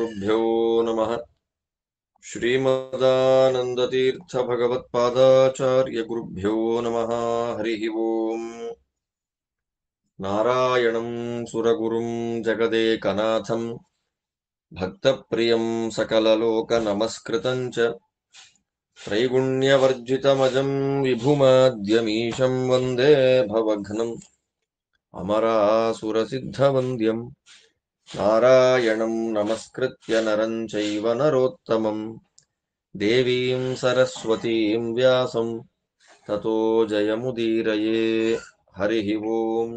श्रीगुरुभ्यो नमः। श्रीमदानन्दतीर्थ भगवत्पादाचार्यगुरुभ्यो नमः। हरिः ओम्। नारायणं सुरगुरुं जगदेकनाथं भक्तप्रियं सकललोकनमस्कृतं च त्रैगुण्यवर्जितमजं विभुमाद्यमीशं वन्दे भवघ्नम् अमरासुरसिद्धवन्द्यम् नारायणं नमस्कृत्य नरं चैव नरोत्तमं देवीं सरस्वतीं व्यासं ततो जयमुदीरये. ಹರಿಃ ಓಂ.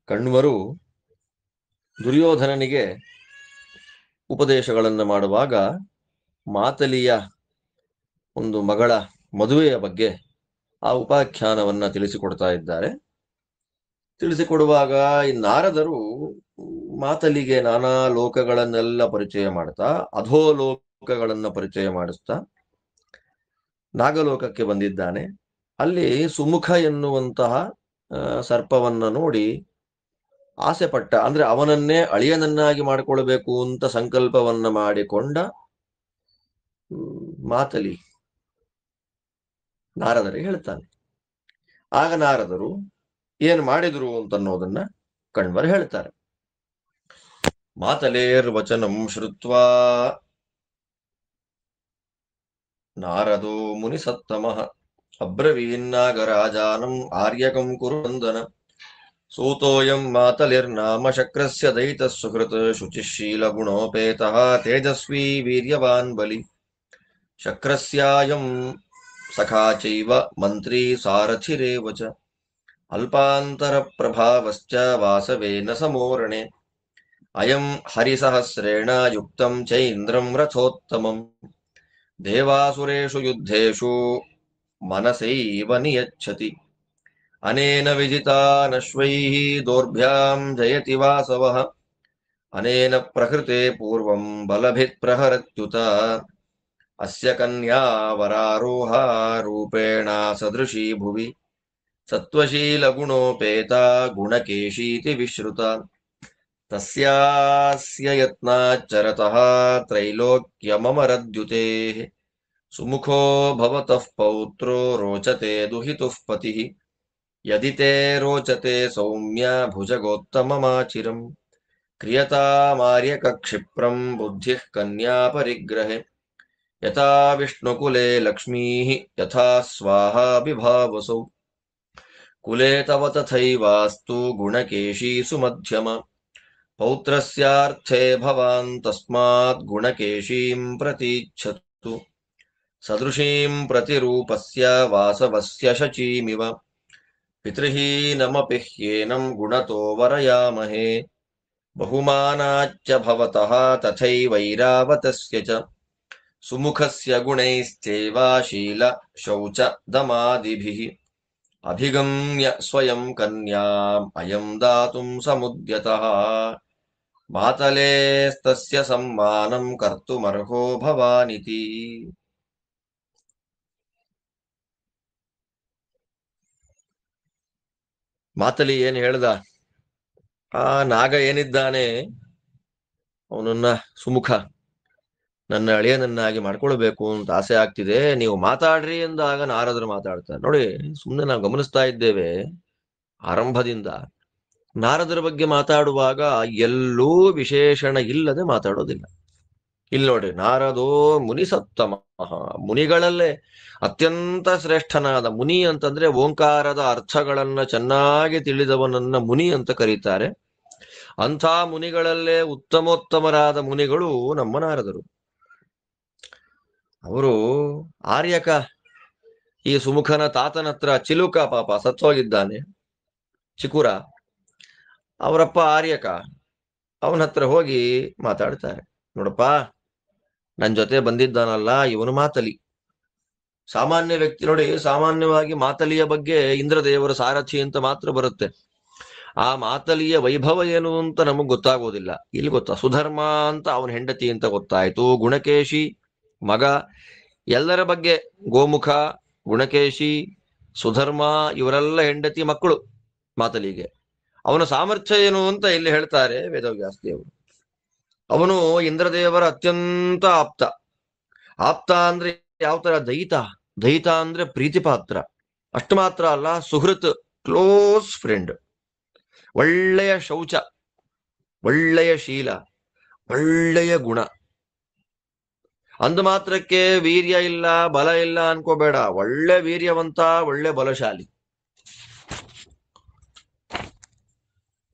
ಕಣ್ವರು ದುರ್ಯೋಧನನಿಗೆ ಉಪದೇಶಗಳನ್ನು ಮಾಡುವಾಗ ಮಾತಲಿಯ ಒಂದು ಮಗಳ ಮದುವೆಯ ಬಗ್ಗೆ ಆ ಉಪಾಖ್ಯಾನವನ್ನ ತಿಳಿಸಿಕೊಡ್ತಾ ಇದ್ದಾರೆ. ತಿಳಿಸಿಕೊಡುವಾಗ ಈ ನಾರದರು ಮಾತಲಿಗೆ ನಾನಾ ಲೋಕಗಳನ್ನೆಲ್ಲ ಪರಿಚಯ ಮಾಡ್ತಾ ಅಧೋಲೋಕಗಳನ್ನ ಪರಿಚಯ ಮಾಡಿಸ್ತಾ ನಾಗಲೋಕಕ್ಕೆ ಬಂದಿದ್ದಾನೆ. ಅಲ್ಲಿ ಸುಮುಖ ಎನ್ನುವಂತಹ ಸರ್ಪವನ್ನ ನೋಡಿ ಆಸೆ ಪಟ್ಟ, ಅಂದ್ರೆ ಅವನನ್ನೇ ಅಳಿಯನನ್ನಾಗಿ ಮಾಡಿಕೊಳ್ಬೇಕು ಅಂತ ಸಂಕಲ್ಪವನ್ನ ಮಾಡಿಕೊಂಡ ಮಾತಲಿ ನಾರದರಿಗೆ ಹೇಳ್ತಾನೆ. ಆಗ ನಾರದರು ಏನ್ ಮಾಡಿದ್ರು ಅಂತನ್ನೋದನ್ನ ಕಣ್ವರು ಹೇಳ್ತಾರೆ. ಮಾತಲೇರ್ ವಚನಂ ಶ್ರುತ್ವಾ ನಾರದೋ ಮುನಿ ಸತ್ತಮಃ ಅಬ್ರವೀನ್ನಾಗರಾಜಾನಂ ಆರ್ಯಕಂ ಕುರುವಂದನ ಸೂತೋಯಂ ಮಾತಲಿರ್ನಾಮ ಶಕ್ರಸ್ಯ ದೈತಃ ಸುಹೃತ್ ಶುಚಿಶೀಲ ಗುಣೋಪೇತಃ ತೇಜಸ್ವಿ ವೀರ್ಯವಾನ್ ಬಲಿ ಶಕ್ರಸ್ಯಾಯಂ ಸಖಾ ಚೈವ ಮಂತ್ರಿ ಸಾರಥಿರೇವ ಚ ಅಲ್ಪಾಂತರ ಪ್ರಭಾವಶ್ಚ ವಾಸವೇನ ಸಮೋರಣೆ ಅಯಂ ಹರಿಸಹಸ್ರೇಣ ಯುಕ್ತಂ ಚೈಂದ್ರಂ ರಥೋತ್ತಮಂ ದೇವಾಸುರೇಷು ಯುದ್ಧೇಷು ಮನಸೈವ ನಿಯಚ್ಛತಿ ಅನೇನ ವಿಜಿತಾನಶ್ವೈಃ ದೌರ್ಭ್ಯಾಂ ಜಯತಿ ವಾಸವಃ ಅನೇನ ಪ್ರಕೃತೆ ಪೂರ್ವಂ ಬಲಭಿತ್ ಪ್ರಹರತ್ಯುತ ಅಸ್ಯ ಕನ್ಯಾ ವರಾರೋಹ ರೂಪೇಣ ಸದೃಶೀ ಭುವಿ ಸತ್ವಶೀಲ ಗುಣೋಪೇತ ಗುಣಕೇಶೀತಿ ವಿಶ್ರುತ ತಸ್ಯಾಸ್ಯ ಯತ್ನಾಚ್ಚರತಃ ತ್ರೈಲೋಕ್ಯಮಮರದ್ಯುತೇಃ ಸುಮುಖೋ ಭವತಃ ಪೌತ್ರೋ ರೋಚತೆ ದುಹಿತುಃ ಪತಿಃ ಯದಿ ತೇ ರೋಚತೆ ಸೌಮ್ಯ ಭುಜಗೋತ್ತಮಮಾಚಿರಂ ಕ್ರಿಯತಾಮಾರ್ಯಕ ಕ್ಷಿಪ್ರಂ ಬುದ್ಧಿಃ ಕನ್ಯಾ ಪರಿಗ್ರಹೆ ಯಥಾ ವಿಷ್ಣುಕುಲೆ ಲಕ್ಷ್ಮೀಃ ಯಥಾ ಸ್ವಾಹಾ ಬಿಭಾವಸೌ ಕುಲೆ ತವ ತಥೈವಾಸ್ತು ಗುಣಕೇಶೀ ಸುಮಧ್ಯಮ ಪೌತ್ರಸ್ಯಾರ್ಥೇ ಭವಾನ್ ತಸ್ಮಾತ್ ಗುಣಕೇಶೀಂ ಪ್ರತೀಚ್ಛತು ಸದೃಶೀಂ ಪ್ರತಿರೂಪಸ್ಯ ವಾಸವಸ್ಯ ಶಚೀಮಿವ ಪಿತೃಹೀನಮಪಿ ಹ್ಯೇನಂ ಗುಣತೋ ವರಯಾಮಹೇ ಬಹುಮಾನಾಚ್ಚ ಭವತಃ ತಥೈವೈರಾವತಸ್ಯ ಚ ಸುಮುಖಸ್ಯ ಗುಣೈಶ್ಚೈವ ಶೀಲ ಶೌಚ ದಮಾದಿಭಿಃ ಅಭಿಗಮ್ಯ ಸ್ವಯಂ ಕನ್ಯಾಂ ಅಯಂ ದಾತುಂ ಸಮುದ್ಯತಃ ಮಾತಲೇಸ್ತಸ್ಯ ಸಮ್ಮಾನಂ ಕರ್ತುಮರ್ಹೋ ಭವಾನಿತಿ. ಮಾತಲಿ ಏನ್ ಹೇಳ್ದ, ಆ ನಾಗ ಏನಿದ್ದಾನೆ ಅವನನ್ನ ಸುಮುಖ ನನ್ನ ಅಳಿಯನನ್ನಾಗಿ ಮಾಡ್ಕೊಳ್ಬೇಕು ಅಂತ ಆಸೆ ಆಗ್ತಿದೆ, ನೀವು ಮಾತಾಡ್ರಿ ಎಂದಾಗ ನಾರದರು ಮಾತಾಡ್ತಾರೆ. ನೋಡಿ, ಸುಮ್ಮನೆ ನಾವು ಗಮನಿಸ್ತಾ ಇದ್ದೇವೆ ಆರಂಭದಿಂದ ನಾರದರ ಬಗ್ಗೆ ಮಾತಾಡುವಾಗ ಎಲ್ಲೂ ವಿಶೇಷಣ ಇಲ್ಲದೆ ಮಾತಾಡೋದಿಲ್ಲ. ಇಲ್ಲಿ ನೋಡಿ, ನಾರದೋ ಮುನಿ ಸತ್ತಮ, ಮುನಿಗಳಲ್ಲೇ ಅತ್ಯಂತ ಶ್ರೇಷ್ಠನಾದ ಮುನಿ ಅಂತಂದ್ರೆ ಓಂಕಾರದ ಅರ್ಥಗಳನ್ನ ಚೆನ್ನಾಗಿ ತಿಳಿದವನನ್ನ ಮುನಿ ಅಂತ ಕರೀತಾರೆ. ಅಂಥ ಮುನಿಗಳಲ್ಲೇ ಉತ್ತಮೋತ್ತಮರಾದ ಮುನಿಗಳು ನಮ್ಮ ನಾರದರು. ಅವರು ಆರ್ಯಕ, ಈ ಸುಮುಖನ ತಾತನ ಹತ್ರ ಚಿಲುಕ ಪಾಪ ಸತ್ತೋಗಿದ್ದಾನೆ, ಚಿಕುರ, ಅವರಪ್ಪ ಆರ್ಯಕ, ಅವನ ಹತ್ರ ಹೋಗಿ ಮಾತಾಡ್ತಾರೆ. ನೋಡಪ್ಪ, ನನ್ ಜೊತೆ ಬಂದಿದ್ದಾನಲ್ಲ ಇವನು ಮಾತಲಿ, ಸಾಮಾನ್ಯ ವ್ಯಕ್ತಿ. ನೋಡಿ, ಸಾಮಾನ್ಯವಾಗಿ ಮಾತಲಿಯ ಬಗ್ಗೆ ಇಂದ್ರದೇವರ ಸಾರಥಿ ಅಂತ ಮಾತ್ರ ಬರುತ್ತೆ. ಆ ಮಾತಲಿಯ ವೈಭವ ಏನು ಅಂತ ನಮಗ್ ಗೊತ್ತಾಗೋದಿಲ್ಲ. ಇಲ್ಲಿ ಗೊತ್ತಾ, ಸುಧರ್ಮ ಅಂತ ಅವನ ಹೆಂಡತಿ ಅಂತ ಗೊತ್ತಾಯ್ತು, ಗುಣಕೇಶಿ ಮಗ, ಎಲ್ಲರ ಬಗ್ಗೆ ಗೋಮುಖ, ಗುಣಕೇಶಿ, ಸುಧರ್ಮ ಇವರೆಲ್ಲ ಹೆಂಡತಿ ಮಕ್ಕಳು ಮಾತಲಿಗೆ. ಅವನ ಸಾಮರ್ಥ್ಯ ಏನು ಅಂತ ಇಲ್ಲಿ ಹೇಳ್ತಾರೆ ವೇದವ್ಯಾಸದೇವರು. ಅವನು ಇಂದ್ರದೇವರ ಅತ್ಯಂತ ಆಪ್ತ. ಆಪ್ತ ಅಂದ್ರೆ ಯಾವ ತರ? ದಯಿತ. ದಯಿತ ಅಂದ್ರೆ ಪ್ರೀತಿ ಪಾತ್ರ. ಅಷ್ಟು ಮಾತ್ರ ಅಲ್ಲ, ಸುಹೃತ್, ಕ್ಲೋಸ್ ಫ್ರೆಂಡ್. ಒಳ್ಳೆಯ ಶೌಚ, ಒಳ್ಳೆಯ ಶೀಲ, ಒಳ್ಳೆಯ ಗುಣ. ಅಂದು ಮಾತ್ರಕ್ಕೆ ವೀರ್ಯ ಇಲ್ಲ, ಬಲ ಇಲ್ಲ ಅನ್ಕೋಬೇಡ. ಒಳ್ಳೆ ವೀರ್ಯವಂತ, ಒಳ್ಳೆ ಬಲಶಾಲಿ.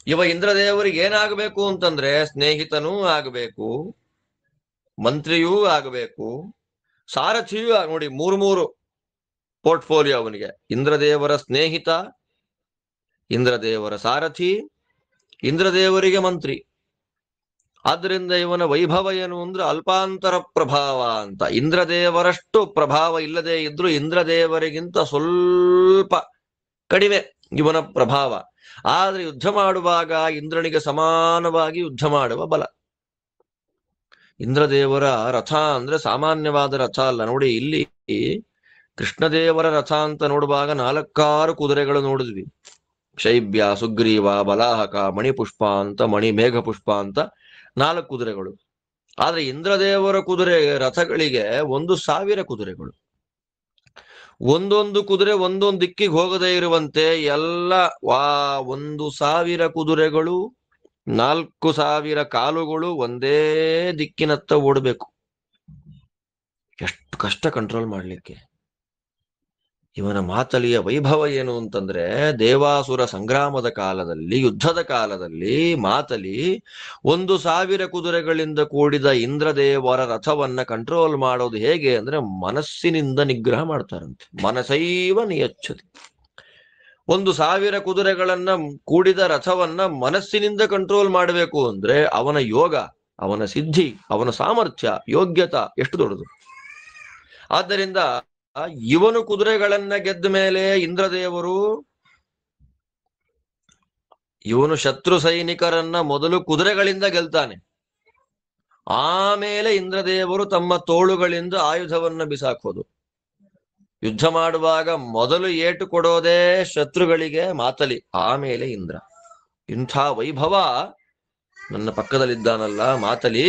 ಇವ ಇಂದ್ರದೇವರಿಗೆ ಏನಾಗಬೇಕು ಅಂತಂದ್ರೆ ಸ್ನೇಹಿತನೂ ಆಗಬೇಕು, ಮಂತ್ರಿಯೂ ಆಗಬೇಕು, ಸಾರಥಿಯೂ ನೋಡಿ, ಮೂರು ಪೋರ್ಟ್ಫೋಲಿಯೋ ಅವನಿಗೆ. ಇಂದ್ರದೇವರ ಸ್ನೇಹಿತ, ಇಂದ್ರದೇವರ ಸಾರಥಿ, ಇಂದ್ರದೇವರಿಗೆ ಮಂತ್ರಿ. ಆದ್ರಿಂದ ಇವನ ವೈಭವ ಏನು ಅಂದ್ರೆ ಅಲ್ಪಾಂತರ ಪ್ರಭಾವ ಅಂತ. ಇಂದ್ರದೇವರಷ್ಟು ಪ್ರಭಾವ ಇಲ್ಲದೆ ಇದ್ರೂ ಇಂದ್ರದೇವರಿಗಿಂತ ಸ್ವಲ್ಪ ಕಡಿಮೆ ಇವನ ಪ್ರಭಾವ. ಆದ್ರೆ ಯುದ್ಧ ಮಾಡುವಾಗ ಇಂದ್ರನಿಗೆ ಸಮಾನವಾಗಿ ಯುದ್ಧ ಮಾಡುವ ಬಲ. ಇಂದ್ರದೇವರ ರಥ ಅಂದ್ರೆ ಸಾಮಾನ್ಯವಾದ ರಥ ಅಲ್ಲ. ನೋಡಿ, ಇಲ್ಲಿ ಕೃಷ್ಣದೇವರ ರಥ ಅಂತ ನೋಡುವಾಗ 4-6 ಕುದುರೆಗಳು ನೋಡಿದ್ವಿ. ಶೈಬ್ಯ, ಸುಗ್ರೀವ, ಬಲಾಹಕ, ಮಣಿಪುಷ್ಪ ಅಂತ, ಮೇಘ ಪುಷ್ಪ ಅಂತ 4 ಕುದುರೆಗಳು. ಆದ್ರೆ ಇಂದ್ರದೇವರ ಕುದುರೆ ರಥಗಳಿಗೆ 1,000 ಕುದುರೆಗಳು. ಒಂದೊಂದು ಕುದುರೆ ಒಂದೊಂದು ದಿಕ್ಕಿಗೆ ಹೋಗದೇ ಇರುವಂತೆ ಎಲ್ಲ 1,000 ಕುದುರೆಗಳು, 4,000 ಕಾಲುಗಳು ಒಂದೇ ದಿಕ್ಕಿನತ್ತ ಓಡಬೇಕು. ಎಷ್ಟು ಕಷ್ಟ ಕಂಟ್ರೋಲ್ ಮಾಡ್ಲಿಕ್ಕೆ. ಇವನ ಮಾತಲಿಯ ವೈಭವ ಏನು ಅಂತಂದ್ರೆ, ದೇವಾಸುರ ಸಂಗ್ರಾಮದ ಕಾಲದಲ್ಲಿ, ಯುದ್ಧದ ಕಾಲದಲ್ಲಿ ಮಾತಲಿ 1,000 ಕುದುರೆಗಳಿಂದ ಕೂಡಿದ ಇಂದ್ರದೇವರ ರಥವನ್ನ ಕಂಟ್ರೋಲ್ ಮಾಡೋದು ಹೇಗೆ ಅಂದ್ರೆ ಮನಸ್ಸಿನಿಂದ ನಿಗ್ರಹ ಮಾಡ್ತಾರಂತೆ. ಮನಸೈವ ನಿಯಚ್ಚತಿ. 1,000 ಕುದುರೆಗಳನ್ನ ಕೂಡಿದ ರಥವನ್ನ ಮನಸ್ಸಿನಿಂದ ಕಂಟ್ರೋಲ್ ಮಾಡಬೇಕು ಅಂದ್ರೆ ಅವನ ಯೋಗ, ಅವನ ಸಿದ್ಧಿ, ಅವನ ಸಾಮರ್ಥ್ಯ, ಯೋಗ್ಯತಾ ಎಷ್ಟು ದೊಡ್ಡದು. ಆದ್ದರಿಂದ ಇವನು ಕುದುರೆಗಳನ್ನ ಗೆದ್ದ ಮೇಲೆ ಇಂದ್ರದೇವರು, ಇವನು ಶತ್ರು ಸೈನಿಕರನ್ನ ಮೊದಲು ಕುದುರೆಗಳಿಂದ ಗೆಲ್ತಾನೆ. ಆಮೇಲೆ ಇಂದ್ರದೇವರು ತಮ್ಮ ತೋಳುಗಳಿಂದ ಆಯುಧವನ್ನ ಬಿಸಾಕೋದು. ಯುದ್ಧ ಮಾಡುವಾಗ ಮೊದಲು ಏಟು ಕೊಡೋದೇ ಶತ್ರುಗಳಿಗೆ ಮಾತಲಿ, ಆಮೇಲೆ ಇಂದ್ರ. ಇಂಥ ವೈಭವ ನನ್ನ ಪಕ್ಕದಲ್ಲಿದ್ದಾನಲ್ಲ ಮಾತಲಿ,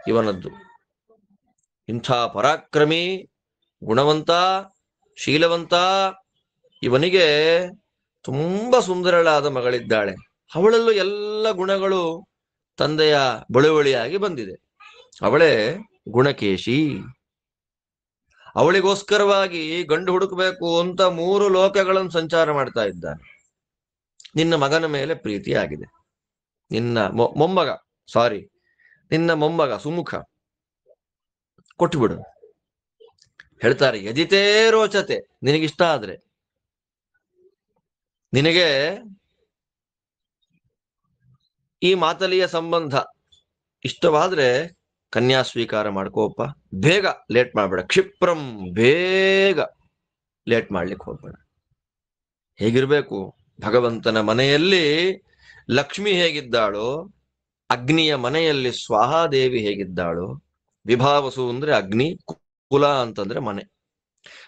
ಇವನದ್ದು. ಇಂಥ ಪರಾಕ್ರಮಿ, ಗುಣವಂತ, ಶೀಲವಂತ. ಇವನಿಗೆ ತುಂಬಾ ಸುಂದರಳಾದ ಮಗಳಿದ್ದಾಳೆ. ಅವಳಲ್ಲೂ ಎಲ್ಲ ಗುಣಗಳು ತಂದೆಯ ಬಳುವಳಿಯಾಗಿ ಬಂದಿದೆ. ಅವಳೇ ಗುಣಕೇಶಿ. ಅವಳಿಗೋಸ್ಕರವಾಗಿ ಗಂಡು ಹುಡುಕಬೇಕು ಅಂತ 3 ಲೋಕಗಳನ್ನು ಸಂಚಾರ ಮಾಡ್ತಾ ಇದ್ದಾನೆ. ನಿನ್ನ ಮಗನ ಮೇಲೆ ಪ್ರೀತಿಯಾಗಿದೆ. ನಿನ್ನ ಮೊಮ್ಮಗ ಸುಮುಖ ಕೊಟ್ಟುಬಿಡು. ಹೇಳ್ತಾರೆ, ಯದಿತೇ ರೋಚತೆ, ನಿನಗಿಷ್ಟ ಆದ್ರೆ, ನಿನಗೆ ಈ ಮಾತಲಿಯ ಸಂಬಂಧ ಇಷ್ಟವಾದ್ರೆ ಕನ್ಯಾ ಸ್ವೀಕಾರ ಮಾಡ್ಕೋಪ್ಪ. ಬೇಗ ಲೇಟ್ ಮಾಡ್ಬೇಡ, ಕ್ಷಿಪ್ರಂ, ಬೇಗ ಲೇಟ್ ಮಾಡ್ಲಿಕ್ಕೆ ಹೋಗ್ಬೇಡ. ಹೇಗಿರ್ಬೇಕು? ಭಗವಂತನ ಮನೆಯಲ್ಲಿ ಲಕ್ಷ್ಮಿ ಹೇಗಿದ್ದಾಳೋ, ಅಗ್ನಿಯ ಮನೆಯಲ್ಲಿ ಸ್ವಾಹಾದೇವಿ ಹೇಗಿದ್ದಾಳೋ. ವಿಭಾವಸು ಅಂದ್ರೆ ಅಗ್ನಿ, ಕುಲ ಅಂತಂದ್ರೆ ಮನೆ.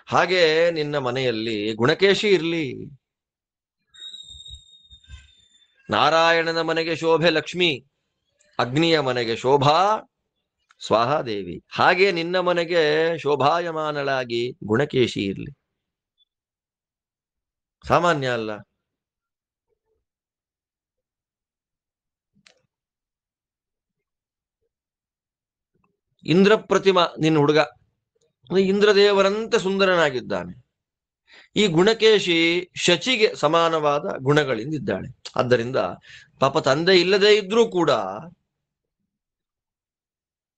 ಹಾಗೆ ನಿನ್ನ ಮನೆಯಲ್ಲಿ ಗುಣಕೇಶಿ ಇರ್ಲಿ. ನಾರಾಯಣನ ಮನೆಗೆ ಶೋಭೆ ಲಕ್ಷ್ಮಿ, ಅಗ್ನಿಯ ಮನೆಗೆ ಶೋಭಾ ಸ್ವಾಹಾದೇವಿ. ಹಾಗೆ ನಿನ್ನ ಮನೆಗೆ ಶೋಭಾಯಮಾನಳಾಗಿ ಗುಣಕೇಶಿ ಇರ್ಲಿ. ಸಾಮಾನ್ಯ ಅಲ್ಲ. ಇಂದ್ರ ಪ್ರತಿಮಾ ನಿನ್ನ ಹುಡುಗ ಇಂದ್ರದೇವರಂತೆ ಸುಂದರನಾಗಿದ್ದಾನೆ. ಈ ಗುಣಕೇಶಿ ಶಚಿಗೆ ಸಮಾನವಾದ ಗುಣಗಳಿಂದಿದ್ದಾಳೆ. ಆದ್ದರಿಂದ ಪಾಪ ತಂದೆ ಇಲ್ಲದೆ ಇದ್ರೂ ಕೂಡ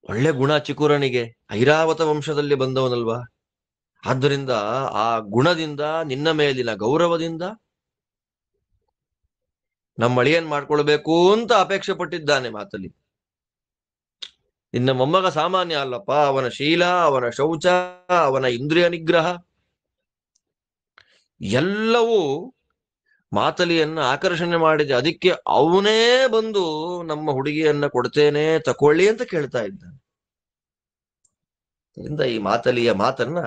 ಒಳ್ಳೆ ಗುಣ ಚಿಕುರನಿಗೆ. ಐರಾವತ ವಂಶದಲ್ಲಿ ಬಂದವನಲ್ವಾ. ಆದ್ದರಿಂದ ಆ ಗುಣದಿಂದ, ನಿನ್ನ ಮೇಲಿನ ಗೌರವದಿಂದ ನಮ್ಮ ಅಳಿಯನ್ ಮಾಡ್ಕೊಳ್ಬೇಕು ಅಂತ ಅಪೇಕ್ಷೆ ಪಟ್ಟಿದ್ದಾನೆ ಮಾತಲ್ಲಿ. ನಿನ್ನ ಮೊಮ್ಮಗ ಸಾಮಾನ್ಯ ಅಲ್ಲಪ್ಪ. ಅವನ ಶೀಲ, ಅವನ ಶೌಚ, ಅವನ ಇಂದ್ರಿಯ ನಿಗ್ರಹ ಎಲ್ಲವೂ ಮಾತಲಿಯನ್ನ ಆಕರ್ಷಣೆ ಮಾಡಿದೆ. ಅದಕ್ಕೆ ಅವನೇ ಬಂದು ನಮ್ಮ ಹುಡುಗಿಯನ್ನ ಕೊಡ್ತೇನೆ, ತಕೊಳ್ಳಿ ಅಂತ ಕೇಳ್ತಾ ಇದ್ದಾನೆ. ಇದರಿಂದ ಈ ಮಾತಲಿಯ ಮಾತನ್ನ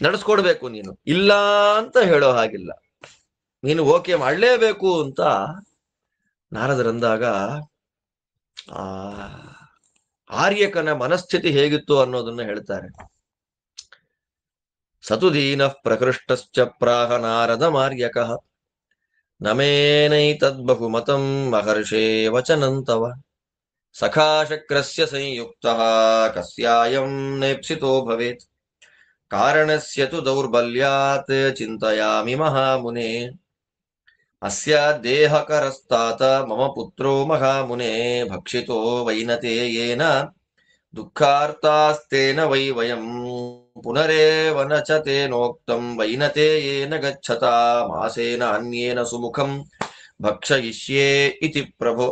ನಡೆಸ್ಕೊಡ್ಬೇಕು. ನೀನು ಇಲ್ಲ ಅಂತ ಹೇಳೋ ಹಾಗಿಲ್ಲ, ನೀನು ಓಕೆ ಮಾಡ್ಲೇಬೇಕು ಅಂತ ನಾರದರಂದಾಗ ಆ ಆರ್ಯಕನ ಮನಸ್ಥಿತಿ ಹೇಗಿತ್ತು ಅನ್ನೋದನ್ನ ಹೇಳ್ತಾರೆ. ಸತು ದೀನಃ ಪ್ರಕೃಷ್ಟಶ್ಚ ಪ್ರಾಹ ನಾರದ ಮಾರ್ಯಕಃ ನಮೇನೈತದ್ಬಹುಮತಂ ಮಹರ್ಷೇ ವಚನಂತವ ಸಖಾಶಕ್ರಸ್ಯ ಸಂಯುಕ್ತಃ ಕಸ್ಯಾಯಂ ನೇಪ್ಸಿತೋ ಭವೇತ್ ಕಾರಣಸ್ಯ ತು ದೌರ್ಬಲ್ಯಾತ್ ಚಿಂತಯಾಮಿ ಮಹಾಮುನೆ ಅಸ್ಯ ದೇಹಕರಸ್ತಾತ ಮಮ ಪುತ್ರೋ ಮಹಾಮುನೆ ಭಕ್ಷಿತೋ ವೈನತೇಯೇನ ದುಃಖಾರ್ತಾಸ್ತೇನ ವೈ ವಯಂ ಪುನರೇವ ನ ಚ ತೇನೋಕ್ತಂ ವೈನತೇಯೇನ ಗಚ್ಚತಾ ಮಾಸೇನ ಅನ್ಯೇನ ಸುಮುಖಂ ಭಕ್ಷಯಿಷ್ಯೇ ಇತಿ ಪ್ರಭೋ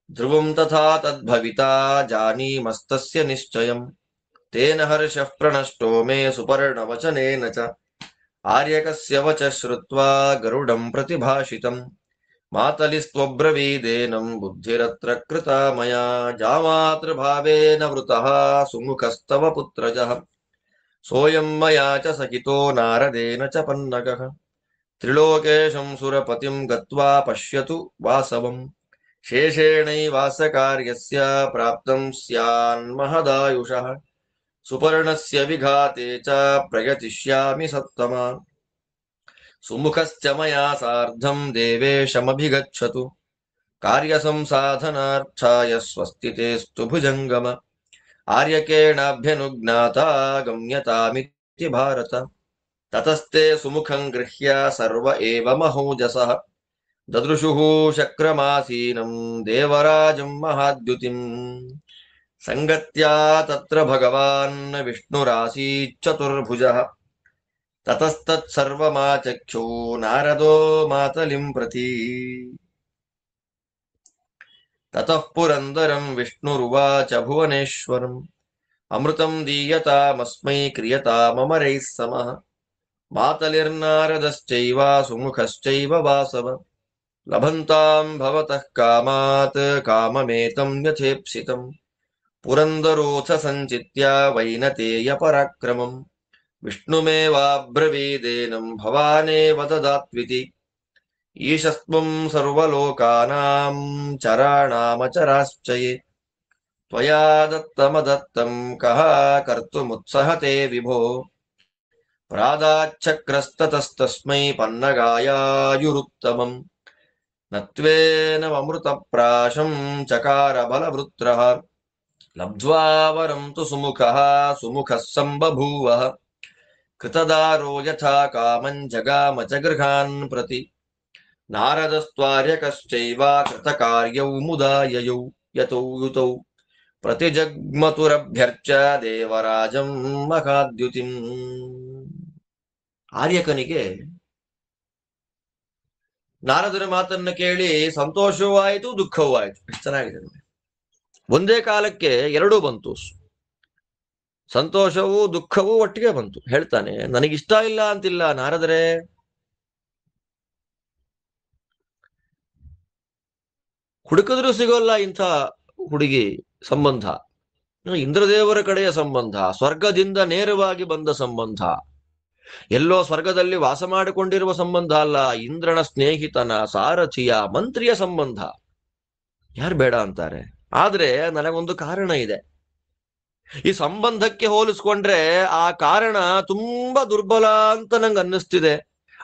ಧ್ರುವಂ ತಥಾ ತದ್ಭವಿತಾ ಜಾನೀಮಸ್ತಸ್ಯ ನಿಶ್ಚಯಂ ತೇನ ಹರ್ಷಃ ಪ್ರಣಷ್ಟೋ ಮೇ ಸುಪರ್ಣವಚನೇನ ಚ ಆರ್ಯಕಸ್ಯ ವಚ ಶ್ರುತ್ವಾ ಗರುಡಂ ಪ್ರತಿಭಾಷಿತಂ ಮಾತಲಿಸ್ತ್ವಬ್ರವೀದೇನಂ ಬುದ್ಧಿರತ್ರ ಕೃತಾ ಮಯಾ ಜಾಮಾತೃಭಾವೇನ ವೃತಃ ಸುಮುಖಸ್ತವ ಪುತ್ರಜಃ ಸೋಯಂ ಮಯಾ ಚ ಸಹಿತೋ ನಾರದೇನ ಚ ಪನ್ನಗಃ ತ್ರಿಲೋಕೇಶಂ ಸುರಪತಿಂ ಗತ್ವಾ ಪಶ್ಯತು ವಾಸವಂ ಶೇಷೇಣೈವಾಸಕಾರ್ಯಸ್ಯ ಪ್ರಾಪ್ತಂ ಸ್ಯಾನ್ಮಹದಾಯುಷಃ ಸುಪರ್ಣಸ್ಯ ವಿಘಾತೆ ಚ ಪ್ರಯತಿಷ್ಯಾಮಿ ಸತ್ತಮ ಸುಮುಖಶ್ಚ ಮಯಾ ಸಾರ್ಧಂ ದೇವೇಶಮಭಿಗಚ್ಚತು ಕಾರ್ಯಸಂಸಾಧನಾರ್ಥಾಯ ಸ್ವಸ್ತಿತೇಸ್ತು ಭುಜಂಗಮ ಆರ್ಯಕೇಣಾಭ್ಯನುಜ್ಞಾತಾ ಗಮ್ಯತಾಮಿತಿ ಭಾರತ ತತಸ್ತೆ ಸುಮುಖಂ ಗೃಹ್ಯ ಸರ್ವ ಏವ ಮಹೋಜಸಃ ದದೃಶುಃ ಶಕ್ರಮಾಸೀನಂ ದೇವರಾಜಂ ಮಹಾದ್ಯುತಿಂ ಸಂಗತ್ಯಾ ತತ್ರ ಭಗವಾನ್ ವಿಷ್ಣುರಾಸೀಚ್ಚತುರ್ಭುಜಃ ತತಸ್ತತ್ಸರ್ವಮಾಚಕ್ಷು ನಾರದೋ ಮಾತಲಿಂ ಪ್ರತಿ ತತಃ ಪುರಂದರಂ ವಿಷ್ಣುರುವಾಚ ಭುವನೇಶ್ವರಂ ಅಮೃತಂ ದೀಯತಾಮಸ್ಮೈ ಕ್ರಿಯತಾಮಮರೈಃ ಸಮಃ ಮಾತಲಿರ್ನಾರದಶ್ಚೈವ ಸುಮುಖಶ್ಚೈವ ವಾಸವ ಲಭಂತಾಂ ಭವತಃ ಕಾಮಾತ್ ಕಾಮಮೇತಂ ಯಥೇಪ್ಸಿತಂ ಪುರಂದರೋಥ ಸಂಚಿತ್ಯ ವೈನತೇಯ ಪರಾಕ್ರಮಂ ವಿಷ್ಣುಮೇವಾಬ್ರವೀದೇನಂ ಭವಾನೇವ ದದಾತ್ವಿತಿ ಈಶಸ್ತ್ವಂ ಸರ್ವಲೋಕಾನಾಂ ಚರಾಣಾಮಚರಾಶ್ಚಯೇ ತ್ವಯಾ ದತ್ತಮದತ್ತಂ ಕಃ ಕರ್ತುಮುತ್ಸಹತೆ ವಿಭೋ ಪ್ರಾದಾಚ್ಛಕ್ರಸ್ತತಸ್ತಸ್ಮೈ ಪನ್ನಗಾಯಾಯುರುತ್ತಮಂ ನತ್ವೇನಮೃತಪ್ರಾಶಂ ಚಕಾರ ಬಲವೃತ್ರಃ ಲಬ್ಧ್ವಾ ವರಂ ತು ಸುಮುಖಃ ಸುಮುಖಃ ಸಂಬಭೂವಃ ಕೃತದಾರೋ ಯಥಾ ಕಾಮಂ ಜಗಾಮ ಚ ಗೃಹಾನ್ ಪ್ರತಿ ನಾರದಸ್ತ್ವಾರ್ಯಕಶ್ಚೈವ ಕೃತಕಾರ್ಯೌ ಮುದಾ ಯಯೌ ಯತೌ ಯುತೌ ಪ್ರತಿಜಗ್ಮತುರಭ್ಯರ್ಚ್ಯ ದೇವರಾಜಂ ಮಹಾದ್ಯುತಿಂ. ಆರ್ಯಕನಿಗೆ ನಾರದರ ಮಾತನ್ನ ಕೇಳಿ ಸಂತೋಷವೂ ಆಯಿತು, ದುಃಖವೂ ಆಯಿತು. ಎಷ್ಟು ಚೆನ್ನಾಗಿದೆ ನೋಡಿ. ಒಂದೇ ಕಾಲಕ್ಕೆ ಎರಡೂ ಬಂತು. ಸಂತೋಷವೂ ದುಃಖವೂ ಒಟ್ಟಿಗೆ ಬಂತು. ಹೇಳ್ತಾನೆ, ನನಗಿಷ್ಟ ಇಲ್ಲ ಅಂತಿಲ್ಲ ನಾರದರೇ, ಹುಡುಕಿದ್ರೂ ಸಿಗೋಲ್ಲ ಇಂಥ ಹುಡುಗಿ ಸಂಬಂಧ. ಇಂದ್ರದೇವರ ಕಡೆಯ ಸಂಬಂಧ, ಸ್ವರ್ಗದಿಂದ ನೇರವಾಗಿ ಬಂದ ಸಂಬಂಧ, ಎಲ್ಲೋ ಸ್ವರ್ಗದಲ್ಲಿ ವಾಸ ಮಾಡಿಕೊಂಡಿರುವ ಸಂಬಂಧ ಅಲ್ಲ, ಇಂದ್ರನ ಸ್ನೇಹಿತನ ಸಾರಥಿಯ ಮಂತ್ರಿಯ ಸಂಬಂಧ. ಯಾರು ಬೇಡ ಅಂತಾರೆ? ಆದ್ರೆ ನನಗೊಂದು ಕಾರಣ ಇದೆ. ಈ ಸಂಬಂಧಕ್ಕೆ ಹೋಲಿಸ್ಕೊಂಡ್ರೆ ಆ ಕಾರಣ ತುಂಬಾ ದುರ್ಬಲ ಅಂತ ನಂಗೆ ಅನ್ನಿಸ್ತಿದೆ.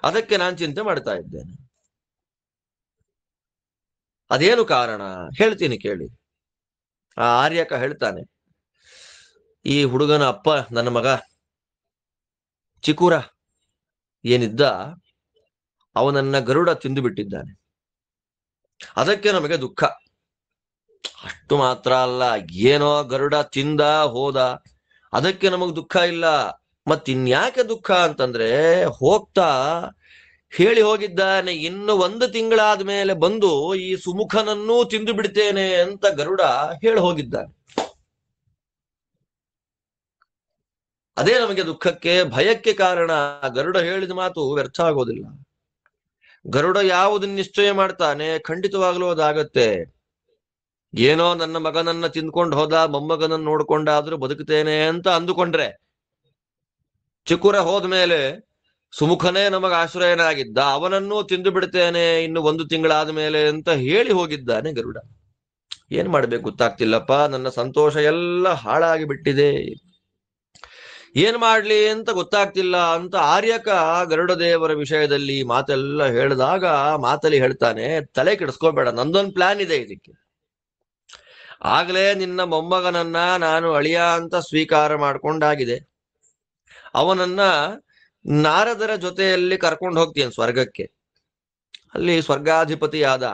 ಅದಕ್ಕೆ ನಾನು ಚಿಂತೆ ಮಾಡ್ತಾ ಇದ್ದೇನೆ. ಅದೇನು ಕಾರಣ ಹೇಳ್ತೀನಿ ಕೇಳಿ. ಆ ಆರ್ಯಕ ಹೇಳ್ತಾನೆ, ಈ ಹುಡುಗನ ಅಪ್ಪ, ನನ್ನ ಮಗ ಚಿಕುರ ಏನಿದ್ದ, ಅವನನ್ನ ಗರುಡ ತಿಂದು ಬಿಟ್ಟಿದ್ದಾನೆ. ಅದಕ್ಕೆ ನಮಗೆ ದುಃಖ. ಅಷ್ಟು ಮಾತ್ರ ಅಲ್ಲ, ಏನೋ ಗರುಡ ತಿಂದ ಹೋದ, ಅದಕ್ಕೆ ನಮಗ್ ದುಃಖ ಇಲ್ಲ. ಮತ್ತಿನ್ಯಾಕೆ ದುಃಖ ಅಂತಂದ್ರೆ, ಹೋಗ್ತಾ ಹೇಳಿ ಹೋಗಿದ್ದಾನೆ, ಇನ್ನು 1 ತಿಂಗಳಾದ ಮೇಲೆ ಬಂದು ಈ ಸುಮುಖನನ್ನೂ ತಿಂದು ಬಿಡ್ತೇನೆ ಅಂತ ಗರುಡ ಹೇಳಿ ಹೋಗಿದ್ದಾನೆ. ಅದೇ ನಮಗೆ ದುಃಖಕ್ಕೆ, ಭಯಕ್ಕೆ ಕಾರಣ. ಗರುಡ ಹೇಳಿದ ಮಾತು ವ್ಯರ್ಥ ಆಗೋದಿಲ್ಲ. ಗರುಡ ಯಾವುದನ್ನ ನಿಶ್ಚಯ ಮಾಡ್ತಾನೆ, ಖಂಡಿತವಾಗ್ಲೂ ಅದಾಗತ್ತೆ. ಏನೋ ನನ್ನ ಮಗನನ್ನ ತಿಂದ್ಕೊಂಡು ಹೋದ, ಮೊಮ್ಮಗನನ್ನ ನೋಡ್ಕೊಂಡಾದ್ರೂ ಬದುಕುತ್ತೇನೆ ಅಂತ ಅಂದುಕೊಂಡ್ರೆ, ಚಿಕ್ಕುರ ಹೋದ್ಮೇಲೆ ಸುಮುಖನೇ ನಮಗ ಆಶ್ರಯನಾಗಿದ್ದ, ಅವನನ್ನೂ ತಿಂದು ಬಿಡ್ತೇನೆ ಇನ್ನು 1 ತಿಂಗಳಾದ ಮೇಲೆ ಅಂತ ಹೇಳಿ ಹೋಗಿದ್ದಾನೆ ಗರುಡ. ಏನ್ ಮಾಡ್ಬೇಕು ಗೊತ್ತಾಗ್ತಿಲ್ಲಪ್ಪ, ನನ್ನ ಸಂತೋಷ ಎಲ್ಲ ಹಾಳಾಗಿ ಬಿಟ್ಟಿದೆ, ಏನ್ ಮಾಡ್ಲಿ ಅಂತ ಗೊತ್ತಾಗ್ತಿಲ್ಲ ಅಂತ ಆರ್ಯಕ ಗರುಡ ದೇವರ ವಿಷಯದಲ್ಲಿ ಮಾತೆಲ್ಲ ಹೇಳಿದಾಗ ಮಾತಲ್ಲಿ ಹೇಳ್ತಾನೆ, ತಲೆ ಕೆಡಿಸ್ಕೋಬೇಡ, ನಂದೊಂದು ಪ್ಲಾನ್ ಇದೆ ಇದಕ್ಕೆ. ಆಗ್ಲೇ ನಿನ್ನ ಮೊಮ್ಮಗನನ್ನ ನಾನು ಅಳಿಯ ಅಂತ ಸ್ವೀಕಾರ ಮಾಡ್ಕೊಂಡಾಗಿದೆ. ಅವನನ್ನ ನಾರದರ ಜೊತೆಯಲ್ಲಿ ಕರ್ಕೊಂಡು ಹೋಗ್ತೀನಿ ಸ್ವರ್ಗಕ್ಕೆ. ಅಲ್ಲಿ ಸ್ವರ್ಗಾಧಿಪತಿಯಾದ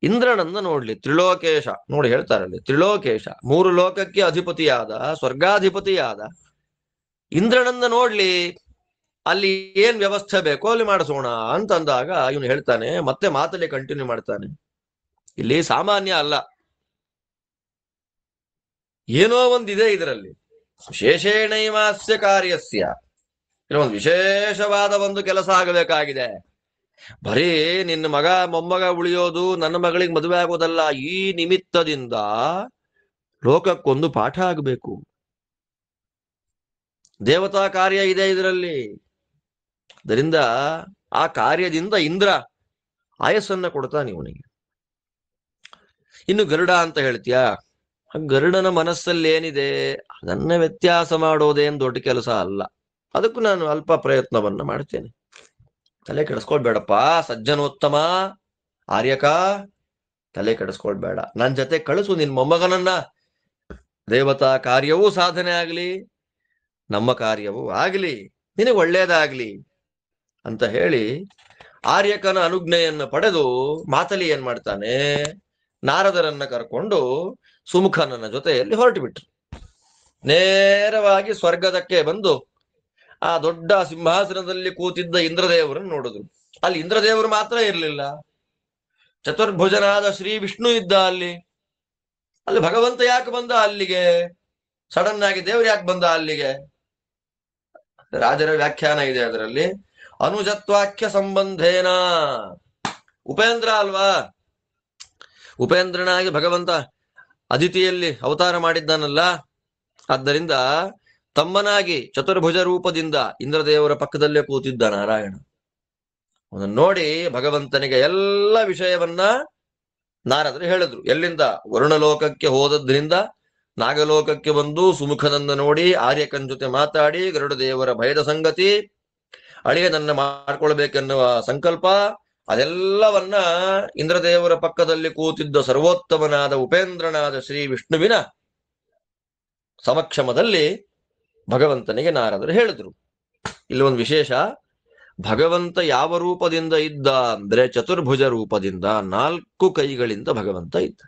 ಇಂದ್ರನನ್ನ ನೋಡ್ಲಿ, ತ್ರಿಲೋಕೇಶ ನೋಡಿ ಹೇಳ್ತಾರಲ್ಲಿ, ತ್ರಿಲೋಕೇಶ 3 ಲೋಕಕ್ಕೆ ಅಧಿಪತಿಯಾದ ಸ್ವರ್ಗಾಧಿಪತಿಯಾದ ಇಂದ್ರನನ್ನ ನೋಡ್ಲಿ, ಅಲ್ಲಿ ಏನ್ ವ್ಯವಸ್ಥೆ ಬೇಕೋ ಅಲ್ಲಿ ಮಾಡಿಸೋಣ ಅಂತಂದಾಗ ಇವನು ಹೇಳ್ತಾನೆ, ಮತ್ತೆ ಮಾತಲ್ಲಿ ಕಂಟಿನ್ಯೂ ಮಾಡ್ತಾನೆ, ಇಲ್ಲಿ ಸಾಮಾನ್ಯ ಅಲ್ಲ, ಏನೋ ಒಂದಿದೆ ಇದರಲ್ಲಿ, ವಿಶೇಷೇಣೈವಾಸ್ಯ ಕಾರ್ಯಸ್ಯ, ಒಂದು ವಿಶೇಷವಾದ ಒಂದು ಕೆಲಸ ಆಗಬೇಕಾಗಿದೆ. ಬರೀ ನಿನ್ನ ಮಗ ಮೊಮ್ಮಗ ಉಳಿಯೋದು, ನನ್ನ ಮಗಳಿಗೆ ಮದುವೆ ಆಗೋದಲ್ಲ, ಈ ನಿಮಿತ್ತದಿಂದ ಲೋಕಕ್ಕೊಂದು ಪಾಠ ಆಗಬೇಕು, ದೇವತಾ ಕಾರ್ಯ ಇದೆ ಇದರಲ್ಲಿ. ಅದರಿಂದ ಆ ಕಾರ್ಯದಿಂದ ಇಂದ್ರ ಆಯಸ್ಸನ್ನ ಕೊಡ್ತಾನೆ ಇವನಿಗೆ. ಇನ್ನು ಗರುಡ ಅಂತ ಹೇಳ್ತೀಯಾ, ಗರುಡನ ಮನಸ್ಸಲ್ಲಿ ಏನಿದೆ ಅದನ್ನ ವ್ಯತ್ಯಾಸ ಮಾಡೋದೇನು ದೊಡ್ಡ ಕೆಲಸ ಅಲ್ಲ, ಅದಕ್ಕೂ ನಾನು ಅಲ್ಪ ಪ್ರಯತ್ನವನ್ನ ಮಾಡ್ತೇನೆ, ತಲೆ ಕೆಡಿಸ್ಕೊಳ್ಬೇಡಪ್ಪ ಸಜ್ಜನೋತ್ತಮ ಆರ್ಯಕ, ತಲೆ ಕೆಡಿಸ್ಕೊಳ್ಬೇಡ, ನನ್ನ ಜೊತೆ ಕಳಿಸು ನಿನ್ ಮೊಮ್ಮಗನನ್ನ, ದೇವತಾ ಕಾರ್ಯವೂ ಸಾಧನೆ ಆಗ್ಲಿ, ನಮ್ಮ ಕಾರ್ಯವೂ ಆಗ್ಲಿ, ನಿನಗೆ ಒಳ್ಳೇದಾಗ್ಲಿ ಅಂತ ಹೇಳಿ ಆರ್ಯಕನ ಅನುಜ್ಞೆಯನ್ನು ಪಡೆದು ಮಾತಲಿ ಏನ್ ಮಾಡ್ತಾನೆ, ನಾರದರನ್ನ ಕರ್ಕೊಂಡು ಸುಮುಖನನ್ನ ಜೊತೆಯಲ್ಲಿ ಹೊರಟು ಬಿಟ್ರು. ನೇರವಾಗಿ ಸ್ವರ್ಗದಕ್ಕೆ ಬಂದು ಆ ದೊಡ್ಡ ಸಿಂಹಾಸನದಲ್ಲಿ ಕೂತಿದ್ದ ಇಂದ್ರದೇವರನ್ನು ನೋಡಿದ್ರು. ಅಲ್ಲಿ ಇಂದ್ರದೇವರು ಮಾತ್ರ ಇರಲಿಲ್ಲ, ಚತುರ್ಭುಜನಾದ ಶ್ರೀ ವಿಷ್ಣು ಇದ್ದ ಅಲ್ಲಿ. ಅಲ್ಲಿ ಭಗವಂತ ಯಾಕೆ ಬಂದ ಅಲ್ಲಿಗೆ, ಸಡನ್ ಆಗಿ ದೇವರು ಯಾಕೆ ಬಂದ ಅಲ್ಲಿಗೆ? ರಾಜರ ವ್ಯಾಖ್ಯಾನ ಇದೆ ಅದರಲ್ಲಿ, ಅನುಜತ್ವಾಖ್ಯ ಸಂಬಂಧೇನ, ಉಪೇಂದ್ರ ಅಲ್ವಾ, ಉಪೇಂದ್ರನಾಗಿ ಭಗವಂತ ಅದಿತಿಯಲ್ಲಿ ಅವತಾರ ಮಾಡಿದ್ದಾನಲ್ಲ, ಆದ್ದರಿಂದ ತಮ್ಮನಾಗಿ ಚತುರ್ಭುಜ ರೂಪದಿಂದ ಇಂದ್ರದೇವರ ಪಕ್ಕದಲ್ಲೇ ಕೂತಿದ್ದ ನಾರಾಯಣ. ಅವನನ್ನು ನೋಡಿ ಭಗವಂತನಿಗೆ ಎಲ್ಲ ವಿಷಯವನ್ನ ನಾರದರು ಹೇಳಿದ್ರು. ಎಲ್ಲಿಂದ? ವರುಣಲೋಕಕ್ಕೆ ಹೋದದ್ರಿಂದ ನಾಗಲೋಕಕ್ಕೆ ಬಂದು ಸುಮುಖನನ್ನ ನೋಡಿ ಆರ್ಯಕನ್ ಜೊತೆ ಮಾತಾಡಿ ಗರುಡ ದೇವರ ಭಯದ ಸಂಗತಿ, ಅಳಿಯನನ್ನ ಮಾಡ್ಕೊಳ್ಬೇಕೆನ್ನುವ ಸಂಕಲ್ಪ, ಅದೆಲ್ಲವನ್ನ ಇಂದ್ರದೇವರ ಪಕ್ಕದಲ್ಲಿ ಕೂತಿದ್ದ ಸರ್ವೋತ್ತಮನಾದ ಉಪೇಂದ್ರನಾದ ಶ್ರೀ ವಿಷ್ಣುವಿನ ಸಮಕ್ಷಮದಲ್ಲಿ ಭಗವಂತನಿಗೆ ನಾರದರು ಹೇಳಿದ್ರು. ಇಲ್ಲಿ ಒಂದು ವಿಶೇಷ, ಭಗವಂತ ಯಾವ ರೂಪದಿಂದ ಇದ್ದ ಅಂದ್ರೆ ಚತುರ್ಭುಜ ರೂಪದಿಂದ, 4 ಕೈಗಳಿಂದ ಭಗವಂತ ಇದ್ದ.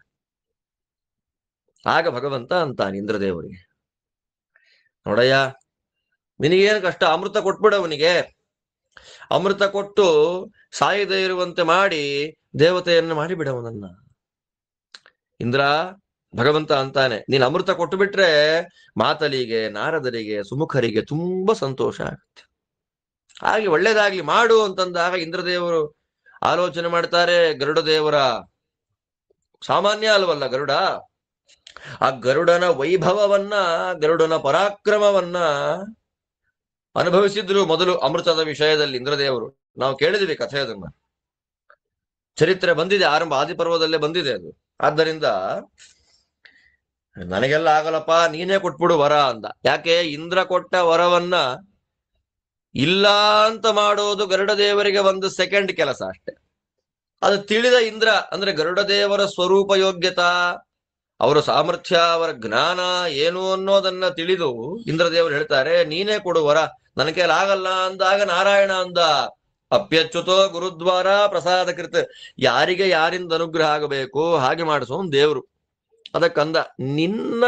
ಆಗ ಭಗವಂತ ಅಂತಾನೆ ಇಂದ್ರದೇವರಿಗೆ, ನೋಡಯ್ಯ ನಿನಗೇನು ಕಷ್ಟ, ಅಮೃತ ಕೊಟ್ಬಿಡವನಿಗೆ, ಅಮೃತ ಕೊಟ್ಟು ಸಾಯದೇ ಇರುವಂತೆ ಮಾಡಿ ದೇವತೆಯನ್ನು ಮಾಡಿಬಿಡವನನ್ನ. ಇಂದ್ರ ಭಗವಂತ ಅಂತಾನೆ, ನೀನು ಅಮೃತ ಕೊಟ್ಟು ಬಿಟ್ರೆ ಮಾತಲಿಗೆ, ನಾರದರಿಗೆ, ಸುಮುಖರಿಗೆ ತುಂಬಾ ಸಂತೋಷ ಆಗುತ್ತೆ, ಹಾಗೆ ಒಳ್ಳೇದಾಗ್ಲಿ ಮಾಡು ಅಂತಂದಾಗ ಇಂದ್ರದೇವರು ಆಲೋಚನೆ ಮಾಡ್ತಾರೆ. ಗರುಡ ದೇವರ ಸಾಮಾನ್ಯ ಅಲ್ವಲ್ಲ ಗರುಡ, ಆ ಗರುಡನ ವೈಭವವನ್ನ, ಗರುಡನ ಪರಾಕ್ರಮವನ್ನ ಅನುಭವಿಸಿದ್ರು ಮೊದಲು ಅಮೃತದ ವಿಷಯದಲ್ಲಿ ಇಂದ್ರದೇವರು. ನಾವು ಕೇಳಿದ್ವಿ ಕಥೆ, ಅದನ್ನ ಚರಿತ್ರೆ ಬಂದಿದೆ, ಆರಂಭ ಆದಿಪರ್ವದಲ್ಲೇ ಬಂದಿದೆ ಅದು. ಆದ್ದರಿಂದ ನನಗೆಲ್ಲ ಆಗಲ್ಲಪ್ಪ, ನೀನೇ ಕೊಟ್ಬಿಡು ವರ ಅಂದ. ಯಾಕೆ? ಇಂದ್ರ ಕೊಟ್ಟ ವರವನ್ನ ಇಲ್ಲ ಅಂತ ಮಾಡೋದು ಗರುಡ ದೇವರಿಗೆ ಒಂದು ಸೆಕೆಂಡ್ ಕೆಲಸ ಅಷ್ಟೆ. ಅದು ತಿಳಿದ ಇಂದ್ರ, ಅಂದ್ರೆ ಗರುಡ ದೇವರ ಸ್ವರೂಪ ಯೋಗ್ಯತಾ, ಅವರ ಸಾಮರ್ಥ್ಯ, ಅವರ ಜ್ಞಾನ ಏನು ಅನ್ನೋದನ್ನ ತಿಳಿದು ಇಂದ್ರದೇವರು ಹೇಳ್ತಾರೆ, ನೀನೇ ಕೊಡು ವರ, ನನ್ನ ಕೈಲಿ ಆಗಲ್ಲ ಅಂದಾಗ ನಾರಾಯಣ ಅಂದ, ಅಪ್ಯಚ್ಯುತೋ ಗುರುದ್ವಾರ ಪ್ರಸಾದ ಕೃತ, ಯಾರಿಗೆ ಯಾರಿಂದ ಅನುಗ್ರಹ ಆಗಬೇಕು ಹಾಗೆ ಮಾಡಿಸೋನ್ ದೇವ್ರು. ಅದಕ್ಕಂದ, ನಿನ್ನ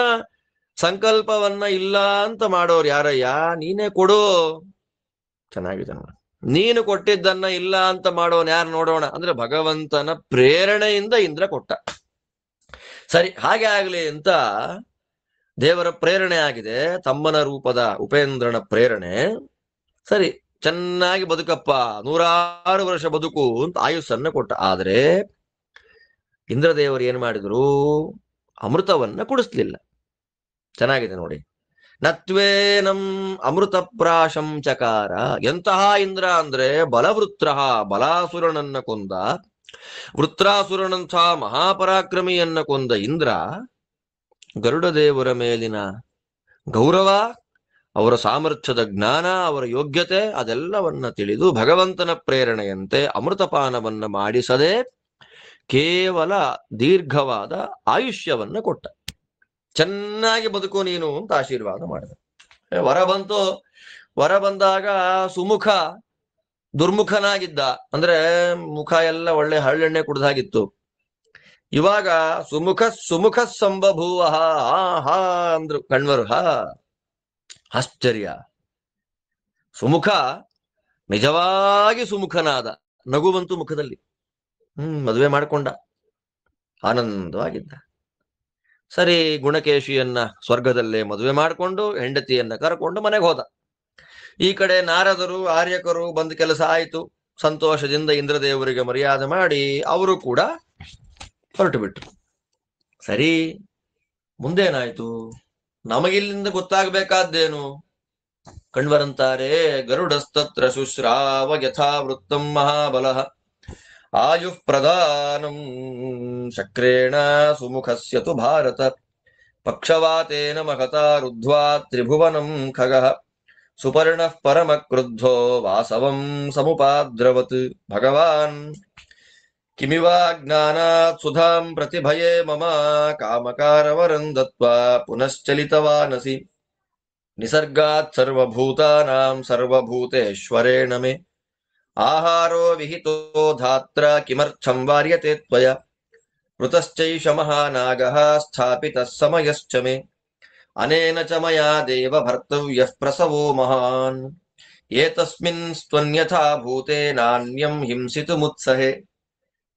ಸಂಕಲ್ಪವನ್ನ ಇಲ್ಲ ಅಂತ ಮಾಡೋರು ಯಾರಯ್ಯ, ನೀನೇ ಕೊಡು. ಚೆನ್ನಾಗಿದೆ, ನೀನು ಕೊಟ್ಟಿದ್ದನ್ನ ಇಲ್ಲ ಅಂತ ಮಾಡೋನ್ ಯಾರು ನೋಡೋಣ ಅಂದ್ರೆ ಭಗವಂತನ ಪ್ರೇರಣೆಯಿಂದ ಇಂದ್ರ ಕೊಟ್ಟ. ಸರಿ, ಹಾಗೆ ಆಗ್ಲಿ ಅಂತ ದೇವರ ಪ್ರೇರಣೆ ಆಗಿದೆ, ತಮ್ಮನ ರೂಪದ ಉಪೇಂದ್ರನ ಪ್ರೇರಣೆ. ಸರಿ, ಚೆನ್ನಾಗಿ ಬದುಕಪ್ಪ, 106 ವರ್ಷ ಬದುಕು ಅಂತ ಆಯುಸ್ಸನ್ನ ಕೊಟ್ಟ. ಆದ್ರೆ ಇಂದ್ರದೇವರು ಏನ್ ಮಾಡಿದ್ರು, ಅಮೃತವನ್ನ ಕುಡಿಸ್ಲಿಲ್ಲ. ಚೆನ್ನಾಗಿದೆ ನೋಡಿ, ನತ್ವೇನಂ ಅಮೃತ ಪ್ರಾಶಂ ಚಕಾರ. ಎಂತಹ ಇಂದ್ರ ಅಂದ್ರೆ ಬಲವೃತ್ರ, ಬಲಾಸುರನನ್ನ ಕೊಂದ ವೃತ್ರಾಸುರನಂಥ ಮಹಾಪರಾಕ್ರಮಿಯನ್ನ ಕೊಂದ ಇಂದ್ರ ಗರುಡ ದೇವರ ಮೇಲಿನ ಗೌರವ, ಅವರ ಸಾಮರ್ಥ್ಯದ ಜ್ಞಾನ, ಅವರ ಯೋಗ್ಯತೆ ಅದೆಲ್ಲವನ್ನ ತಿಳಿದು ಭಗವಂತನ ಪ್ರೇರಣೆಯಂತೆ ಅಮೃತಪಾನವನ್ನ ಮಾಡಿಸದೆ ಕೇವಲ ದೀರ್ಘವಾದ ಆಯುಷ್ಯವನ್ನ ಕೊಟ್ಟ. ಚೆನ್ನಾಗಿ ಬದುಕು ನೀನು ಅಂತ ಆಶೀರ್ವಾದ ಮಾಡಿದ. ವರ ಬಂತು. ವರ ಬಂದಾಗ ಸುಮುಖ ದುರ್ಮುಖನಾಗಿದ್ದ. ಅಂದ್ರೆ ಮುಖ ಎಲ್ಲ ಒಳ್ಳೆ ಹಳ್ಳೆಣ್ಣೆ ಕುಡ್ದಾಗಿತ್ತು. ಇವಾಗ ಸುಮುಖ ಸಂಬಭೂವ ಹಾ ಅಂದ್ರು ಕಣ್ವರು. ಆಶ್ಚರ್ಯ. ಸುಮುಖ ನಿಜವಾಗಿ ಸುಮುಖನಾದ. ನಗು ಬಂತು ಮುಖದಲ್ಲಿ. ಮದುವೆ ಮಾಡಿಕೊಂಡ, ಆನಂದವಾಗಿದ್ದ. ಸರಿ, ಗುಣಕೇಶಿಯನ್ನ ಸ್ವರ್ಗದಲ್ಲೇ ಮದುವೆ ಮಾಡಿಕೊಂಡು ಹೆಂಡತಿಯನ್ನ ಕರ್ಕೊಂಡು ಮನೆಗೆ ಹೋದ. ಈ ಕಡೆ ನಾರದರು ಆರ್ಯಕರು ಬಂದ ಕೆಲಸ ಆಯಿತು. ಸಂತೋಷದಿಂದ ಇಂದ್ರದೇವರಿಗೆ ಮರ್ಯಾದೆ ಮಾಡಿ ಅವರು ಕೂಡ ಹೊರಟು ಬಿಟ್ರು. ಸರಿ, ಮುಂದೇನಾಯ್ತು? ನಮಗಿಲ್ಲಿಂದ ಗೊತ್ತಾಗಬೇಕಾದ್ದೇನು? ಕಣ್ವರಂತಾರೆ, ಗರುಡಸ್ತತ್ರ ಶುಶ್ರಾವ ಯಥಾವೃತ್ತಂ ಮಹಾಬಲಃ ಆಯುಃ ಪ್ರಧಾನಂ ಶಕ್ರೇಣ ಸುಮುಖಸ್ಯ ತು ಭಾರತ ಪಕ್ಷವಾತೇನ ಮಹತಾ ರುದ್ಧ್ವಾ ತ್ರಿಭುವನಂ ಖಗಃ ಸುಪರ್ಣಃ ಪರಮ ಕ್ರುದ್ಧೋ ವಾಸವಂ ಸಮುಪಾದ್ರವತ್ ಭಗವಾನ್ ಕಿಮಿವಾಜ್ಞಾನಾತ್ ಸುಧಾಂ ಪ್ರತಿಭಯೇ ಮಮ ಕಾಮಕಾರವರಂ ದತ್ವಾ ಪುನಶ್ಚಲಿತವಾನಸಿ ನಿಸರ್ಗಾತ್ ಸರ್ವಭೂತಾನಾಂ ಸರ್ವಭೂತೇಶ್ವರೇಣ ಮೇ ಆಹಾರೋ ವಿಹಿತೋ ಧಾತ್ರ ಕಿಮರ್ಥಂ ವಾರ್ಯತೆ ತ್ವಯ ಋತಶ್ಚೈಷ ಮಹಾನಾಗಃ ಸ್ಥಾಪಿತಃ ಸಮಯಶ್ಚ ಮೇ ಅನೇನ ಚ ಮಯಾ ದೇವ ಭರ್ತವ್ಯಃ ಪ್ರಸವೋ ಮಹಾನ್ ಏತಸ್ಮಿನ್ ಸ್ತ್ವನ್ಯಥಾ ಭೂತೆ ನಾನ್ಯಂ ಹಿಂಸಿತುಮುತ್ಸಹೆ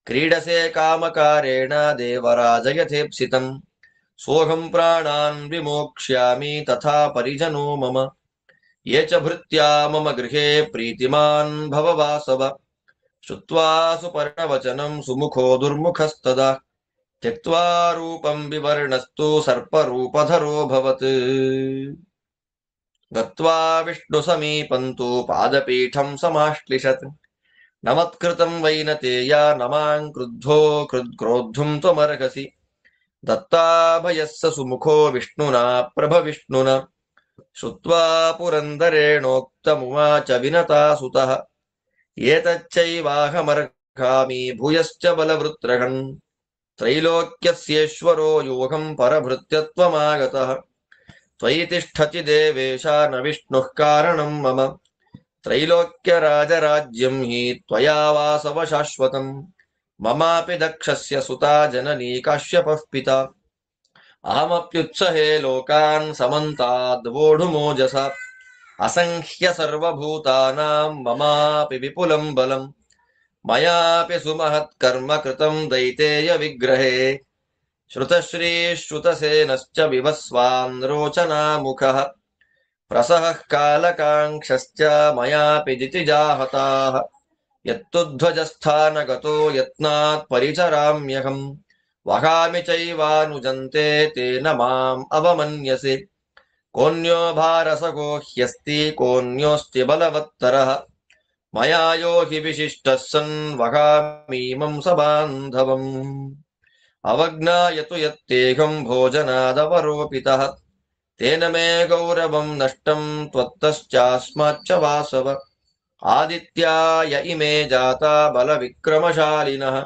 ಕ್ರೀಡಸೆ ಕಾಮಕಾರೇಣ ದೇವರಾಜ ಯಥೇಪ್ಸಿತಂ ಸೋಹಂ ಪ್ರಾಣಾನ್ ವಿಮೋಕ್ಷ್ಯಾಮಿ ತಥಾ ಪರಿಜನೋ ಮಮ ಯೇ ಚ ಭೃತ್ಯಾ ಮಮ ಗೃಹೇ ಪ್ರೀತಿಮಾನ್ ಭವ ವಾಸವ ಶ್ರುತ್ವಾ ಸುಪರ್ಣವಚನಂ ಸುಮುಖೋ ದುರ್ಮುಖಸ್ತದಾ ತ್ಯಕ್ತ್ವಾ ರೂಪಂ ವಿವರ್ಣಸ್ತು ಸರ್ಪರೂಪಧರೋ ಭವತ್ ಗತ್ವಾ ವಿಷ್ಣು ಸಮೀಪಂತು ಪಾದಪೀಠಂ ಸಮಾಶ್ಲಿಷತ್ ನಮತ್ಕೃತಂ ವೈನತೇಯ ನಮಾಂ ಕ್ರುದ್ಧೋ ಕ್ರೋದ್ಧುಂ ತ್ವಮರ್ಹಸಿ ದತ್ತಾಭಯಸ್ಸ ಸುಮುಖೋ ವಿಷ್ಣುನಾ ಪ್ರಭವಿಷ್ಣುನ ಶ್ರುತ್ವಾ ಪುರಂದರೇಣೋಕ್ತಮುವಾಚ ವಿನತಾ ಸುತಃ ಏತಚ್ಚೈವಾಹಮರ್ಹಾಮಿ ಭೂಯಶ್ಚ ಬಲವೃತ್ರಹನ್ ತ್ರೈಲೋಕ್ಯಸ್ಯೇಶ್ವರೋ ಯೋಗಂ ಪರಭೃತ್ಯತ್ವಮಾಗತಃ ತ್ವಯಿ ತಿಷ್ಠತಿ ದೇವೇಶ ನ ವಿಷ್ಣುಃ ಕಾರಣಂ ಮಮ ತ್ರೈಲೋಕ್ಯರಾಜರಾಜ್ಯಂ ಹಿ ತ್ವಯಾ ವಾಸವ ಶಾಶ್ವತಂ ಮಮಾಪಿ ದಕ್ಷಸ್ಯ ಸುತಾ ಜನನೀ ಕಾಶ್ಯಪಃ ಪಿತಾ ಅಹಮಪ್ಯುತ್ಸಹೇ ಲೋಕಾನ್ ಸಮಂತಾದ್ವೋಢುಮೋಜಸ ಅಸಂಖ್ಯ ಸರ್ವಭೂತಾನಾಂ ಮಮಾಪಿ ವಿಪುಲಂ ಬಲಂ ಮಯಾಪಿ ಸುಮಹತ್ ಕರ್ಮ ಕೃತಂ ದೈತೇಯ ವಿಗ್ರಹೇ ಶ್ರುತಶ್ರೀ ಶ್ರುತಸೇನಶ್ಚ ವಿವಸ್ವಾನ್ ರೋಚನಾ ಮುಖಃ ಪ್ರಸಹಃ ಕಾಲಕಾಂಕ್ಷಶ್ಚ ಮಯಾಪಿ ದಿತಿಜಾಹತಾಃ ಯತ್ತುಧ್ವಜಸ್ಥಾನಗತೋ ಯತ್ನಾತ್ ಪರಿಚರಾಮ್ಯಹಂ ವಹಾಮಿ ಚೈವಾನುಜಂತೆ ತೇನ ಮಾಂ ಅವಮನ್ಯಸೆ ಕೋನ್ಯೋ ಭಾರಸಗೋ ಹ್ಯಸ್ತಿ ಕೋನ್ಯೋಸ್ತಿ ಬಲವತ್ತರಃ ಮಯಾ ಯೋ ಹಿ ವಿಶಿಷ್ಟಃ ಸನ್ ವಹಾಮೀಮಂ ಸಬಾಂಧವಂ ಅವಜ್ಞಾಯತು ಯತ್ತೇಹಂ ಭೋಜನಾದವರೋಪಿತಃ ತೇನ ಮೇ ಗೌರವಂ ನಷ್ಟಂ ತ್ವತ್ತಶ್ಚಾಸ್ಮಾಚ್ಚ ವಾಸವ ಆದಿತ್ಯಾಯ ಇಮೇ ಜಾತಾ ಬಲವಿಕ್ರಮಶಾಲಿನಃ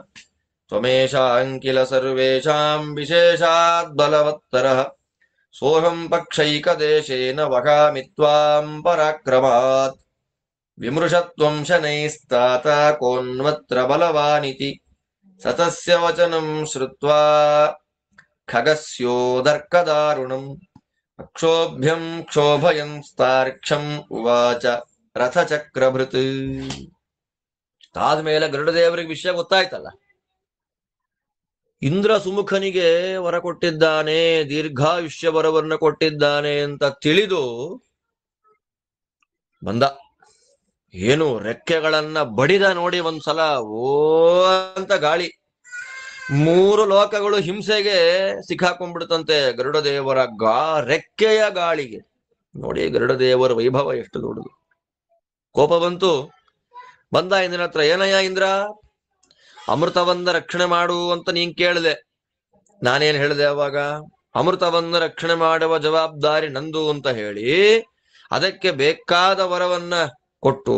ತ್ವಮೇಷಾಂ ಕಿಲ ಸರ್ವೇಷಾಂ ವಿಶೇಷಾದ್ ಬಲವತ್ತರಃ ಸೋಹಂ ಪಕ್ಷೈಕದೇಶೇನ ವಹಾಮಿ ತ್ವಾಂ ಪರಾಕ್ರಮಾತ್ ವಿಮೃಶತ್ವಂ ಶನೈಸ್ತಾತ ಕೋನ್ವತ್ರ ಬಲವಾನಿತಿ ಸತಸ್ಯ ವಚನಂ ಶ್ರುತ್ವಾ ಖಗಸ್ಯೋದರ್ಕದಾರುಣಂ ಅಕ್ಷೋಭ್ಯಂ ಕ್ಷೋಭಯಂ ಸ್ತಾರ್ಕ್ಷಂ ಉವಾಚ ರಥಚಕ್ರಭೃತ್. ಆದ್ಮೇಲೆ ಗರುಡದೇವರಿಗೆ ವಿಷಯ ಗೊತ್ತಾಯ್ತಲ್ಲ. ಇಂದ್ರ ಸುಮುಖನಿಗೆ ವರ ಕೊಟ್ಟಿದ್ದಾನೆ, ದೀರ್ಘಾಯುಷ್ಯ ವರವನ್ನ ಕೊಟ್ಟಿದ್ದಾನೆ ಅಂತ ತಿಳಿದು ಬಂದ. ಏನು ರೆಕ್ಕೆಗಳನ್ನ ಬಡಿದ ನೋಡಿ ಒಂದ್ಸಲ, ಓ ಅಂತ ಗಾಳಿ. 3 ಲೋಕಗಳು ಹಿಂಸೆಗೆ ಸಿಕ್ಕಾಕೊಂಡ್ಬಿಡ್ತಂತೆ ಗರುಡದೇವರ ರೆಕ್ಕೆಯ ಗಾಳಿಗೆ. ನೋಡಿ ಗರುಡದೇವರ ವೈಭವ ಎಷ್ಟು ದೊಡ್ಡದು. ಕೋಪ ಬಂತು. ಬಂದ ಇಂದ್ರನ ಹತ್ರ, ಏನಯ್ಯ ಇಂದ್ರ, ಅಮೃತವನ್ನ ರಕ್ಷಣೆ ಮಾಡು ಅಂತ ನೀನ್ ಕೇಳಿದೆ. ನಾನೇನ್ ಹೇಳಿದೆ ಅವಾಗ? ಅಮೃತವನ್ನ ರಕ್ಷಣೆ ಮಾಡುವ ಜವಾಬ್ದಾರಿ ನಂದು ಅಂತ ಹೇಳಿ ಅದಕ್ಕೆ ಬೇಕಾದ ವರವನ್ನ ಕೊಟ್ಟು,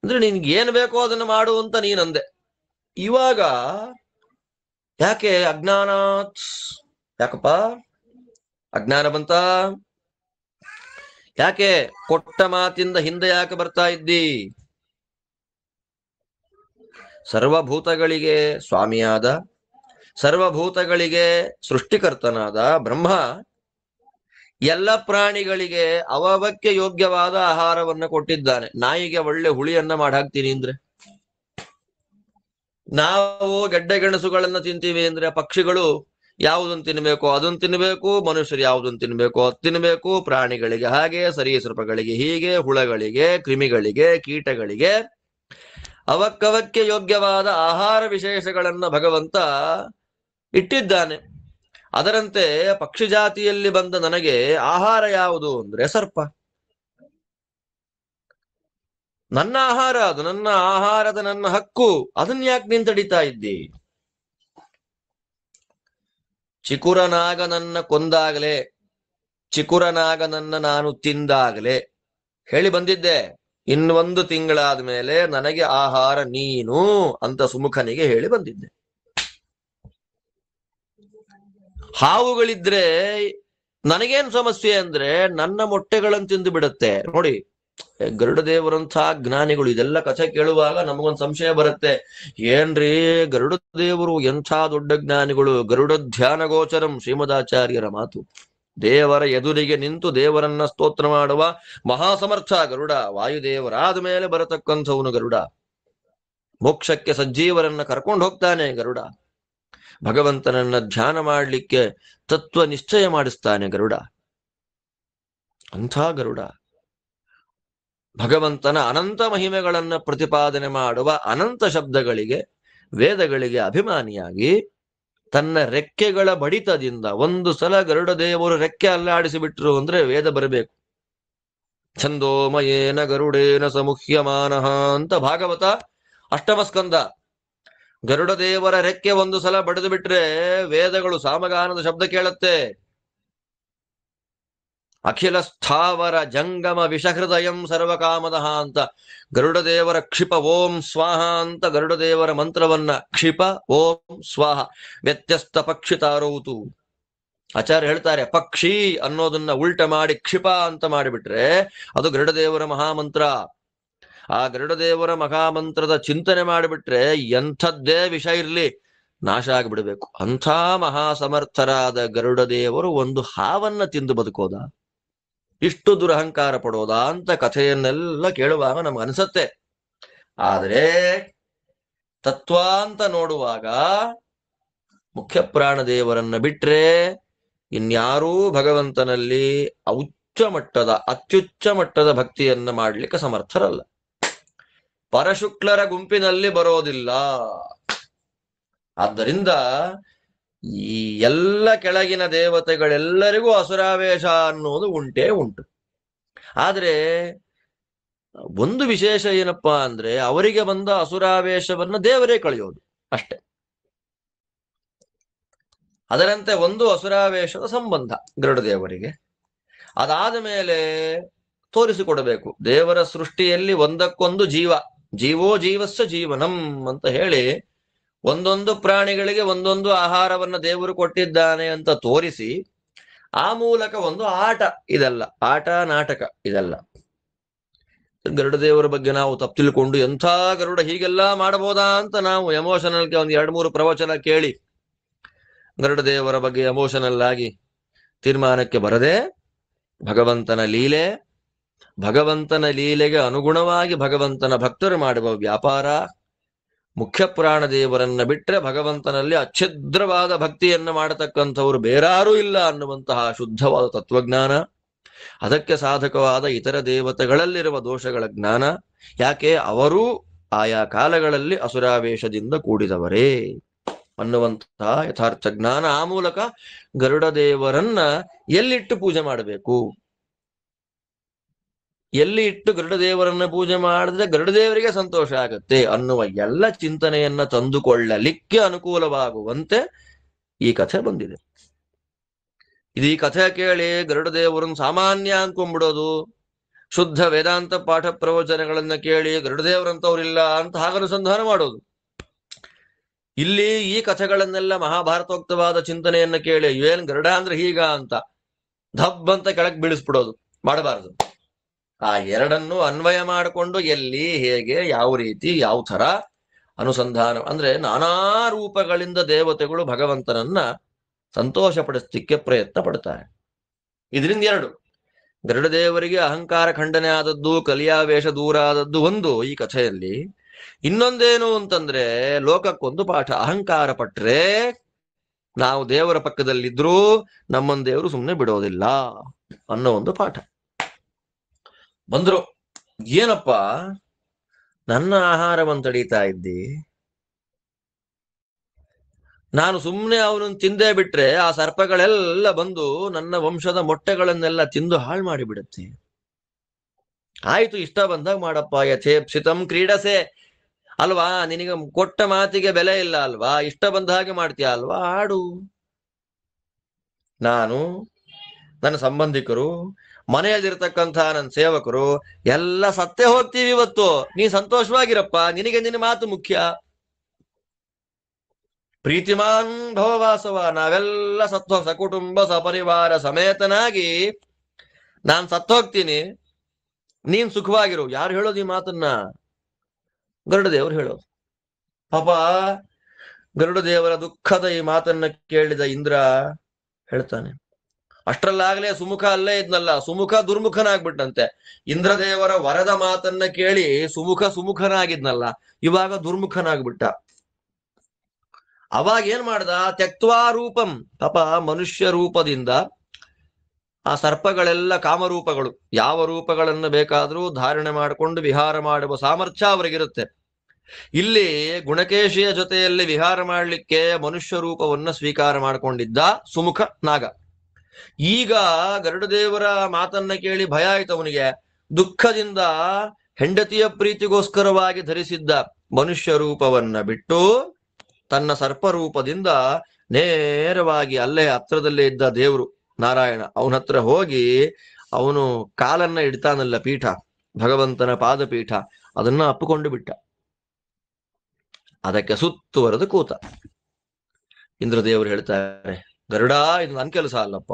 ಅಂದ್ರೆ ನಿನ್ಗೆ ಏನ್ ಬೇಕೋ ಅದನ್ನ ಮಾಡು ಅಂತ ನೀನಂದೆ. ಇವಾಗ ಯಾಕೆ ಅಜ್ಞಾನಾತ್? ಯಾಕಪ್ಪ ಅಜ್ಞಾನ ಬಂತ? ಯಾಕೆ ಕೊಟ್ಟ ಮಾತಿಂದ ಹಿಂದೆ ಯಾಕೆ ಬರ್ತಾ ಇದ್ದಿ? ಸರ್ವಭೂತಗಳಿಗೆ ಸ್ವಾಮಿಯಾದ, ಸರ್ವಭೂತಗಳಿಗೆ ಸೃಷ್ಟಿಕರ್ತನಾದ ಬ್ರಹ್ಮ ಎಲ್ಲ ಪ್ರಾಣಿಗಳಿಗೆ ಅವಕ್ಕೆ ಯೋಗ್ಯವಾದ ಆಹಾರವನ್ನ ಕೊಟ್ಟಿದ್ದಾನೆ. ನಾಯಿಗೆ ಒಳ್ಳೆ ಹುಳಿಯನ್ನ ಮಾಡಿ ಹಾಕ್ತೀನಿ ಅಂದ್ರೆ, ನಾವು ಗೆಡ್ಡೆ ಗೆಣಸುಗಳನ್ನ ತಿಂತೀವಿ ಅಂದ್ರೆ, ಪಕ್ಷಿಗಳು ಯಾವುದನ್ನು ತಿನ್ಬೇಕು ಅದನ್ನು ತಿನ್ಬೇಕು, ಮನುಷ್ಯರು ಯಾವುದನ್ನು ತಿನ್ಬೇಕು ಅದು ತಿನ್ಬೇಕು. ಪ್ರಾಣಿಗಳಿಗೆ ಹಾಗೆ, ಸರೀಸೃಪಗಳಿಗೆ ಹೀಗೆ, ಹುಳಗಳಿಗೆ, ಕ್ರಿಮಿಗಳಿಗೆ, ಕೀಟಗಳಿಗೆ ಅವಕ್ಕವಕ್ಕೆ ಯೋಗ್ಯವಾದ ಆಹಾರ ವಿಶೇಷಗಳನ್ನ ಭಗವಂತ ಇಟ್ಟಿದ್ದಾನೆ. ಅದರಂತೆ ಪಕ್ಷಿ ಜಾತಿಯಲ್ಲಿ ಬಂದ ನನಗೆ ಆಹಾರ ಯಾವುದು ಅಂದ್ರೆ ಸರ್ಪ. ನನ್ನ ಆಹಾರ ಅದು, ನನ್ನ ಆಹಾರದ ನನ್ನ ಹಕ್ಕು. ಅದನ್ನ ಯಾಕೆ ನೀನ್ ತಡಿತಾ ಇದ್ದಿ? ಚಿಕುರನಾಗನನ್ನ ಕೊಂದಾಗಲೇ, ಚಿಕುರನಾಗನನ್ನ ನಾನು ತಿಂದಾಗಲೇ ಹೇಳಿ ಬಂದಿದ್ದೆ, ಇನ್ನೊಂದು ತಿಂಗಳಾದ ಮೇಲೆ ನನಗೆ ಆಹಾರ ನೀನು ಅಂತ ಸುಮುಖನಿಗೆ ಹೇಳಿ ಬಂದಿದ್ದೆ. ಹಾವುಗಳಿದ್ರೆ ನನಗೇನ್ ಸಮಸ್ಯೆ ಅಂದ್ರೆ ನನ್ನ ಮೊಟ್ಟೆಗಳನ್ನು ತಿಂದು ಬಿಡುತ್ತೆ. ನೋಡಿ, ಗರುಡ ದೇವರಂತಹ ಜ್ಞಾನಿಗಳು ಇದೆಲ್ಲ ಕಥೆ ಕೇಳುವಾಗ ನಮಗೊಂದು ಸಂಶಯ ಬರುತ್ತೆ. ಏನ್ರಿ ಗರುಡ ದೇವರು ಎಂಥ ದೊಡ್ಡ ಜ್ಞಾನಿಗಳು, ಗರುಡ ಧ್ಯಾನ ಗೋಚರಂ ಶ್ರೀಮದಾಚಾರ್ಯರ ಮಾತು. ದೇವರ ಎದುರಿಗೆ ನಿಂತು ದೇವರನ್ನ ಸ್ತೋತ್ರ ಮಾಡುವ ಮಹಾಸಮರ್ಥ ಗರುಡ. ವಾಯುದೇವರಾದ ಮೇಲೆ ಬರತಕ್ಕಂಥವನು ಗರುಡ. ಮೋಕ್ಷಕ್ಕೆ ಸಜ್ಜೀವರನ್ನ ಕರ್ಕೊಂಡು ಹೋಗ್ತಾನೆ ಗರುಡ. ಭಗವಂತನನ್ನ ಧ್ಯಾನ ಮಾಡಲಿಕ್ಕೆ ತತ್ವ ನಿಶ್ಚಯ ಮಾಡಿಸ್ತಾನೆ ಗರುಡ. ಅಂಥ ಗರುಡ ಭಗವಂತನ ಅನಂತ ಮಹಿಮೆಗಳನ್ನ ಪ್ರತಿಪಾದನೆ ಮಾಡುವ ಅನಂತ ಶಬ್ದಗಳಿಗೆ, ವೇದಗಳಿಗೆ ಅಭಿಮಾನಿಯಾಗಿ ತನ್ನ ರೆಕ್ಕೆಗಳ ಬಡಿತದಿಂದ ಒಂದು ಸಲ ಗರುಡ ದೇವರು ರೆಕ್ಕೆ ಅಲ್ಲಾಡಿಸಿಬಿಟ್ರು ಅಂದ್ರೆ ವೇದ ಬರಬೇಕು. ಛಂದೋಮಯೇನ ಗರುಡೇನ ಸಮುಹ್ಯಮಾನಃ ಅಂತ ಭಾಗವತ ಅಷ್ಟಮ ಸ್ಕಂದ. ಗರುಡ ದೇವರ ರೆಕ್ಕೆ ಒಂದು ಸಲ ಬಡಿದು ಬಿಟ್ರೆ ವೇದಗಳು ಸಾಮಗಾನದ ಶಬ್ದ ಕೇಳುತ್ತೆ. ಅಖಿಲ ಸ್ಥಾವರ ಜಂಗಮ ವಿಷಹೃದಯಂ ಸರ್ವಕಾಮದಃ ಅಂತ ಗರುಡ ದೇವರ ಕ್ಷಿಪ ಓಂ ಸ್ವಾಹ ಅಂತ ಗರುಡ ದೇವರ ಮಂತ್ರವನ್ನ ಕ್ಷಿಪ ಓಂ ಸ್ವಾಹ ವ್ಯತ್ಯಸ್ತ ಪಕ್ಷಿತಾರೌತು. ಆಚಾರ್ಯ ಹೇಳ್ತಾರೆ, ಪಕ್ಷಿ ಅನ್ನೋದನ್ನ ಉಲ್ಟ ಮಾಡಿ ಕ್ಷಿಪ ಅಂತ ಮಾಡಿಬಿಟ್ರೆ ಅದು ಗರುಡ ದೇವರ ಮಹಾಮಂತ್ರ. ಆ ಗರುಡ ದೇವರ ಮಹಾಮಂತ್ರದ ಚಿಂತನೆ ಮಾಡಿಬಿಟ್ರೆ ಎಂಥದ್ದೇ ವಿಷ ಇರ್ಲಿ ನಾಶ ಆಗಿಬಿಡ್ಬೇಕು. ಅಂಥ ಮಹಾಸಮರ್ಥರಾದ ಗರುಡ ದೇವರು ಒಂದು ಹಾವನ್ನ ತಿಂದು ಬದುಕೋದ? ಇಷ್ಟು ದುರಹಂಕಾರ ಪಡೋದಾ ಅಂತ ಕಥೆಯನ್ನೆಲ್ಲ ಕೇಳುವಾಗ ನಮ್ಗೆ ಅನ್ಸತ್ತೆ. ಆದ್ರೆ ತತ್ವ ಅಂತ ನೋಡುವಾಗ ಮುಖ್ಯ ಪ್ರಾಣ ದೇವರನ್ನ ಬಿಟ್ರೆ ಇನ್ಯಾರೂ ಭಗವಂತನಲ್ಲಿ ಅತ್ಯುಚ್ಚ ಮಟ್ಟದ ಭಕ್ತಿಯನ್ನ ಮಾಡ್ಲಿಕ್ಕೆ ಸಮರ್ಥರಲ್ಲ. ಪರಶುಕ್ಲರ ಗುಂಪಿನಲ್ಲಿ ಬರೋದಿಲ್ಲ. ಆದ್ದರಿಂದ ಈ ಎಲ್ಲ ಕೆಳಗಿನ ದೇವತೆಗಳೆಲ್ಲರಿಗೂ ಅಸುರಾವೇಶ ಅನ್ನೋದು ಉಂಟೇ ಉಂಟು. ಆದ್ರೆ ಒಂದು ವಿಶೇಷ ಏನಪ್ಪಾ ಅಂದ್ರೆ ಅವರಿಗೆ ಬಂದ ಅಸುರಾವೇಶವನ್ನ ದೇವರೇ ಕಳೆಯೋದು ಅಷ್ಟೆ. ಅದರಂತೆ ಒಂದು ಅಸುರಾವೇಶದ ಸಂಬಂಧ ಗರುಡ ದೇವರಿಗೆ. ಅದಾದ ಮೇಲೆ ತೋರಿಸಿಕೊಡಬೇಕು ದೇವರ ಸೃಷ್ಟಿಯಲ್ಲಿ ಒಂದಕ್ಕೊಂದು ಜೀವ, ಜೀವೋ ಜೀವಸ್ಸ ಜೀವನಂ ಅಂತ ಹೇಳಿ ಒಂದೊಂದು ಪ್ರಾಣಿಗಳಿಗೆ ಒಂದೊಂದು ಆಹಾರವನ್ನ ದೇವರು ಕೊಟ್ಟಿದ್ದಾನೆ ಅಂತ ತೋರಿಸಿ ಆ ಮೂಲಕ ಒಂದು ಆಟ, ಇದೆಲ್ಲ ಆಟ ನಾಟಕ ಇದೆಲ್ಲ. ಗರುಡ ದೇವರ ಬಗ್ಗೆ ನಾವು ತಪ್ಪು ತಿಳ್ಕೊಂಡು ಎಂಥ ಗರುಡ ಹೀಗೆಲ್ಲ ಮಾಡಬಹುದಾ ಅಂತ ನಾವು ಎಮೋಷನಲ್ಗೆ ಒಂದು 2-3 ಪ್ರವಚನ ಕೇಳಿ ಗರುಡ ದೇವರ ಬಗ್ಗೆ ಎಮೋಷನಲ್ ಆಗಿ ತೀರ್ಮಾನಕ್ಕೆ ಬರದೆ ಭಗವಂತನ ಲೀಲೆ, ಭಗವಂತನ ಲೀಲೆಗೆ ಅನುಗುಣವಾಗಿ ಭಗವಂತನ ಭಕ್ತರು ಮಾಡುವ ವ್ಯಾಪಾರ, ಮುಖ್ಯ ಪ್ರಾಣ ದೇವರನ್ನ ಬಿಟ್ರೆ ಭಗವಂತನಲ್ಲಿ ಅಚ್ಛಿದ್ರವಾದ ಭಕ್ತಿಯನ್ನ ಮಾಡತಕ್ಕಂಥವ್ರು ಬೇರಾರೂ ಇಲ್ಲ ಅನ್ನುವಂತಹ ಶುದ್ಧವಾದ ತತ್ವಜ್ಞಾನ, ಅದಕ್ಕೆ ಸಾಧಕವಾದ ಇತರ ದೇವತೆಗಳಲ್ಲಿರುವ ದೋಷಗಳ ಜ್ಞಾನ. ಯಾಕೆ ಅವರೂ ಆಯಾ ಕಾಲಗಳಲ್ಲಿ ಅಸುರಾವೇಶದಿಂದ ಕೂಡಿದವರೇ ಅನ್ನುವಂತಹ ಯಥಾರ್ಥ ಜ್ಞಾನ. ಆ ಮೂಲಕ ಗರುಡ ದೇವರನ್ನ ಎಲ್ಲಿಟ್ಟು ಪೂಜೆ ಮಾಡಬೇಕು, ಎಲ್ಲಿ ಇಟ್ಟು ಗರುಡದೇವರನ್ನ ಪೂಜೆ ಮಾಡಿದ್ರೆ ಗರುಡದೇವರಿಗೆ ಸಂತೋಷ ಆಗುತ್ತೆ ಅನ್ನುವ ಎಲ್ಲ ಚಿಂತನೆಯನ್ನ ತಂದುಕೊಳ್ಳಲಿಕ್ಕೆ ಅನುಕೂಲವಾಗುವಂತೆ ಈ ಕಥೆ ಬಂದಿದೆ. ಇದು ಈ ಕಥೆ ಕೇಳಿ ಗರುಡದೇವರನ್ನು ಸಾಮಾನ್ಯ ಅನ್ಕೊಂಡ್ಬಿಡೋದು, ಶುದ್ಧ ವೇದಾಂತ ಪಾಠ ಪ್ರವಚನಗಳನ್ನ ಕೇಳಿ ಗರುಡದೇವರಂತವ್ರಿಲ್ಲ ಅಂತ ಹಾಗನುಸಂಧಾನ ಮಾಡೋದು. ಇಲ್ಲಿ ಈ ಕಥೆಗಳನ್ನೆಲ್ಲ ಮಹಾಭಾರತೋಕ್ತವಾದ ಚಿಂತನೆಯನ್ನ ಕೇಳಿ ಏನ್ ಗರುಡ ಅಂದ್ರೆ ಹೀಗ ಅಂತ ಧಬ್ ಅಂತ ಕೆಳಗೆ ಬೀಳಿಸ್ಬಿಡೋದು ಮಾಡಬಾರದು. ಆ ಎರಡನ್ನು ಅನ್ವಯ ಮಾಡಿಕೊಂಡು ಎಲ್ಲಿ ಹೇಗೆ ಯಾವ ರೀತಿ ಯಾವ ಥರ ಅನುಸಂಧಾನ ಅಂದ್ರೆ ನಾನಾ ರೂಪಗಳಿಂದ ದೇವತೆಗಳು ಭಗವಂತನನ್ನ ಸಂತೋಷ ಪಡಿಸ್ಲಿಕ್ಕೆ ಪ್ರಯತ್ನ ಪಡ್ತಾರೆ. ಇದರಿಂದ ಎರಡು, ಗರುಡದೇವರಿಗೆ ಅಹಂಕಾರ ಖಂಡನೆ ಆದದ್ದು, ಕಲಿಯಾವೇಶ ದೂರ ಆದದ್ದು ಒಂದು ಈ ಕಥೆಯಲ್ಲಿ. ಇನ್ನೊಂದೇನು ಅಂತಂದ್ರೆ ಲೋಕಕ್ಕೊಂದು ಪಾಠ. ಅಹಂಕಾರ ಪಟ್ರೆ ನಾವು ದೇವರ ಪಕ್ಕದಲ್ಲಿದ್ರೂ ನಮ್ಮನ್ನ ದೇವರು ಸುಮ್ಮನೆ ಬಿಡೋದಿಲ್ಲ ಅನ್ನೋ ಒಂದು ಪಾಠ. ಬಂದ್ರು, ಏನಪ್ಪ ನನ್ನ ಆಹಾರವನ್ನು ತಡೀತಾ ಇದ್ದಿ, ನಾನು ಸುಮ್ಮನೆ ಅವನನ್ನು ತಿಂದೇ ಬಿಟ್ರೆ ಆ ಸರ್ಪಗಳೆಲ್ಲ ಬಂದು ನನ್ನ ವಂಶದ ಮೊಟ್ಟೆಗಳನ್ನೆಲ್ಲ ತಿಂದು ಹಾಳು ಮಾಡಿಬಿಡುತ್ತೆ. ಆಯ್ತು, ಇಷ್ಟ ಬಂದಾಗ ಮಾಡಪ್ಪ, ಯಥೇಪ್ಸಿತಂ ಕ್ರೀಡಸೆ ಅಲ್ವಾ, ನಿನಗೆ ಕೊಟ್ಟ ಮಾತಿಗೆ ಬೆಲೆ ಇಲ್ಲ ಅಲ್ವಾ, ಇಷ್ಟ ಬಂದ ಹಾಗೆ ಮಾಡ್ತೀಯ ಅಲ್ವಾ, ಆಡು. ನಾನು, ನನ್ನ ಸಂಬಂಧಿಕರು, ಮನೆಯಲ್ಲಿರ್ತಕ್ಕಂಥ ನನ್ನ ಸೇವಕರು ಎಲ್ಲ ಸತ್ತೇ ಹೋಗ್ತೀವಿ ಇವತ್ತು, ನೀ ಸಂತೋಷವಾಗಿರಪ್ಪ, ನಿನಗೆ ನಿನ್ನ ಮಾತು ಮುಖ್ಯ. ಪ್ರೀತಿಮಾನ್ ಭವವಾಸವ, ನಾವೆಲ್ಲ ಸಕುಟುಂಬ ಸಪರಿವಾರ ಸಮೇತನಾಗಿ ನಾನ್ ಸತ್ತೋಗ್ತೀನಿ, ನೀನ್ ಸುಖವಾಗಿರು. ಯಾರು ಹೇಳೋದು ಈ ಮಾತನ್ನ? ಗರುಡದೇವರು ಹೇಳೋದು. ಪಾಪ ಗರುಡದೇವರ ದುಃಖದ ಈ ಮಾತನ್ನ ಕೇಳಿದ ಇಂದ್ರ ಹೇಳ್ತಾನೆ, ಅಷ್ಟರಲ್ಲಾಗಲೇ ಸುಮುಖ ಅಲ್ಲೇ ಇದ್ನಲ್ಲ, ಸುಮುಖ ದುರ್ಮುಖನಾಗ್ಬಿಟ್ಟಂತೆ. ಇಂದ್ರದೇವರ ವರದ ಮಾತನ್ನ ಕೇಳಿ ಸುಮುಖನಾಗಿದ್ನಲ್ಲ, ಇವಾಗ ದುರ್ಮುಖನಾಗ್ಬಿಟ್ಟ. ಅವಾಗ ಏನ್ ಮಾಡ್ದ? ತ್ಯಕ್ತ್ವಾ ರೂಪಂ, ಪಾಪ ಮನುಷ್ಯ ರೂಪದಿಂದ ಆ ಸರ್ಪಗಳೆಲ್ಲ ಕಾಮರೂಪಗಳು, ಯಾವ ರೂಪಗಳನ್ನು ಬೇಕಾದ್ರೂ ಧಾರಣೆ ಮಾಡಿಕೊಂಡು ವಿಹಾರ ಮಾಡುವ ಸಾಮರ್ಥ್ಯ ಅವರಿಗಿರುತ್ತೆ. ಇಲ್ಲಿ ಗುಣಕೇಶಿಯ ಜೊತೆಯಲ್ಲಿ ವಿಹಾರ ಮಾಡಲಿಕ್ಕೆ ಮನುಷ್ಯ ರೂಪವನ್ನ ಸ್ವೀಕಾರ ಮಾಡಿಕೊಂಡಿದ್ದ ಸುಮುಖ ನಾಗ. ಈಗ ಗರುಡದೇವರ ಮಾತನ್ನ ಕೇಳಿ ಭಯ ಆಯ್ತು ಅವನಿಗೆ. ದುಃಖದಿಂದ ಹೆಂಡತಿಯ ಪ್ರೀತಿಗೋಸ್ಕರವಾಗಿ ಧರಿಸಿದ್ದ ಮನುಷ್ಯ ರೂಪವನ್ನ ಬಿಟ್ಟು ತನ್ನ ಸರ್ಪರೂಪದಿಂದ ನೇರವಾಗಿ ಅಲ್ಲೇ ಹತ್ರದಲ್ಲೇ ಇದ್ದ ದೇವರು ನಾರಾಯಣ ಅವನ ಹತ್ರ ಹೋಗಿ ಅವನು ಕಾಲನ್ನ ಇಡ್ತಾನಲ್ಲ, ಪೀಠ, ಭಗವಂತನ ಪಾದಪೀಠ, ಅದನ್ನ ಅಪ್ಪಿಕೊಂಡು ಬಿಟ್ಟ. ಅದಕ್ಕೆ ಸುತ್ತುವರೆದು ಕೂತ. ಇಂದ್ರದೇವರು ಹೇಳ್ತಾರೆ, ಗರುಡ, ಇದು ನನ್ ಕೆಲಸ ಅಲ್ಲಪ್ಪ,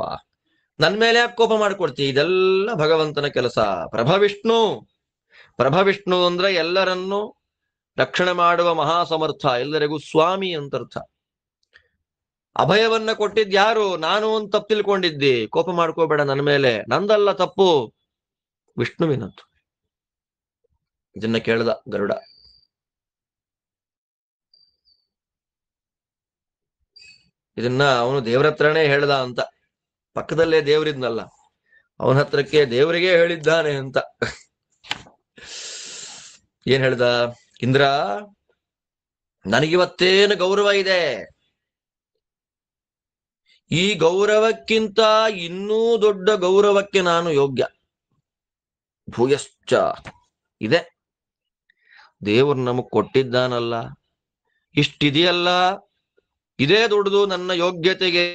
ನನ್ ಮೇಲೆ ಯಾಕೆ ಕೋಪ ಮಾಡ್ಕೊಡ್ತಿ? ಇದೆಲ್ಲ ಭಗವಂತನ ಕೆಲಸ. ಪ್ರಭವಿಷ್ಣು ಅಂದ್ರೆ ಎಲ್ಲರನ್ನೂ ರಕ್ಷಣೆ ಮಾಡುವ ಮಹಾಸಮರ್ಥ, ಎಲ್ಲರಿಗೂ ಸ್ವಾಮಿ ಅಂತರ್ಥ. ಅಭಯವನ್ನ ಕೊಟ್ಟಿದ್ಯಾರು? ನಾನು ಅಂತ ತಪ್ಪು ತಿಳ್ಕೊಂಡಿದ್ದಿ, ಕೋಪ ಮಾಡ್ಕೋಬೇಡ ನನ್ನ ಮೇಲೆ, ನಂದಲ್ಲ ತಪ್ಪು, ವಿಷ್ಣುವಿನದ್ದು. ಇದನ್ನ ಕೇಳ್ದ ಗರುಡ. ಇದನ್ನ ಅವನು ದೇವ್ರ ಹತ್ರನೇ ಹೇಳ್ದ ಅಂತ, ಪಕ್ಕದಲ್ಲೇ ದೇವರಿದ್ನಲ್ಲ ಅವನ ಹತ್ರಕ್ಕೆ ದೇವರಿಗೆ ಹೇಳಿದ್ದಾನೆ ಅಂತ. ಏನ್ ಹೇಳ್ದ? ಇಂದ್ರ, ನನಗಿವತ್ತೇನು ಗೌರವ ಇದೆ, ಈ ಗೌರವಕ್ಕಿಂತ ಇನ್ನೂ ದೊಡ್ಡ ಗೌರವಕ್ಕೆ ನಾನು ಯೋಗ್ಯ. ಭೂಯಶ್ಚ ಇದೆ, ದೇವರು ನಮಗ್ ಕೊಟ್ಟಿದ್ದಾನಲ್ಲ, ಇಷ್ಟಿದೆಯಲ್ಲ, ಇದೇ ದೊಡ್ಡದು. ನನ್ನ ಯೋಗ್ಯತೆಗೆ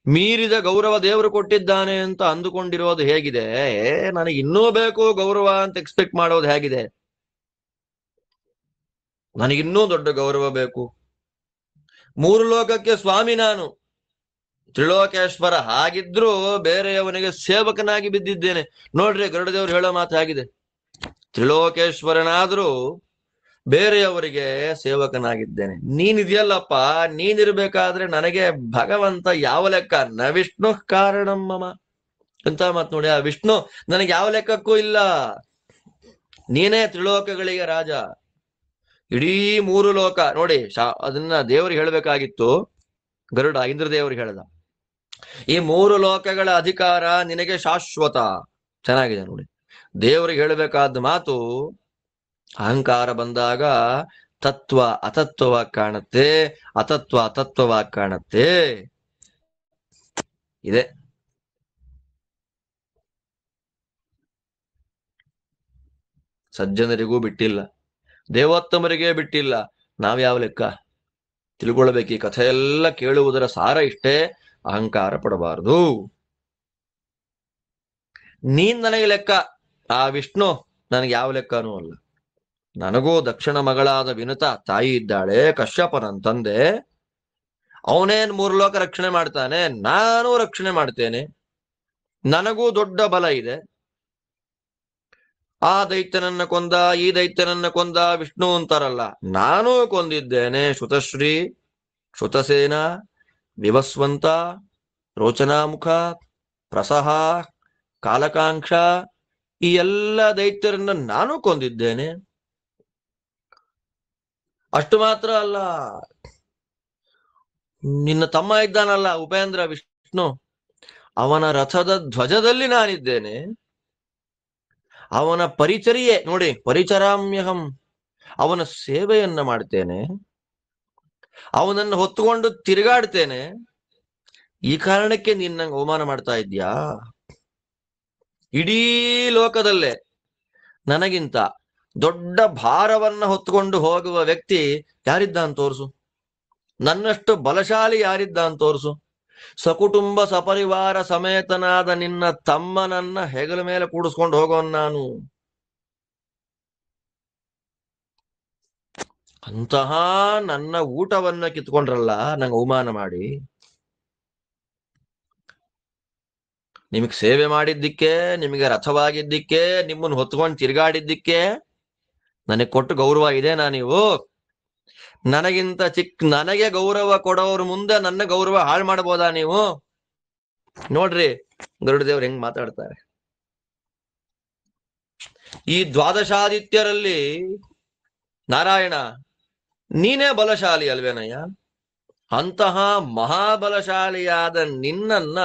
ಮೀರಿದ ಗೌರವ ದೇವರು ಕೊಟ್ಟಿದ್ದಾನೆ ಅಂತ ಅಂದುಕೊಂಡಿರೋದು ಹೇಗಿದೆ? ನನಗೆ ಇನ್ನೂ ಬೇಕು ಗೌರವ ಅಂತ ಎಕ್ಸ್ಪೆಕ್ಟ್ ಮಾಡೋದು ಹೇಗಿದೆ? ನನಗಿನ್ನೂ ದೊಡ್ಡ ಗೌರವ ಬೇಕು. ಮೂರು ಲೋಕಕ್ಕೆ ಸ್ವಾಮಿ ನಾನು, ತ್ರಿಲೋಕೇಶ್ವರ. ಹಾಗಿದ್ರೂ ಬೇರೆಯವನಿಗೆ ಸೇವಕನಾಗಿ ಬಿದ್ದಿದ್ದೇನೆ. ನೋಡ್ರಿ, ಗರುಡದೇವರು ಹೇಳೋ ಮಾತು ಆಗಿದೆ, ತ್ರಿಲೋಕೇಶ್ವರನಾದ್ರೂ ಬೇರೆಯವರಿಗೆ ಸೇವಕನಾಗಿದ್ದೇನೆ. ನೀನಿದೆಯಲ್ಲಪ್ಪ, ನೀನಿರ್ಬೇಕಾದ್ರೆ ನನಗೆ ಭಗವಂತ ಯಾವ ಲೆಕ್ಕ? ನ ವಿಷ್ಣು ಕಾರಣಂ ಮಮ ಅಂತ ಮಾತು ನೋಡಿ. ಆ ವಿಷ್ಣು ನನಗೆ ಯಾವ ಲೆಕ್ಕಕ್ಕೂ ಇಲ್ಲ. ನೀನೇ ತ್ರಿಲೋಕಗಳಿಗೆ ರಾಜ, ಇಡೀ ಮೂರು ಲೋಕ ನೋಡಿ. ಅದನ್ನ ದೇವರಿಗೆ ಹೇಳ್ಬೇಕಾಗಿತ್ತು, ಗರುಡ ಇಂದ್ರದೇವರಿಗೆ ಹೇಳ್ದ, ಈ ಮೂರು ಲೋಕಗಳ ಅಧಿಕಾರ ನಿನಗೆ ಶಾಶ್ವತ. ಚೆನ್ನಾಗಿದೆ ನೋಡಿ, ದೇವರಿಗೆ ಹೇಳಬೇಕಾದ ಮಾತು. ಅಹಂಕಾರ ಬಂದಾಗ ತತ್ವ ಅತತ್ವವಾಗಿ ಕಾಣುತ್ತೆ, ಅತತ್ವ ತತ್ವವಾಗಿ ಕಾಣುತ್ತೆ. ಇದೆ ಸಜ್ಜನರಿಗೂ ಬಿಟ್ಟಿಲ್ಲ, ದೇವೋತ್ತಮರಿಗೆ ಬಿಟ್ಟಿಲ್ಲ. ನಾವ್ಯಾವ ಲೆಕ್ಕ? ತಿಳ್ಕೊಳ್ಬೇಕು. ಈ ಕಥೆಯೆಲ್ಲ ಕೇಳುವುದರ ಸಾರ ಇಷ್ಟೇ, ಅಹಂಕಾರ ಪಡಬಾರದು. ನೀನ್ ನನಗೆ ಲೆಕ್ಕ, ಆ ವಿಷ್ಣು ನನಗೆ ಯಾವ ಲೆಕ್ಕನೂ ಅಲ್ಲ. ನನಗೂ ದಕ್ಷಿಣ ಮಗಳಾದ ವಿನುತ ತಾಯಿ ಇದ್ದಾಳೆ, ಕಶ್ಯಪನನ್ ತಂದೆ. ಅವನೇನ್ 3 ಲೋಕ ರಕ್ಷಣೆ ಮಾಡ್ತಾನೆ, ನಾನು ರಕ್ಷಣೆ ಮಾಡ್ತೇನೆ. ನನಗೂ ದೊಡ್ಡ ಬಲ ಇದೆ. ಆ ದೈತ್ಯನನ್ನ ಕೊಂದ, ಈ ದೈತ್ಯನನ್ನ ಕೊಂದ ವಿಷ್ಣು ಅಂತಾರಲ್ಲ, ನಾನೂ ಕೊಂದಿದ್ದೇನೆ. ಶ್ರುತಶ್ರೀ, ಶ್ರುತಸೇನ, ವಿವಸ್ವಂತ, ರೋಚನಾಮುಖ, ಪ್ರಸಹ, ಕಾಲಕಾಂಕ್ಷ, ಈ ಎಲ್ಲ ದೈತ್ಯರನ್ನ ನಾನು ಕೊಂದಿದ್ದೇನೆ. ಅಷ್ಟು ಮಾತ್ರ ಅಲ್ಲ, ನಿನ್ನ ತಮ್ಮ ಇದ್ದಾನಲ್ಲ ಉಪೇಂದ್ರ ವಿಷ್ಣು, ಅವನ ರಥದ ಧ್ವಜದಲ್ಲಿ ನಾನಿದ್ದೇನೆ. ಅವನ ಪರಿಚರ್ಯೆ ನೋಡಿ, ಪರಿಚರಾಮ್ಯಹಂ, ಅವನ ಸೇವೆಯನ್ನ ಮಾಡ್ತೇನೆ, ಅವನನ್ನು ಹೊತ್ತುಕೊಂಡು ತಿರುಗಾಡ್ತೇನೆ. ಈ ಕಾರಣಕ್ಕೆ ನೀನ್ ನಂಗೆ ಅವಮಾನ ಮಾಡ್ತಾ ಇದ್ಯಾ? ಇಡೀ ಲೋಕದಲ್ಲೇ ನನಗಿಂತ ದೊಡ್ಡ ಭಾರವನ್ನ ಹೊತ್ತುಕೊಂಡು ಹೋಗುವ ವ್ಯಕ್ತಿ ಯಾರಿದ್ದ ಅಂತ ತೋರಿಸು. ನನ್ನಷ್ಟು ಬಲಶಾಲಿ ಯಾರಿದ್ದ ಅಂತ ತೋರಿಸು. ಸಕುಟುಂಬ ಸಪರಿವಾರ ಸಮೇತನಾದ ನಿನ್ನ ತಮ್ಮನನ್ನ ಹೆಗಲ ಮೇಲೆ ಕೂಡಿಸ್ಕೊಂಡು ಹೋಗೋನ್ ನಾನು. ಅಂತಹ ನನ್ನ ಊಟವನ್ನ ಕಿತ್ಕೊಂಡ್ರಲ್ಲ ನಂಗೆ ಅವಮಾನ ಮಾಡಿ. ನಿಮಗ್ ಸೇವೆ ಮಾಡಿದ್ದಕ್ಕೆ, ನಿಮಗೆ ರಥವಾಗಿದ್ದಕ್ಕೆ, ನಿಮ್ಮನ್ನು ಹೊತ್ಕೊಂಡು ತಿರುಗಾಡಿದ್ದಕ್ಕೆ ನನಗೆ ಕೊಟ್ಟು ಗೌರವ ಇದೆನಾ ನೀವು? ನನಗಿಂತ ನನಗೆ ಗೌರವ ಕೊಡೋರು ಮುಂದೆ ನನ್ನ ಗೌರವ ಹಾಳು ಮಾಡಬಹುದಾ ನೀವು? ನೋಡ್ರಿ ಗರುಡದೇವ್ರು ಹೆಂಗ್ ಮಾತಾಡ್ತಾರೆ. ಈ ದ್ವಾದಶಾದಿತ್ಯರಲ್ಲಿ ನಾರಾಯಣ ನೀನೇ ಬಲಶಾಲಿ ಅಲ್ವೇನಯ್ಯ? ಅಂತಹ ಮಹಾಬಲಶಾಲಿಯಾದ ನಿನ್ನನ್ನ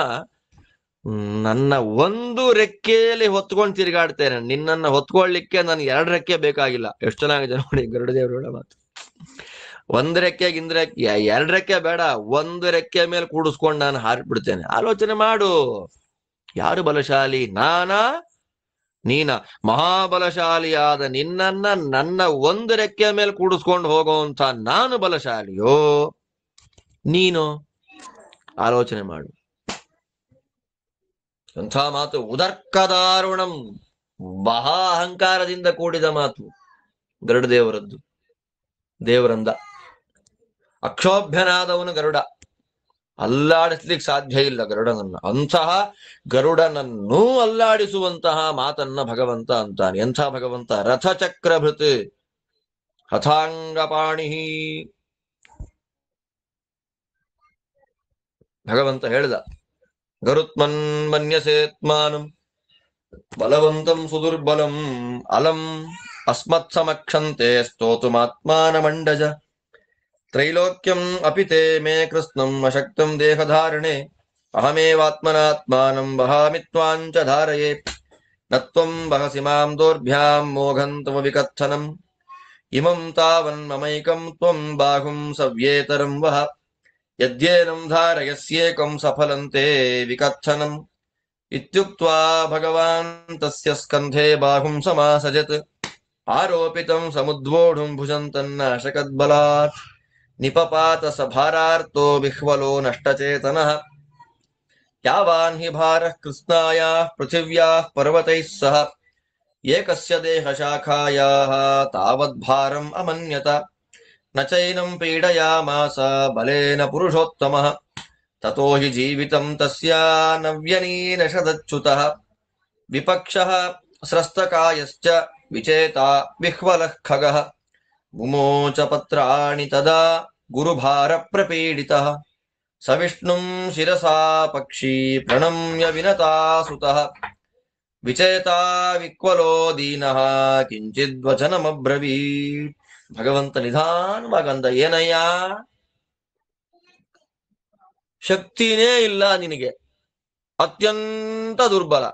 ನನ್ನ ಒಂದು ರೆಕ್ಕೆಯಲ್ಲಿ ಹೊತ್ಕೊಂಡು ತಿರುಗಾಡ್ತೇನೆ. ನಿನ್ನನ್ನ ಹೊತ್ಕೊಳ್ಳಿಕ್ಕೆ ನನ್ 2 ರೆಕ್ಕೆ ಬೇಕಾಗಿಲ್ಲ. ಎಷ್ಟು ಚೆನ್ನಾಗಿದೆ ನೋಡಿ ಗರುಡದೇವ್ರ ಮಾತು. 1 ರೆಕ್ಕೆ 2 ರೆಕ್ಕೆ ಬೇಡ, 1 ರೆಕ್ಕೆ ಮೇಲೆ ಕೂಡಿಸ್ಕೊಂಡು ನಾನು ಹಾರಿಬಿಡ್ತೇನೆ. ಆಲೋಚನೆ ಮಾಡು, ಯಾರು ಬಲಶಾಲಿ, ನಾನಾ ನೀನ? ಮಹಾಬಲಶಾಲಿಯಾದ ನಿನ್ನನ್ನ ನನ್ನ 1 ರೆಕ್ಕೆ ಮೇಲೆ ಕೂಡಿಸ್ಕೊಂಡು ಹೋಗುವಂತ ನಾನು ಬಲಶಾಲಿಯೋ ನೀನು? ಆಲೋಚನೆ ಮಾಡು. ಎಂಥ ಮಾತು! ಉದರ್ಕದಾರುಣಂ, ಮಹಾ ಅಹಂಕಾರದಿಂದ ಕೂಡಿದ ಮಾತು ಗರುಡದೇವರದ್ದು. ದೇವರಂದ, ಅಕ್ಷೋಭ್ಯನಾದವನು ಗರುಡ, ಅಲ್ಲಾಡಿಸ್ಲಿಕ್ಕೆ ಸಾಧ್ಯ ಇಲ್ಲ ಗರುಡನನ್ನ. ಅಂತಹ ಗರುಡನನ್ನೂ ಅಲ್ಲಾಡಿಸುವಂತಹ ಮಾತನ್ನ ಭಗವಂತ ಅಂತಾನೆ. ಎಂಥ ಭಗವಂತ! ರಥಚಕ್ರಭೃತ್ ಹಥಾಂಗಪಾಣಿ. ಭಗವಂತ ಹೇಳಿದ, ಗರುತ್ಮನ್ ಮನ್ಯಸೇತ್ಮಾನಂ ಬಲವಂತಂ ಸುದುರ್ಬಲಂ ಅಲಂ ಅಸ್ಮತ್ ಸಮಕ್ಷಂತೆ ಸ್ತೋತುಮಾತ್ಮಾನ ಮಂಡಜ ತ್ರೈಲೋಕ್ಯಂ ಅಪಿತೆ ಮೇ ಕೃಷ್ಣಂ ಅಶಕ್ತಂ ದೇಹಧಾರಣೆ ಅಹಮೇವಾತ್ಮನಾತ್ಮಾನಂ ವಹಾಮಿ ತ್ವಾಂಚ ಧಾರಯೇ ನತ್ವಂ ವಹಸಿ ಮಾಂ ದೋರ್ಭ್ಯಾಂ ಮೋಘಂ ತವ ವಿಕಥನಂ ಇಮಂ ತಾವನ್ ಮಮೈಕಂ ತ್ವಂ ಬಾಹುಂ ಸವ್ಯೇತರಂ ವಹ ಯದ್ಯೇನಂ ಧಾರಯಸ್ಯೇಕಂ ಸಫಲಂತೆ ವಿಕಥನಂ ಇತ್ಯುಕ್ತ್ವಾ ಭಗವಾನ್ ತಸ್ಯ ಸ್ಕಂಧೆ ಬಾಹುಂ ಸಮಾಸಜತ್ ಆರೋಪಿತಂ ಸಮುದ್ವೋಢುಂ ಭುಜಂತನ್ನಾಶಕದ್ಬಲಾತ್ ನಿಪಪಾತ ಸಭಾರಾರ್ಥೋ ವಿಹ್ವಲೋ ನಷ್ಟಚೇತನಃ ಯಾವಾನ್ ಹಿ ಭಾರಃ ಕೃಷ್ಣಾಯಾಃ ಪೃಥಿವ್ಯಾಃ ಪರ್ವತೈಃ ಸಹ ಏಕಸ್ಯ ದೇಹಶಾಖಾಯಾಃ ತಾವದ್ಭಾರಂ ಅಮನ್ಯತ ನ ಚೈನಂ ಪೀಡಯಾಮಾಸ ಬಲೇನ ಪುರುಷೋತ್ತಮಃ ತತೋ ಹಿ ಜೀವಿತಂ ತಸ್ಯ ನವ್ಯನೀನಷದಚ್ಯುತಃ ವಿಪಕ್ಷಃ ಸ್ರಸ್ತಕಾಯಶ್ಚ ವಿಚೇತಾ ವಿಹ್ವಲಃ ಖಗಃ ಮುಮೋಚ ಪತ್ರಾಣಿ ತದಾ ಗುರುಭಾರ ಪ್ರಪೀಡಿತಃ ಸವಿಷ್ಣುಂ ಶಿರಸಾ ಪಕ್ಷಿ ಪ್ರಣಮ್ಯ ವಿನತಾ ಸುತಃ ವಿಚೇತಾ ವಿಕ್ವಲೋ ದೀನಃ ಕಿಂಚಿದ್ವಚನಮಬ್ರವೀತ್. ಭಗವಂತ ನಿಧಾನವಾಗಂದ, ಏನಯ್ಯ ಶಕ್ತಿನೇ ಇಲ್ಲ ನಿನಗೆ, ಅತ್ಯಂತ ದುರ್ಬಲ.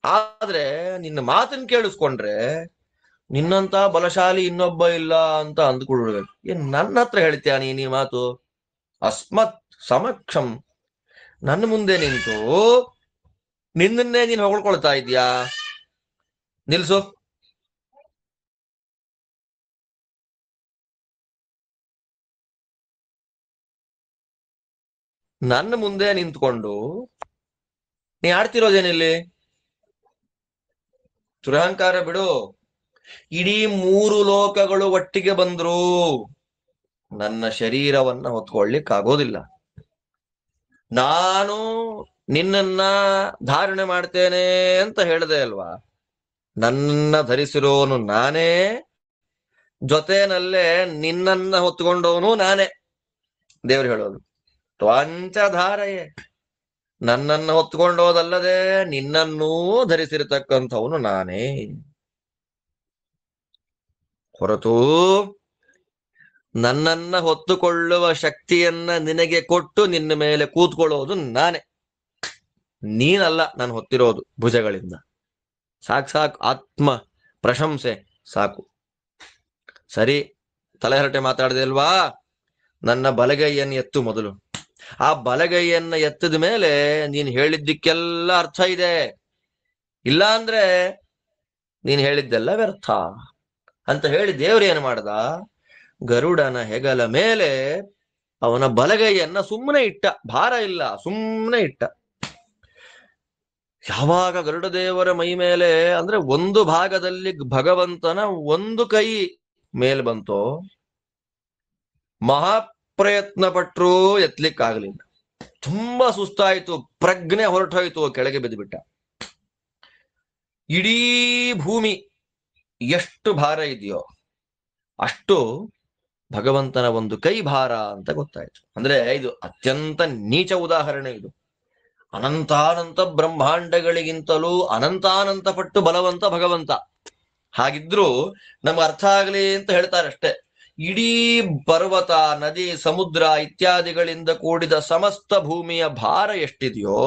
ಆದ್ರೆ ನಿನ್ನ ಮಾತನ್ನ ಕೇಳಿಸ್ಕೊಂಡ್ರೆ ನಿನ್ನಂತ ಬಲಶಾಲಿ ಇನ್ನೊಬ್ಬ ಇಲ್ಲ ಅಂತ ಅಂದ್ಕೊಳ್ಬೇಕು. ಏನ್ ನನ್ನ ಹತ್ರ ಹೇಳ್ತೀಯ ನೀನ್ ಈ ಮಾತು? ಅಸ್ಮತ್ ಸಮಕ್ಷಂ, ನನ್ನ ಮುಂದೆ ನಿಂತು ನಿನ್ನನ್ನೇ ನೀನ್ ಹೊಗಳ್ಕೊಳ್ತಾ ಇದ್ಯಾ? ನಿಲ್ಸು, ನನ್ನ ಮುಂದೆ ನಿಂತ್ಕೊಂಡು ನೀ ಆಡ್ತಿರೋದೇನಿಲ್ಲಿ? ದುರಹಂಕಾರ ಬಿಡು. ಇಡೀ 3 ಲೋಕಗಳು ಒಟ್ಟಿಗೆ ಬಂದ್ರು ನನ್ನ ಶರೀರವನ್ನ ಹೊತ್ಕೊಳ್ಳಿಕ್ಕಾಗೋದಿಲ್ಲ. ನಾನು ನಿನ್ನನ್ನ ಧಾರಣೆ ಮಾಡ್ತೇನೆ ಅಂತ ಹೇಳ್ದೆ ಅಲ್ವಾ? ನನ್ನ ಧರಿಸಿರೋನು ನಾನೇ, ಜೊತೆನಲ್ಲೇ ನಿನ್ನನ್ನ ಹೊತ್ಕೊಂಡವನು ನಾನೇ. ದೇವ್ರು ಹೇಳೋದು ತ್ವಾಂಚಧಾರಯೇ, ನನ್ನನ್ನು ಹೊತ್ಕೊಂಡೋದಲ್ಲದೆ ನಿನ್ನನ್ನೂ ಧರಿಸಿರತಕ್ಕಂಥವನು ನಾನೇ. ಹೊರತು ನನ್ನನ್ನ ಹೊತ್ತುಕೊಳ್ಳುವ ಶಕ್ತಿಯನ್ನ ನಿನಗೆ ಕೊಟ್ಟು ನಿನ್ನ ಮೇಲೆ ಕೂತ್ಕೊಳ್ಳೋದು ನಾನೇ, ನೀನಲ್ಲ ನಾನು ಹೊತ್ತಿರೋದು ಭುಜಗಳಿಂದ. ಸಾಕು ಆತ್ಮ ಪ್ರಶಂಸೆ ಸಾಕು. ಸರಿ, ತಲೆಹರಟೆ ಮಾತಾಡದೆ ಅಲ್ವಾ? ನನ್ನ ಬಲಗೈಯನ್ನು ಎತ್ತು ಮೊದಲು. ಆ ಬಲಗೈಯನ್ನ ಎತ್ತದ ಮೇಲೆ ನೀನ್ ಹೇಳಿದ್ದಕ್ಕೆಲ್ಲ ಅರ್ಥ ಇದೆ, ಇಲ್ಲ ಅಂದ್ರೆ ನೀನ್ ಹೇಳಿದ್ದೆಲ್ಲ ವ್ಯರ್ಥ ಅಂತ ಹೇಳಿ ದೇವ್ರು ಏನು ಮಾಡ್ದ? ಗರುಡನ ಹೆಗಲ ಮೇಲೆ ಅವನ ಬಲಗೈಯನ್ನ ಸುಮ್ಮನೆ ಇಟ್ಟ. ಭಾರ ಇಲ್ಲ, ಸುಮ್ಮನೆ ಇಟ್ಟ. ಯಾವಾಗ ಗರುಡ ದೇವರ ಮೈ ಮೇಲೆ ಅಂದ್ರೆ ಒಂದು ಭಾಗದಲ್ಲಿ ಭಗವಂತನ ಒಂದು ಕೈ ಮೇಲ್ ಬಂತೋ, ಮಹಾಪ್ರಯತ್ನ ಪಟ್ರೂ ಎತ್ತಲಿಕ್ಕಾಗಲಿಲ್ಲ. ತುಂಬಾ ಸುಸ್ತಾಯ್ತು, ಪ್ರಜ್ಞೆ ಹೊರಟೋಯ್ತು, ಕೆಳಗೆ ಬಿದ್ದುಬಿಟ್ಟ. ಇಡೀ ಭೂಮಿ ಎಷ್ಟು ಭಾರ ಇದೆಯೋ ಅಷ್ಟು ಭಗವಂತನ ಒಂದು ಕೈ ಭಾರ ಅಂತ ಗೊತ್ತಾಯ್ತು. ಅಂದ್ರೆ ಇದು ಅತ್ಯಂತ ನೀಚ ಉದಾಹರಣೆ. ಇದು ಅನಂತಾನಂತ ಬ್ರಹ್ಮಾಂಡಗಳಿಗಿಂತಲೂ ಅನಂತಾನಂತ ಪಟ್ಟು ಬಲವಂತ ಭಗವಂತ. ಹಾಗಿದ್ರು ನಮ್ಗೆ ಅರ್ಥ ಆಗ್ಲಿ ಅಂತ ಹೇಳ್ತಾರೆ ಅಷ್ಟೇ. ಇಡೀ ಪರ್ವತ, ನದಿ, ಸಮುದ್ರ ಇತ್ಯಾದಿಗಳಿಂದ ಕೂಡಿದ ಸಮಸ್ತ ಭೂಮಿಯ ಭಾರ ಎಷ್ಟಿದೆಯೋ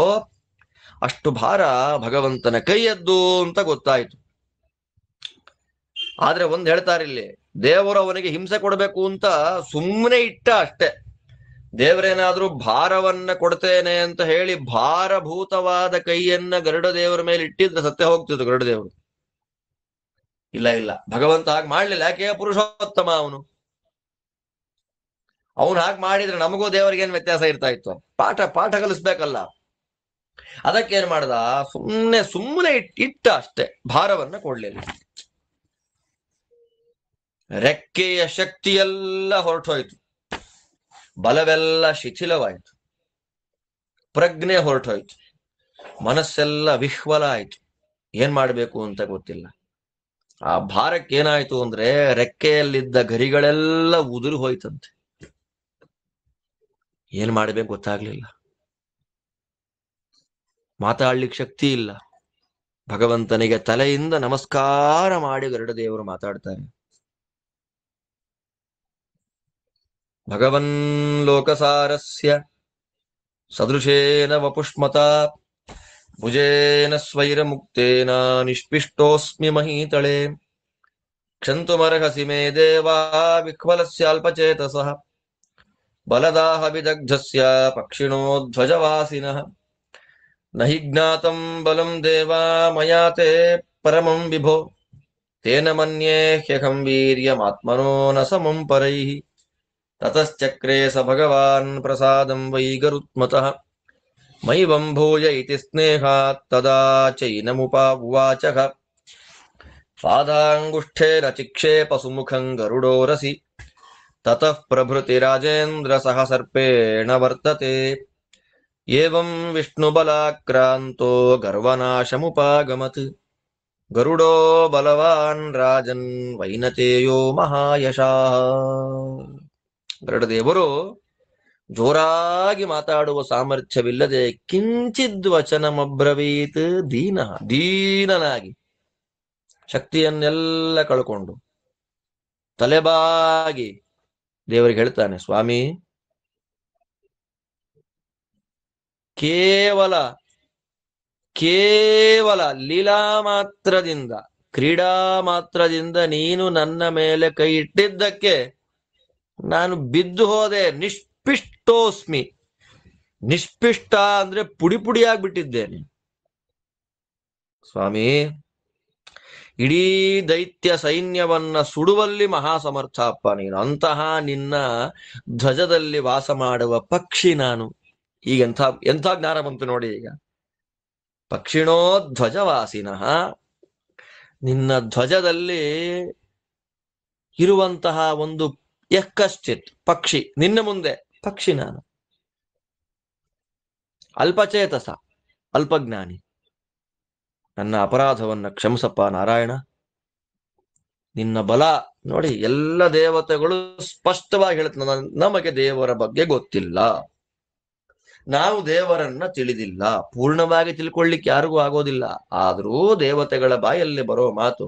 ಅಷ್ಟು ಭಾರ ಭಗವಂತನ ಕೈಯದ್ದು ಅಂತ ಗೊತ್ತಾಯ್ತು. ಆದ್ರೆ ಒಂದ್ ಹೇಳ್ತಾರೆ ಇಲ್ಲಿ, ದೇವರು ಅವನಿಗೆ ಹಿಂಸೆ ಕೊಡಬೇಕು ಅಂತ ಸುಮ್ಮನೆ ಇಟ್ಟ ಅಷ್ಟೇ. ದೇವರೇನಾದ್ರೂ ಭಾರವನ್ನ ಕೊಡ್ತೇನೆ ಅಂತ ಹೇಳಿ ಭಾರಭೂತವಾದ ಕೈಯನ್ನ ಗರುಡ ದೇವರ ಮೇಲೆ ಇಟ್ಟಿದ್ರೆ ಸತ್ಯ ಹೋಗ್ತಿದ್ರು ಗರುಡ ದೇವರು. ಇಲ್ಲ, ಭಗವಂತ ಹಾಗೆ ಮಾಡ್ಲಿಲ್ಲ. ಯಾಕೆ? ಪುರುಷೋತ್ತಮ ಅವನು ಹಾಗೆ ಮಾಡಿದ್ರೆ ನಮಗೂ ದೇವರಿಗೆ ಏನ್ ವ್ಯತ್ಯಾಸ ಇರ್ತಾ ಇತ್ತು? ಪಾಠ ಕಲಿಸ್ಬೇಕಲ್ಲ. ಅದಕ್ಕೇನ್ ಮಾಡ್ದ? ಸುಮ್ಮನೆ ಇಟ್ಟ ಅಷ್ಟೇ, ಭಾರವನ್ನ ಕೊಡ್ಲಿಲ್ಲ. ರೆಕ್ಕೆಯ ಶಕ್ತಿಯೆಲ್ಲ ಹೊರಟೋಯ್ತು, ಬಲವೆಲ್ಲ ಶಿಥಿಲವಾಯ್ತು, ಪ್ರಜ್ಞೆ ಹೊರಟೋಯ್ತು, ಮನಸ್ಸೆಲ್ಲ ವಿಹ್ವಲ ಆಯ್ತು. ಏನ್ ಮಾಡ್ಬೇಕು ಅಂತ ಗೊತ್ತಿಲ್ಲ. ಆ ಭಾರಕ್ಕೆ ಏನಾಯ್ತು ಅಂದ್ರೆ ರೆಕ್ಕೆಯಲ್ಲಿದ್ದ ಗರಿಗಳೆಲ್ಲ ಉದುರು ಹೋಯ್ತಂತೆ. ಏನ್ ಮಾಡ್ಬೇಕು ಗೊತ್ತಾಗ್ಲಿಲ್ಲ. ಮಾತಾಡ್ಲಿಕ್ಕೆ ಶಕ್ತಿ ಇಲ್ಲ. ಭಗವಂತನಿಗೆ ತಲೆಯಿಂದ ನಮಸ್ಕಾರ ಮಾಡಿ ಗರುಡ ದೇವರು ಮಾತಾಡ್ತಾರೆ. ಭಗವನ್ ಲೋಕಸಾರಸ್ಯ ಸದೃಶೇನ ವಪುಷ್ಮತ ಭುಜೇನ ಸ್ವೈರ ಮುಕ್ತೇನ ನಿಷ್ಪಿಷ್ಟೋಸ್ಮಿ ಮಹೀತಳೆ ಕ್ಷಂತುಮರ್ಹಸಿ ಮೇ ದೇವಾ ವಿಹ್ವಲಸ್ಯಾಲ್ಪಚೇತಸಃ ಬಲದಾಹ ವಿದಗ್ಧಸ್ಯ ಪಕ್ಷಿಣೋ ಧ್ವಜವಾಸಿನಃ ನಹಿ ಜ್ಞಾತಂ ಬಲಂ ದೇವಾ ಮಯಾ ತೇ ಪರಮಂ ವಿಭೋ ತೇನ ಮನ್ಯೇ ಹ್ಯಹಂ ವೀರ್ಯಮಾತ್ಮನೋ ನ ಸಮಂ ಪರೈಃ ತತಶ್ಚಕ್ರೇ ಸ ಭಗವಾನ್ ಪ್ರಸಾದಂ ವೈ ಗರುತ್ಮತಃ ಮೈವಂ ಭೂಯ ಇತಿ ಸ್ನೇಹಾತ್ ತದಾ ಚೈನಮುಪಾವಾಚಃ ಪಾದಾಂಗುಷ್ಠೇನ ಚಿಕ್ಷೇಪ ಸುಮುಖಂ ಗರುಡೋರಸಿ ತತಃ ಪ್ರಭೃತಿ ರಾಜೇಂದ್ರ ಸಹ ಸರ್ಪೇಣ ವರ್ತತೆ ಏವಂ ವಿಷ್ಣುಬಲಾಕ್ರಾಂತೋ ಗರ್ವನಾಶಮುಪಾಗಮತ್ ಗರುಡೋ ಬಲವಾನ್ ರಾಜನ್ ವೈನತೇಯೋ ಮಹಾಯಶಃ. ಗರುಡದೇವರು ಜೋರಾಗಿ ಮಾತಾಡುವ ಸಾಮರ್ಥ್ಯವಿಲ್ಲದೆ ಕಿಂಚಿದ್ ವಚನಮಬ್ರವೀತ್ ದೀನನಾಗಿ ಶಕ್ತಿಯನ್ನೆಲ್ಲ ಕಳ್ಕೊಂಡು ತಲೆಬಾಗಿ ದೇವರಿಗೆ ಹೇಳ್ತಾನೆ, ಸ್ವಾಮಿ, ಕೇವಲ ಲೀಲಾ ಮಾತ್ರದಿಂದ, ಕ್ರೀಡಾ ಮಾತ್ರದಿಂದ ನೀನು ನನ್ನ ಮೇಲೆ ಕೈ ಇಟ್ಟಿದ್ದಕ್ಕೆ ನಾನು ಬಿದ್ದು ಹೋದೆ. ನಿಷ್ಪಿಷ್ಟೋಸ್ಮಿ. ನಿಷ್ಪಿಷ್ಟ ಅಂದ್ರೆ ಪುಡಿ ಪುಡಿಯಾಗ್ಬಿಟ್ಟಿದ್ದೇನೆ. ಸ್ವಾಮಿ, ಇಡೀ ದೈತ್ಯ ಸೈನ್ಯವನ್ನ ಸುಡುವಲ್ಲಿ ಮಹಾಸಮರ್ಥಪ್ಪ ನೀನು. ಅಂತಹ ನಿನ್ನ ಧ್ವಜದಲ್ಲಿ ವಾಸ ಮಾಡುವ ಪಕ್ಷಿ ನಾನು. ಈಗ ಎಂಥ ಎಂಥ ಜ್ಞಾನ ಬಂತು ನೋಡಿ. ಈಗ ಪಕ್ಷಿಣೋ ಧ್ವಜವಾಸಿನಃ, ನಿನ್ನ ಧ್ವಜದಲ್ಲಿ ಇರುವಂತಹ ಒಂದು ಯಕ್ಕಶ್ಚಿತ್ ಪಕ್ಷಿ, ನಿನ್ನ ಮುಂದೆ ಪಕ್ಷಿ ನಾನು, ಅಲ್ಪಚೇತಸ, ಅಲ್ಪಜ್ಞಾನಿ, ನನ್ನ ಅಪರಾಧವನ್ನ ಕ್ಷಮಿಸಪ್ಪ ನಾರಾಯಣ. ನಿನ್ನ ಬಲ ನೋಡಿ, ಎಲ್ಲ ದೇವತೆಗಳು ಸ್ಪಷ್ಟವಾಗಿ ಹೇಳ್ತಾರೆ, ನಮಗೆ ದೇವರ ಬಗ್ಗೆ ಗೊತ್ತಿಲ್ಲ, ನಾವು ದೇವರನ್ನ ತಿಳಿದಿಲ್ಲ, ಪೂರ್ಣವಾಗಿ ತಿಳ್ಕೊಳ್ಳಿಕ್ಕೆ ಯಾರಿಗೂ ಆಗೋದಿಲ್ಲ. ಆದರೂ ದೇವತೆಗಳ ಬಾಯಲ್ಲಿ ಬರೋ ಮಾತು,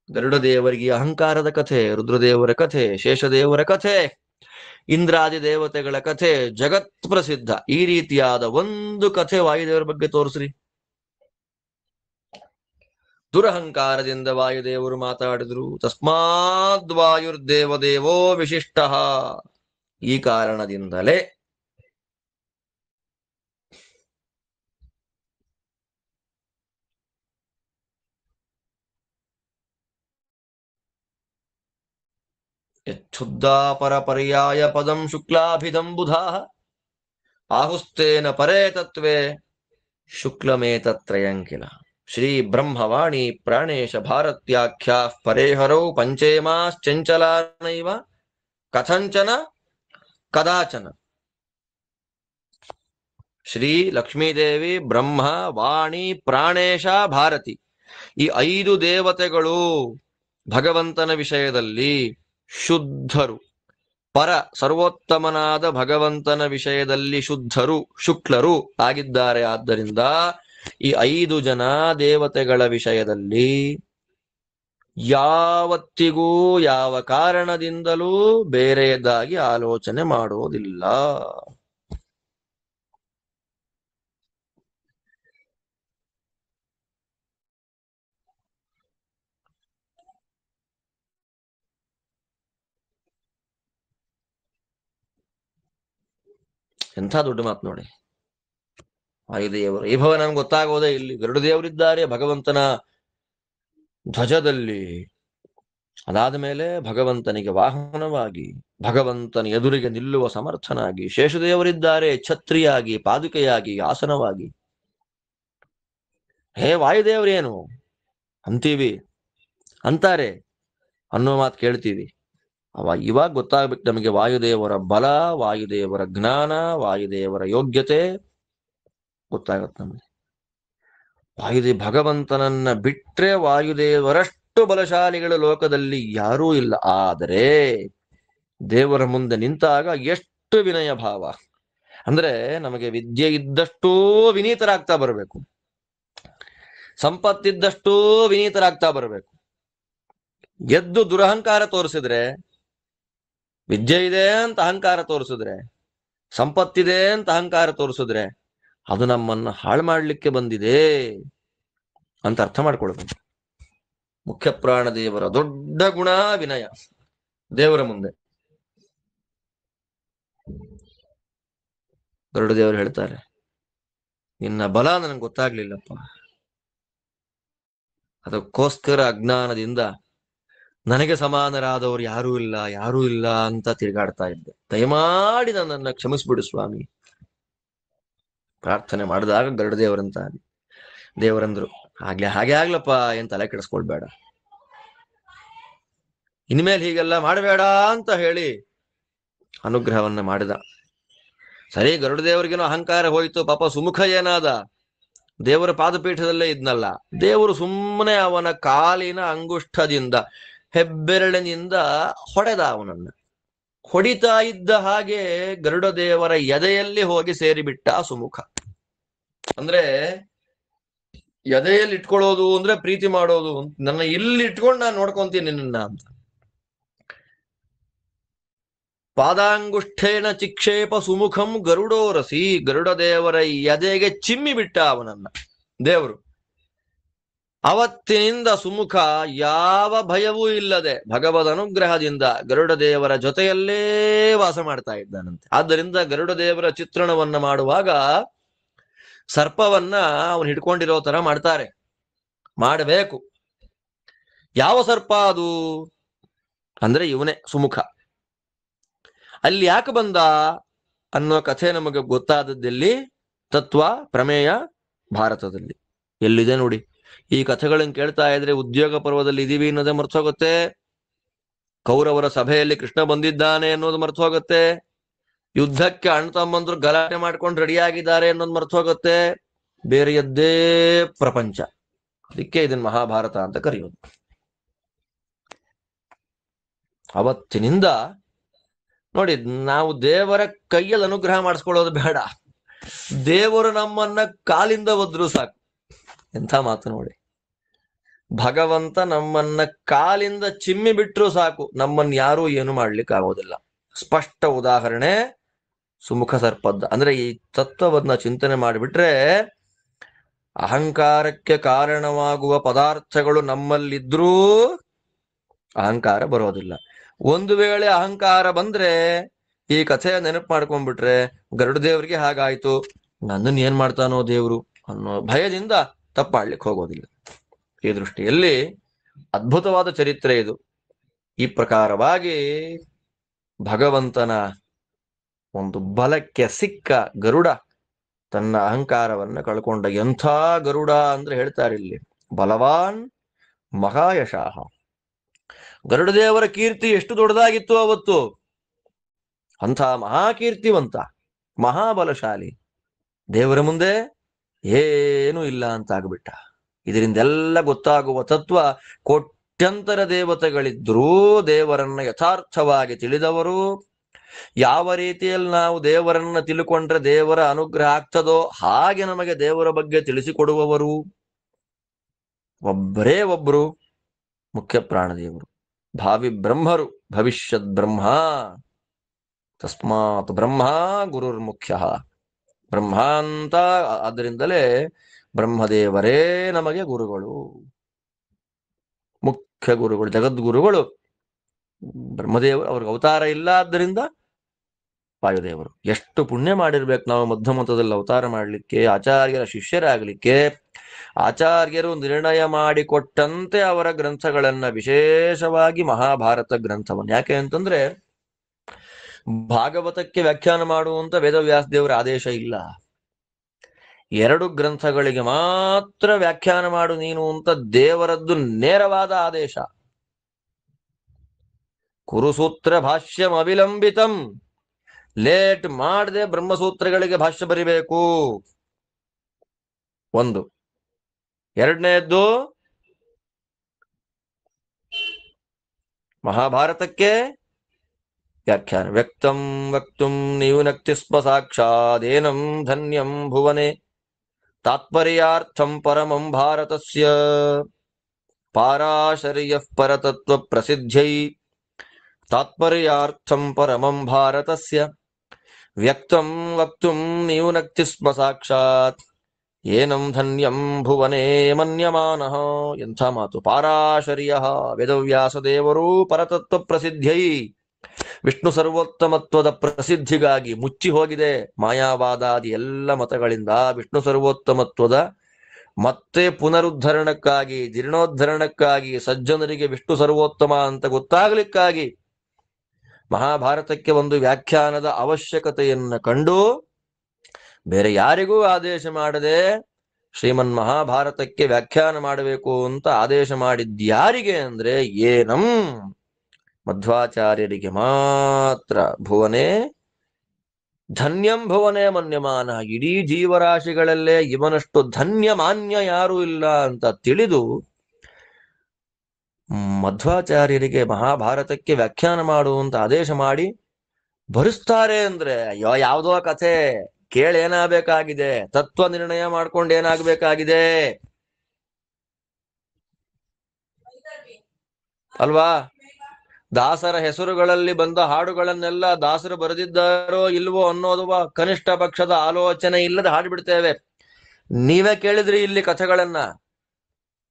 ಗರುಡ ದೇವರಿಗೆ ಅಹಂಕಾರದ ಕಥೆ, ರುದ್ರದೇವರ ಕಥೆ, ಶೇಷದೇವರ ಕಥೆ, ಇಂದ್ರಾದಿ ದೇವತೆಗಳ ಕಥೆ ಜಗತ್ ಪ್ರಸಿದ್ಧ. ಈ ರೀತಿಯಾದ ಒಂದು ಕಥೆ ವಾಯುದೇವರ ಬಗ್ಗೆ ತೋರಿಸ್ರಿ. ದುರಹಂಕಾರದಿಂದ ವಾಯುದೇವರು ಮಾತಾಡಿದ್ರು. ತಸ್ಮಾದ್ ವಾಯುರ್ದೇವದೇವೋ ವಿಶಿಷ್ಟ, ಈ ಕಾರಣದಿಂದಲೇ ಯಚ್ಛುದ್ಧಾಪರ ಪರ್ಯಾಯ ಪದಂ ಶುಕ್ಲಾಭಿದಂಬುಧಾ ಆಹುಸ್ತೇನ ಪರೇ ತತ್ವೇ ಶುಕ್ಲಮೇತತ್ರಯಂಕಿಲ. ಶ್ರೀ ಬ್ರಹ್ಮವಾಣಿ ಪ್ರಾಣೇಶ ಭಾರತ್ಯಾಖ್ಯಾ ಪರೇಹರೌ ಪಂಚೇಮಾಶ್ಚಂಚಲಾನೈವ ಕಥಂಚನ ಕದಾಚನ. ಶ್ರೀ ಲಕ್ಷ್ಮೀದೇವಿ, ಬ್ರಹ್ಮ, ವಾಣಿ, ಪ್ರಾಣೇಶ, ಭಾರತಿ, ಈ 5 ದೇವತೆಗಳು ಭಗವಂತನ ವಿಷಯದಲ್ಲಿ ಶುದ್ಧರು. ಪರ ಸರ್ವೋತ್ತಮನಾದ ಭಗವಂತನ ವಿಷಯದಲ್ಲಿ ಶುದ್ಧರು, ಶುಕ್ಲರು ಆಗಿದ್ದಾರೆ. ಆದ್ದರಿಂದ ಈ 5 ಜನ ದೇವತೆಗಳ ವಿಷಯದಲ್ಲಿ ಯಾವತ್ತಿಗೂ ಯಾವ ಕಾರಣದಿಂದಲೂ ಬೇರೆಯದಾಗಿ ಆಲೋಚನೆ ಮಾಡೋದಿಲ್ಲ. ಎಂಥ ದೊಡ್ಡ ಮಾತು ನೋಡಿ. ವಾಯುದೇವರು ವೈಭವ ನಮ್ಗೆ ಗೊತ್ತಾಗೋದೇ ಇಲ್ಲಿ. ಗರುಡ ದೇವರಿದ್ದಾರೆ ಭಗವಂತನ ಧ್ವಜದಲ್ಲಿ. ಅದಾದ ಮೇಲೆ ಭಗವಂತನಿಗೆ ವಾಹನವಾಗಿ, ಭಗವಂತನ ಎದುರಿಗೆ ನಿಲ್ಲುವ ಸಮರ್ಥನಾಗಿ ಶೇಷದೇವರಿದ್ದಾರೆ, ಛತ್ರಿಯಾಗಿ, ಪಾದುಕೆಯಾಗಿ, ಆಸನವಾಗಿ. ಹೇ ವಾಯುದೇವರೇನು ಅಂತೀವಿ, ಅಂತಾರೆ ಅನ್ನೋ ಮಾತು ಕೇಳ್ತೀವಿ. ಇವಾಗ ಗೊತ್ತಾಗ್ಬೇಕು ನಮಗೆ ವಾಯುದೇವರ ಬಲ, ವಾಯುದೇವರ ಜ್ಞಾನ, ವಾಯುದೇವರ ಯೋಗ್ಯತೆ ಗೊತ್ತಾಗತ್ತೆ ನಮಗೆ. ಭಗವಂತನನ್ನ ಬಿಟ್ರೆ ವಾಯುದೇವರಷ್ಟು ಬಲಶಾಲಿಗಳ ಲೋಕದಲ್ಲಿ ಯಾರೂ ಇಲ್ಲ. ಆದರೆ ದೇವರ ಮುಂದೆ ನಿಂತಾಗ ಎಷ್ಟು ವಿನಯ ಭಾವ ಅಂದ್ರೆ, ನಮಗೆ ವಿದ್ಯೆ ಇದ್ದಷ್ಟೂ ವಿನೀತರಾಗ್ತಾ ಬರಬೇಕು, ಸಂಪತ್ತಿದ್ದಷ್ಟೂ ವಿನೀತರಾಗ್ತಾ ಬರಬೇಕು. ಎದ್ದು ದುರಹಂಕಾರ ತೋರಿಸಿದ್ರೆ, ವಿದ್ಯೆ ಇದೆ ಅಂತ ಅಹಂಕಾರ ತೋರಿಸಿದ್ರೆ, ಸಂಪತ್ತಿದೆ ಅಂತ ಅಹಂಕಾರ ತೋರಿಸಿದ್ರೆ, ಅದು ನಮ್ಮನ್ನ ಹಾಳು ಮಾಡ್ಲಿಕ್ಕೆ ಬಂದಿದೆ ಅಂತ ಅರ್ಥ ಮಾಡ್ಕೊಳ್ಬೇಕು. ಮುಖ್ಯ ಪ್ರಾಣ ದೇವರ ದೊಡ್ಡ ಗುಣ ವಿನಯ. ದೇವರ ಮುಂದೆ ಗರುಡ ದೇವರು ಹೇಳ್ತಾರೆ, ನಿನ್ನ ಬಲ ನನಗೆ ಗೊತ್ತಾಗ್ಲಿಲ್ಲಪ್ಪ, ಅದಕ್ಕೋಸ್ಕರ ಅಜ್ಞಾನದಿಂದ ನನಗೆ ಸಮಾನರಾದವರು ಯಾರೂ ಇಲ್ಲ, ಯಾರೂ ಇಲ್ಲ ಅಂತ ತಿರುಗಾಡ್ತಾ ಇದ್ದೆ. ದಯಮಾಡಿ ನನ್ನನ್ನು ಕ್ಷಮಿಸ್ಬಿಡು ಸ್ವಾಮಿ. ಪ್ರಾರ್ಥನೆ ಮಾಡಿದಾಗ ಗರುಡ ದೇವರಂದ್ರು, ಹಾಗೆ ಆಗ್ಲಪ್ಪ, ಏನ್ ತಲೆ ಕೆಡಿಸ್ಕೊಳ್ಬೇಡ, ಇನ್ಮೇಲೆ ಹೀಗೆಲ್ಲ ಮಾಡಬೇಡ ಅಂತ ಹೇಳಿ ಅನುಗ್ರಹವನ್ನ ಮಾಡಿದ. ಸರಿ, ಗರುಡ ದೇವರಿಗೇನೋ ಅಹಂಕಾರ ಹೋಯ್ತು. ಪಾಪ ಸುಮುಖ ಏನಾದ, ದೇವರ ಪಾದಪೀಠದಲ್ಲೇ ಇದ್ನಲ್ಲ, ದೇವರು ಸುಮ್ಮನೆ ಅವನ ಕಾಲಿನ ಅಂಗುಷ್ಠದಿಂದ, ಹೆಬ್ಬೆರಳಿನಿಂದ ಹೊಡೆದ. ಅವನನ್ನ ಹೊಡಿತಾ ಇದ್ದ ಹಾಗೆ ಗರುಡ ದೇವರ ಎದೆಯಲ್ಲಿ ಹೋಗಿ ಸೇರಿಬಿಟ್ಟ ಸುಮುಖ. ಅಂದ್ರೆ ಎದೆಯಲ್ಲಿ ಇಟ್ಕೊಳ್ಳೋದು ಅಂದ್ರೆ ಪ್ರೀತಿ ಮಾಡೋದು. ನನ್ನ ಇಲ್ಲಿ ಇಟ್ಕೊಂಡು ನಾನು ನೋಡ್ಕೊಂತೀನಿ ನಿನ್ನ ಅಂತ. ಪಾದಾಂಗುಷ್ಠೇನ ಚಿಕ್ಷೇಪ ಸುಮುಖಂ ಗರುಡೋರಸಿ, ಗರುಡ ದೇವರ ಎದೆಗೆ ಚಿಮ್ಮಿ ಬಿಟ್ಟ ಅವನನ್ನ ದೇವರು. ಅವತ್ತಿನಿಂದ ಸುಮುಖ ಯಾವ ಭಯವೂ ಇಲ್ಲದೆ ಭಗವದ್ ಅನುಗ್ರಹದಿಂದ ಗರುಡ ದೇವರ ಜೊತೆಯಲ್ಲೇ ವಾಸ ಮಾಡ್ತಾ ಇದ್ದಾನಂತೆ. ಆದ್ದರಿಂದ ಗರುಡ ದೇವರ ಚಿತ್ರಣವನ್ನ ಮಾಡುವಾಗ ಸರ್ಪವನ್ನ ಅವನು ಹಿಡ್ಕೊಂಡಿರೋ ತರ ಮಾಡ್ತಾರೆ, ಮಾಡಬೇಕು. ಯಾವ ಸರ್ಪ ಅದು ಅಂದ್ರೆ ಇವನೇ ಸುಮುಖ. ಅಲ್ಲಿ ಯಾಕೆ ಬಂದ ಅನ್ನೋ ಕಥೆ ನಮಗೆ ಗೊತ್ತಾದದ್ದಲ್ಲಿ ತತ್ವ ಪ್ರಮೇಯ ಭಾರತದಲ್ಲಿ ಎಲ್ಲಿದೆ ನೋಡಿ. ಈ ಕಥೆಗಳನ್ನು ಕೇಳ್ತಾ ಇದ್ರೆ ಉದ್ಯೋಗ ಪರ್ವದಲ್ಲಿ ಇದೀವಿ ಅನ್ನೋದೇ ಮರ್ತು ಹೋಗುತ್ತೆ. ಕೌರವರ ಸಭೆಯಲ್ಲಿ ಕೃಷ್ಣ ಬಂದಿದ್ದಾನೆ ಅನ್ನೋದು ಮರ್ತು ಹೋಗುತ್ತೆ. ಯುದ್ಧಕ್ಕೆ ಅಣ್ಣ ತಮ್ಮಂದ್ರು ಗಲಾಟೆ ಮಾಡ್ಕೊಂಡು ರೆಡಿಯಾಗಿದ್ದಾರೆ ಅನ್ನೋದು ಮರ್ತು ಹೋಗುತ್ತೆ. ಬೇರೆಯದ್ದೇ ಪ್ರಪಂಚ. ಅದಕ್ಕೆ ಇದನ್ನ ಮಹಾಭಾರತ ಅಂತ ಕರೆಯೋದು. ಅವತ್ತಿನಿಂದ ನೋಡಿ, ನಾವು ದೇವರ ಕೈಯಲ್ಲಿ ಅನುಗ್ರಹ ಮಾಡಿಸ್ಕೊಳ್ಳೋದು ಬೇಡ, ದೇವರು ನಮ್ಮನ್ನ ಕಾಲಿಂದ ಒದ್ರು ಸಾಕು. ಎಂಥ ಮಾತು ನೋಡಿ. ಭಗವಂತ ನಮ್ಮನ್ನ ಕಾಲಿಂದ ಚಿಮ್ಮಿ ಬಿಟ್ರು ಸಾಕು, ನಮ್ಮನ್ನ ಯಾರೂ ಏನು ಮಾಡ್ಲಿಕ್ಕೆ ಆಗೋದಿಲ್ಲ. ಸ್ಪಷ್ಟ ಉದಾಹರಣೆ ಸುಮುಖ ಸರ್ಪದ್ದ. ಅಂದ್ರೆ ಈ ತತ್ವವನ್ನ ಚಿಂತನೆ ಮಾಡಿಬಿಟ್ರೆ ಅಹಂಕಾರಕ್ಕೆ ಕಾರಣವಾಗುವ ಪದಾರ್ಥಗಳು ನಮ್ಮಲ್ಲಿದ್ರೂ ಅಹಂಕಾರ ಬರೋದಿಲ್ಲ. ಒಂದು ವೇಳೆ ಅಹಂಕಾರ ಬಂದ್ರೆ ಈ ಕಥೆಯ ನೆನಪು ಮಾಡ್ಕೊಂಡ್ಬಿಟ್ರೆ ಗರುಡ ದೇವರಿಗೆ ಹಾಗಾಯ್ತು, ನನ್ನನ್ನು ಏನ್ ಮಾಡ್ತಾನೋ ದೇವ್ರು ಅನ್ನೋ ಭಯದಿಂದ ತಪ್ಪಾಡ್ಲಿಕ್ಕೆ ಹೋಗೋದಿಲ್ಲ. ಈ ದೃಷ್ಟಿಯಲ್ಲಿ ಅದ್ಭುತವಾದ ಚರಿತ್ರೆ ಇದು. ಈ ಪ್ರಕಾರವಾಗಿ ಭಗವಂತನ ಒಂದು ಬಲಕ್ಕೆ ಸಿಕ್ಕ ಗರುಡ ತನ್ನ ಅಹಂಕಾರವನ್ನ ಕಳ್ಕೊಂಡ. ಎಂಥ ಗರುಡ ಅಂದ್ರೆ ಹೇಳ್ತಾರೆ ಇಲ್ಲಿ, ಬಲವಾನ್ ಮಹಾಯಶಾಹ. ಗರುಡದೇವರ ಕೀರ್ತಿ ಎಷ್ಟು ದೊಡ್ಡದಾಗಿತ್ತು ಅವತ್ತು. ಅಂಥ ಮಹಾಕೀರ್ತಿವಂತ, ಮಹಾಬಲಶಾಲಿ ದೇವರ ಮುಂದೆ ಏನೂ ಇಲ್ಲ ಅಂತ ಆಗ್ಬಿಟ್ಟ. ಇದರಿಂದೆಲ್ಲ ಗೊತ್ತಾಗುವ ತತ್ವ, ಕೋಟ್ಯಂತರ ದೇವತೆಗಳಿದ್ರೂ ದೇವರನ್ನ ಯಥಾರ್ಥವಾಗಿ ತಿಳಿದವರು, ಯಾವ ರೀತಿಯಲ್ಲಿ ನಾವು ದೇವರನ್ನ ತಿಳ್ಕೊಂಡ್ರೆ ದೇವರ ಅನುಗ್ರಹ ಆಗ್ತದೋ ಹಾಗೆ ನಮಗೆ ದೇವರ ಬಗ್ಗೆ ತಿಳಿಸಿಕೊಡುವವರು ಒಬ್ಬರೇ ಒಬ್ರು, ಮುಖ್ಯ ಪ್ರಾಣದೇವರು, ಭಾವಿ ಬ್ರಹ್ಮರು, ಭವಿಷ್ಯದ್ ಬ್ರಹ್ಮ. ತಸ್ಮಾತ್ ಬ್ರಹ್ಮ ಗುರುರ್ ಮುಖ್ಯ. ಬ್ರಹ್ಮ ಅಂತ ಆದ್ದರಿಂದಲೇ ಬ್ರಹ್ಮದೇವರೇ ನಮಗೆ ಗುರುಗಳು, ಮುಖ್ಯ ಗುರುಗಳು, ಜಗದ್ಗುರುಗಳು ಬ್ರಹ್ಮದೇವರು. ಅವ್ರಿಗೆ ಅವತಾರ ಇಲ್ಲ, ಆದ್ದರಿಂದ ವಾಯುದೇವರು. ಎಷ್ಟು ಪುಣ್ಯ ಮಾಡಿರ್ಬೇಕು ನಾವು ಮಧ್ಯಮತದಲ್ಲಿ ಅವತಾರ ಮಾಡಲಿಕ್ಕೆ, ಆಚಾರ್ಯರ ಶಿಷ್ಯರಾಗಲಿಕ್ಕೆ. ಆಚಾರ್ಯರು ನಿರ್ಣಯ ಮಾಡಿಕೊಟ್ಟಂತೆ ಅವರ ಗ್ರಂಥಗಳನ್ನ, ವಿಶೇಷವಾಗಿ ಮಹಾಭಾರತ ಗ್ರಂಥವನ್ನು. ಯಾಕೆ ಅಂತಂದ್ರೆ ಭಾಗವತಕ್ಕೆ ವ್ಯಾಖ್ಯಾನ ಮಾಡುವಂತ ವೇದವ್ಯಾಸ ದೇವರ ಆದೇಶ ಇಲ್ಲ. 2 ಗ್ರಂಥಗಳಿಗೆ ಮಾತ್ರ ವ್ಯಾಖ್ಯಾನ ಮಾಡು ನೀನು ಅಂತ ದೇವರದ್ದು ನೇರವಾದ ಆದೇಶ. ಕುರುಸೂತ್ರ ಭಾಷ್ಯಂ ಅವಿಲಂಬಿತಂ. ಲೇಟ್ ಮಾಡದೆ ಬ್ರಹ್ಮಸೂತ್ರಗಳಿಗೆ ಭಾಷ್ಯ ಬರಿಬೇಕು. ಒಂದು. ಎರಡನೇದ್ದು, ಮಹಾಭಾರತಕ್ಕೆ ವ್ಯಾಖ್ಯಾನ. ವ್ಯಕ್ತಂ ವಕ್ತುಂ ನ್ಯೂನಕ್ತಿ ಸ್ಮ ಸಾಕ್ಷಾದೇನಂ ಧನ್ಯಂ ಭುವನೆ ತಾತ್ಪರ್ಯಾರ್ಥಂ ಪರಮಂ ಭಾರತಸ್ಯ ಪಾರಾಶರ್ಯಃ ಪರತತ್ವ ಪ್ರಸಿದ್ಧೈ ತಾತ್ಪರ್ಯಾರ್ಥಂ ಪರಮಂ ಭಾರತಸ್ಯ ವ್ಯಕ್ತಂ ವಕ್ತುಂ ನ್ಯೂನಕ್ತಿ ಸ್ಮ ಸಾಕ್ಷಾತ್ ಏನಂ ಧನ್ಯಂ ಭುವನೆ ಮನ್ಯಮಾನಃ. ಎಂಥ ಮಾತು. ಪಾರಾಶರ್ಯಃ ವೇದವ್ಯಾಸ ದೇವರು ಪರತತ್ವ ಪ್ರಸಿದ್ಧೈ, ವಿಷ್ಣು ಸರ್ವೋತ್ತಮತ್ವದ ಪ್ರಸಿದ್ಧಿಗಾಗಿ ಮುಚ್ಚಿ ಹೋಗಿದೆ ಮಾಯಾವಾದಾದಿ ಎಲ್ಲ ಮತಗಳಿಂದ. ವಿಷ್ಣು ಸರ್ವೋತ್ತಮತ್ವದ ಮತ್ತೆ ಪುನರುದ್ಧರಣಕ್ಕಾಗಿ, ಜೀರ್ಣೋದ್ಧರಣಕ್ಕಾಗಿ, ಸಜ್ಜನರಿಗೆ ವಿಷ್ಣು ಸರ್ವೋತ್ತಮ ಅಂತ ಗೊತ್ತಾಗ್ಲಿಕ್ಕಾಗಿ ಮಹಾಭಾರತಕ್ಕೆ ಒಂದು ವ್ಯಾಖ್ಯಾನದ ಅವಶ್ಯಕತೆಯನ್ನ ಕಂಡು ಬೇರೆ ಯಾರಿಗೂ ಆದೇಶ ಮಾಡದೆ ಶ್ರೀಮನ್ ಮಹಾಭಾರತಕ್ಕೆ ವ್ಯಾಖ್ಯಾನ ಮಾಡಬೇಕು ಅಂತ ಆದೇಶ ಮಾಡಿದ್ಯಾರಿಗೆ ಅಂದ್ರೆ ಏನಂ, ಮಧ್ವಾಚಾರ್ಯರಿಗೆ ಮಾತ್ರ. ಭುವನೆ ಧನ್ಯಂ ಭುವನೆ ಮನ್ಯಮಾನ. ಇಡೀ ಜೀವರಾಶಿಗಳಲ್ಲೇ ಇವನಷ್ಟು ಧನ್ಯ ಮಾನ್ಯ ಯಾರೂ ಇಲ್ಲ ಅಂತ ತಿಳಿದು ಮಧ್ವಾಚಾರ್ಯರಿಗೆ ಮಹಾಭಾರತಕ್ಕೆ ವ್ಯಾಖ್ಯಾನ ಮಾಡುವಂತ ಆದೇಶ ಮಾಡಿ ಭರಿಸ್ತಾರೆ. ಅಂದ್ರೆ ಅಯ್ಯೋ, ಯಾವುದೋ ಕಥೆ ಕೇಳಿ ಏನಾಗಬೇಕಾಗಿದೆ, ತತ್ವ ನಿರ್ಣಯ ಮಾಡ್ಕೊಂಡು ಏನಾಗಬೇಕಾಗಿದೆ ಅಲ್ವಾ? ದಾಸರ ಹೆಸರುಗಳಲ್ಲಿ ಬಂದ ಹಾಡುಗಳನ್ನೆಲ್ಲ ದಾಸರು ಬರೆದಿದ್ದಾರೋ ಇಲ್ವೋ ಅನ್ನೋದು ಕನಿಷ್ಠ ಪಕ್ಷದ ಆಲೋಚನೆ ಇಲ್ಲದೆ ಹಾಡ್ಬಿಡ್ತೇವೆ. ನೀವೇ ಕೇಳಿದ್ರಿ ಇಲ್ಲಿ ಕಥೆಗಳನ್ನ,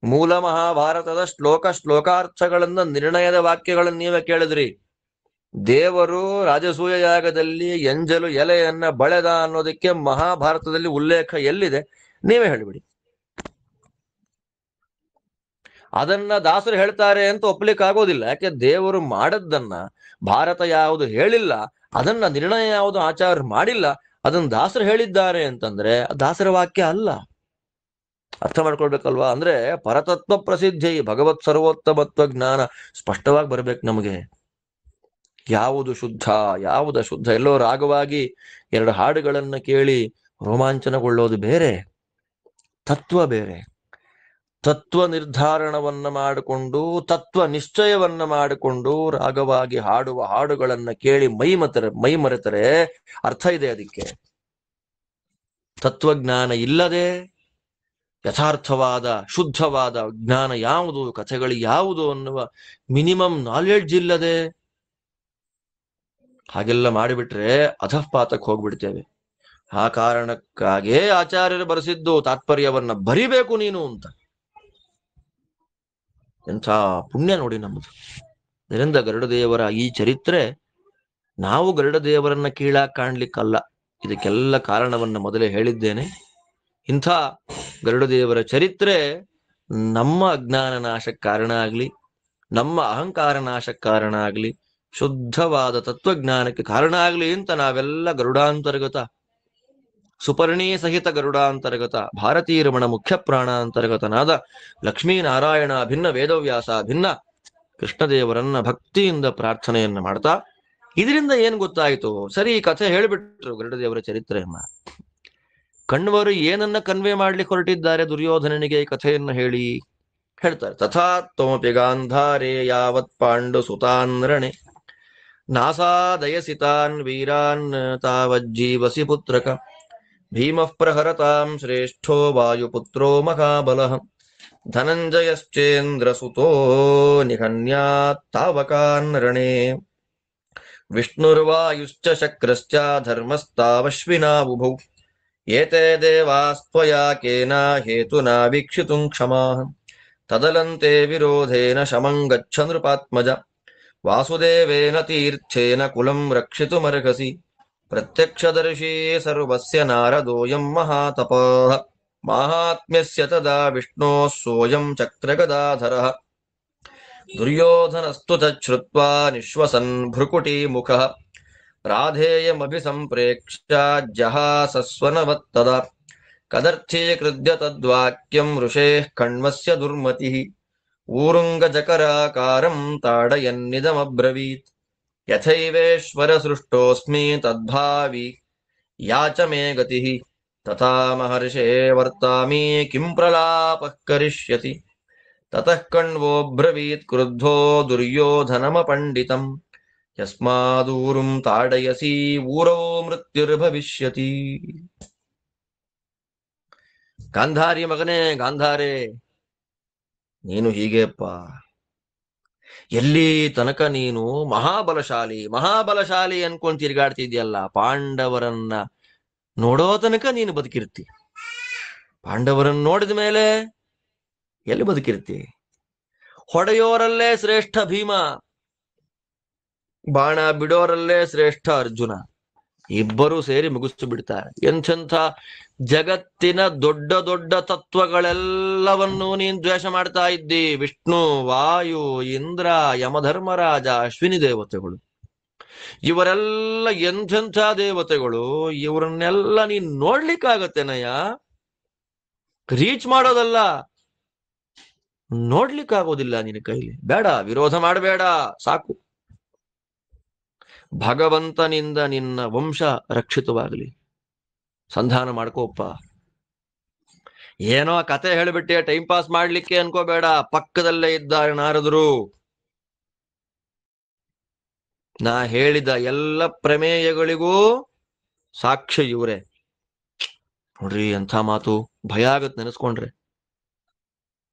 ಮೂಲ ಮಹಾಭಾರತದ ಶ್ಲೋಕಾರ್ಥಗಳನ್ನ, ನಿರ್ಣಯದ ವಾಕ್ಯಗಳನ್ನು ನೀವೇ ಕೇಳಿದ್ರಿ. ದೇವರು ರಾಜಸೂಯ ಯಾಗದಲ್ಲಿ ಎಂಜಲು ಎಲೆಯನ್ನ ಬಳೆದ ಅನ್ನೋದಕ್ಕೆ ಮಹಾಭಾರತದಲ್ಲಿ ಉಲ್ಲೇಖ ಎಲ್ಲಿದೆ? ನೀವೇ ಹೇಳಿಬಿಡಿ. ಅದನ್ನ ದಾಸರು ಹೇಳ್ತಾರೆ ಅಂತ ಒಪ್ಲಿಕ್ಕೆ ಆಗೋದಿಲ್ಲ. ಯಾಕೆ? ದೇವರು ಮಾಡದ್ದನ್ನ ಭಾರತ ಯಾವುದು ಹೇಳಿಲ್ಲ ಅದನ್ನ ನಿರ್ಣಯ ಯಾವುದು ಆಚಾರ್ಯರು ಮಾಡಿಲ್ಲ, ಅದನ್ನ ದಾಸರು ಹೇಳಿದ್ದಾರೆ ಅಂತಂದ್ರೆ ದಾಸರ ವಾಕ್ಯ ಅಲ್ಲ. ಅರ್ಥ ಮಾಡ್ಕೊಳ್ಬೇಕಲ್ವಾ? ಅಂದ್ರೆ ಪರತತ್ವ ಪ್ರಸಿದ್ಧಿ, ಭಗವತ್ ಸರ್ವೋತ್ತಮತ್ವ ಜ್ಞಾನ ಸ್ಪಷ್ಟವಾಗಿ ಬರ್ಬೇಕು ನಮಗೆ. ಯಾವುದು ಶುದ್ಧ, ಯಾವುದು ಅಶುದ್ಧ. ಎಲ್ಲೋ ರಾಗವಾಗಿ ಎರಡು ಹಾಡುಗಳನ್ನ ಕೇಳಿ ರೋಮಾಂಚನಗೊಳ್ಳೋದು ಬೇರೆ, ತತ್ವ ಬೇರೆ. ತತ್ವ ನಿರ್ಧಾರಣವನ್ನ ಮಾಡಿಕೊಂಡು, ತತ್ವ ನಿಶ್ಚಯವನ್ನ ಮಾಡಿಕೊಂಡು ರಾಗವಾಗಿ ಹಾಡುವ ಹಾಡುಗಳನ್ನ ಕೇಳಿ ಮೈ ಮರೆತರೆ ಅರ್ಥ ಇದೆ ಅದಕ್ಕೆ. ತತ್ವಜ್ಞಾನ ಇಲ್ಲದೆ ಯಥಾರ್ಥವಾದ ಶುದ್ಧವಾದ ಜ್ಞಾನ ಯಾವುದು, ಕಥೆಗಳು ಯಾವುದು ಅನ್ನುವ ಮಿನಿಮಮ್ ನಾಲೆಡ್ಜ್ ಇಲ್ಲದೆ ಹಾಗೆಲ್ಲ ಮಾಡಿಬಿಟ್ರೆ ಅಧಃಪಾತಕ್ಕೆ ಹೋಗ್ಬಿಡ್ತೇವೆ. ಆ ಕಾರಣಕ್ಕಾಗೇ ಆಚಾರ್ಯರು ಬರೆಸಿದ್ದು ತಾತ್ಪರ್ಯವನ್ನ ಬರಿಬೇಕು ನೀನು ಅಂತ. ಎಂಥ ಪುಣ್ಯ ನೋಡಿ ನಮ್ಮದು. ಇದರಿಂದ ಗರುಡದೇವರ ಈ ಚರಿತ್ರೆ, ನಾವು ಗರುಡದೇವರನ್ನ ಕೀಳಾಗಿ ಕಾಣ್ಲಿಕ್ಕಲ್ಲ, ಇದಕ್ಕೆಲ್ಲ ಕಾರಣವನ್ನ ಮೊದಲೇ ಹೇಳಿದ್ದೇನೆ. ಇಂಥ ಗರುಡದೇವರ ಚರಿತ್ರೆ ನಮ್ಮ ಅಜ್ಞಾನ ನಾಶಕ್ಕೆ ಕಾರಣ ಆಗ್ಲಿ, ನಮ್ಮ ಅಹಂಕಾರ ನಾಶಕ್ಕೆ ಕಾರಣ ಆಗ್ಲಿ, ಶುದ್ಧವಾದ ತತ್ವಜ್ಞಾನಕ್ಕೆ ಕಾರಣ ಆಗ್ಲಿ ಅಂತ ನಾವೆಲ್ಲ ಗರುಡಾಂತರ್ಗತ, ಸುಪರ್ಣೀ ಸಹಿತ ಗರುಡಾಂತರ್ಗತ, ಭಾರತೀಯ ರಮಣ ಮುಖ್ಯ ಪ್ರಾಣಾಂತರ್ಗತನಾದ ಲಕ್ಷ್ಮೀನಾರಾಯಣ ಭಿನ್ನ ವೇದವ್ಯಾಸ ಭಿನ್ನ ಕೃಷ್ಣದೇವರನ್ನ ಭಕ್ತಿಯಿಂದ ಪ್ರಾರ್ಥನೆಯನ್ನ ಮಾಡ್ತಾ, ಇದರಿಂದ ಏನ್ ಗೊತ್ತಾಯ್ತು? ಸರಿ, ಈ ಕಥೆ ಹೇಳಿಬಿಟ್ರು ಗರುಡದೇವರ ಚರಿತ್ರೆಯನ್ನ. ಕಣ್ವರು ಏನನ್ನ ಕನ್ವೆ ಮಾಡ್ಲಿಕ್ಕೆ ಹೊರಟಿದ್ದಾರೆ ದುರ್ಯೋಧನನಿಗೆ ಈ ಕಥೆಯನ್ನ ಹೇಳಿ ಹೇಳ್ತಾರೆ. ತಥಾ ತ್ವಮಪಿ ಗಾಂಧಾರೇ ಯಾವತ್ ಪಾಂಡು ಸುತಾನ್ರಣೆ ನಾಸಾದಯಸಿತಾನ್ ವೀರಾನ್ ತಾವಜ್ಜೀವಸಿ ಪುತ್ರಕ ಭೀಮಃ ಪ್ರಹರತಾಂ ಶ್ರೇಷ್ಠೋ ವಾಯುಪುತ್ರೋ ಮಹಾಬಲಃ ಧನಂಜಯಶ್ಚೇಂದ್ರ ಸುತೋ ನಿಹನ್ಯಾತ್ ತಾವಕಾನ್ ರಣೇ ವಿಷ್ಣುರ್ವಾಯುಶ್ಚ ಶಕ್ರಶ್ಚ ಧರ್ಮಸ್ತಾವಶ್ವಿನಾ ಉಭೌ ಏತೆ ದೇವಾಸ್ತ್ವಯಾ ಕೇನ ಹೇತುನಾ ವೀಕ್ಷಿತುಂ ಕ್ಷಮಾಃ ತದಲಂತೆ ವಿರೋಧೇನ ಶಮಂ ಗಚ್ಚ ನೃಪಾತ್ಮಜ ವಾಸುದೇವೇನ ತೀರ್ಥೇನ ಕುಲಂ ರಕ್ಷಿತುಮರ್ಹಸಿ ಪ್ರತ್ಯಕ್ಷದರ್ಶಿ ಸರ್ವಸ್ಯ ನಾರದೋಯಂ ಮಹಾತಪಃ ಮಾಹಾತ್ಮ್ಯಸ್ಯ ತದಾ ವಿಷ್ಣೋಃ ಸೋಯಂ ಚಕ್ರಗದಾಧರಃ ದುರ್ಯೋಧನಸ್ತು ತಚ್ಛ್ರುತ್ವಾ ನಿಶ್ವಸನ್ ಭ್ರುಕುಟಿ ಮುಖಃ ರಾಧೇಯಮಭಿಸಂಪ್ರೇಕ್ಷ್ಯ ಜಹಾಸಸ್ವನವತ್ತದ ಕದರ್ಥೀಕೃತ್ಯ ತದ್ವಾಕ್ಯಂ ಋಷೇಃ ಕಣ್ವಸ್ಯ ದುರ್ಮತಿಃ ಊರುಂಗಜಕರಾಕಾರಂ ತಾಡಯನ್ನಿದಮಬ್ರವೀತ್ ಯಥೈವೇಶ್ವರ ಸೃಷ್ಟೋಸ್ಮಿ ತದ್ಭಾವಿ ಯಾಚ ಮೇ ಗತಿಃ ತಥಾ ಮಹರ್ಷೇ ವರ್ತಾಮಿ ಕಿಂ ಪ್ರಲಾಪಃ ಕರಿಷ್ಯತಿ ತತಃ ಕಣ್ವೋಬ್ರವೀತ್ ಕ್ರುದ್ಧೋ ದುರ್ಯೋಧನಮಪಂಡಿತಂ ಯಸ್ಮಾದೂರುಂ ತಾಡಯಸಿ ಊರೋ ಮೃತ್ಯುರ್ಭವಿಷ್ಯತಿ. ಗಾಂಧಾರಿ ಮಗನೇ, ಗಾಂಧಾರೆ, ನೀನು ಹೀಗೆಪ್ಪ, ಎಲ್ಲಿ ತನಕ ನೀನು ಮಹಾಬಲಶಾಲಿ ಅನ್ಕೊಂಡ್ ತಿರ್ಗಾಡ್ತಿದ್ಯಲ್ಲ, ಪಾಂಡವರನ್ನ ನೋಡೋ ತನಕ ನೀನು ಬದುಕಿರ್ತಿ. ಪಾಂಡವರನ್ನ ನೋಡಿದ ಮೇಲೆ ಎಲ್ಲಿ ಬದುಕಿರ್ತಿ? ಹೊಡೆಯೋರಲ್ಲೇ ಶ್ರೇಷ್ಠ ಭೀಮ, ಬಾಣ ಬಿಡೋರಲ್ಲೇ ಶ್ರೇಷ್ಠ ಅರ್ಜುನ, ಇಬ್ಬರು ಸೇರಿ ಮುಗಿಸ್ತು ಬಿಡ್ತಾರೆ. ಎಂಥೆಂಥ ಜಗತ್ತಿನ ದೊಡ್ಡ ದೊಡ್ಡ ತತ್ವಗಳೆಲ್ಲವನ್ನೂ ನೀನ್ ದ್ವೇಷ ಮಾಡ್ತಾ ಇದ್ದಿ. ವಿಷ್ಣು, ವಾಯು, ಇಂದ್ರ, ಯಮಧರ್ಮರಾಜ, ಅಶ್ವಿನಿ ದೇವತೆಗಳು, ಇವರೆಲ್ಲ ಎಂಥೆಂಥ ದೇವತೆಗಳು. ಇವರನ್ನೆಲ್ಲ ನೀನ್ ನೋಡ್ಲಿಕ್ಕಾಗತ್ತೇನಯ್ಯ? ರೀಚ್ ಮಾಡೋದಲ್ಲ, ನೋಡ್ಲಿಕ್ಕಾಗೋದಿಲ್ಲ ನಿನ್ನ ಕೈಲಿ. ಬೇಡ, ವಿರೋಧ ಮಾಡಬೇಡ, ಸಾಕು. ಭಗವಂತನಿಂದ ನಿನ್ನ ವಂಶ ರಕ್ಷಿತವಾಗಲಿ, ಸಂಧಾನ ಮಾಡ್ಕೋಪ್ಪ. ಏನೋ ಕತೆ ಹೇಳಿಬಿಟ್ಟೆ ಟೈಮ್ ಪಾಸ್ ಮಾಡ್ಲಿಕ್ಕೆ ಅನ್ಕೋಬೇಡ. ಪಕ್ಕದಲ್ಲೇ ಇದ್ದಾರೆ ನಾರದರು. ನಾ ಹೇಳಿದ ಎಲ್ಲ ಪ್ರಮೇಯಗಳಿಗೂ ಸಾಕ್ಷ್ಯ ಇವರೇ. ನೋಡ್ರಿ ಎಂಥ ಮಾತು, ಭಯ ಆಗತ್ ನೆನೆಸ್ಕೊಂಡ್ರೆ.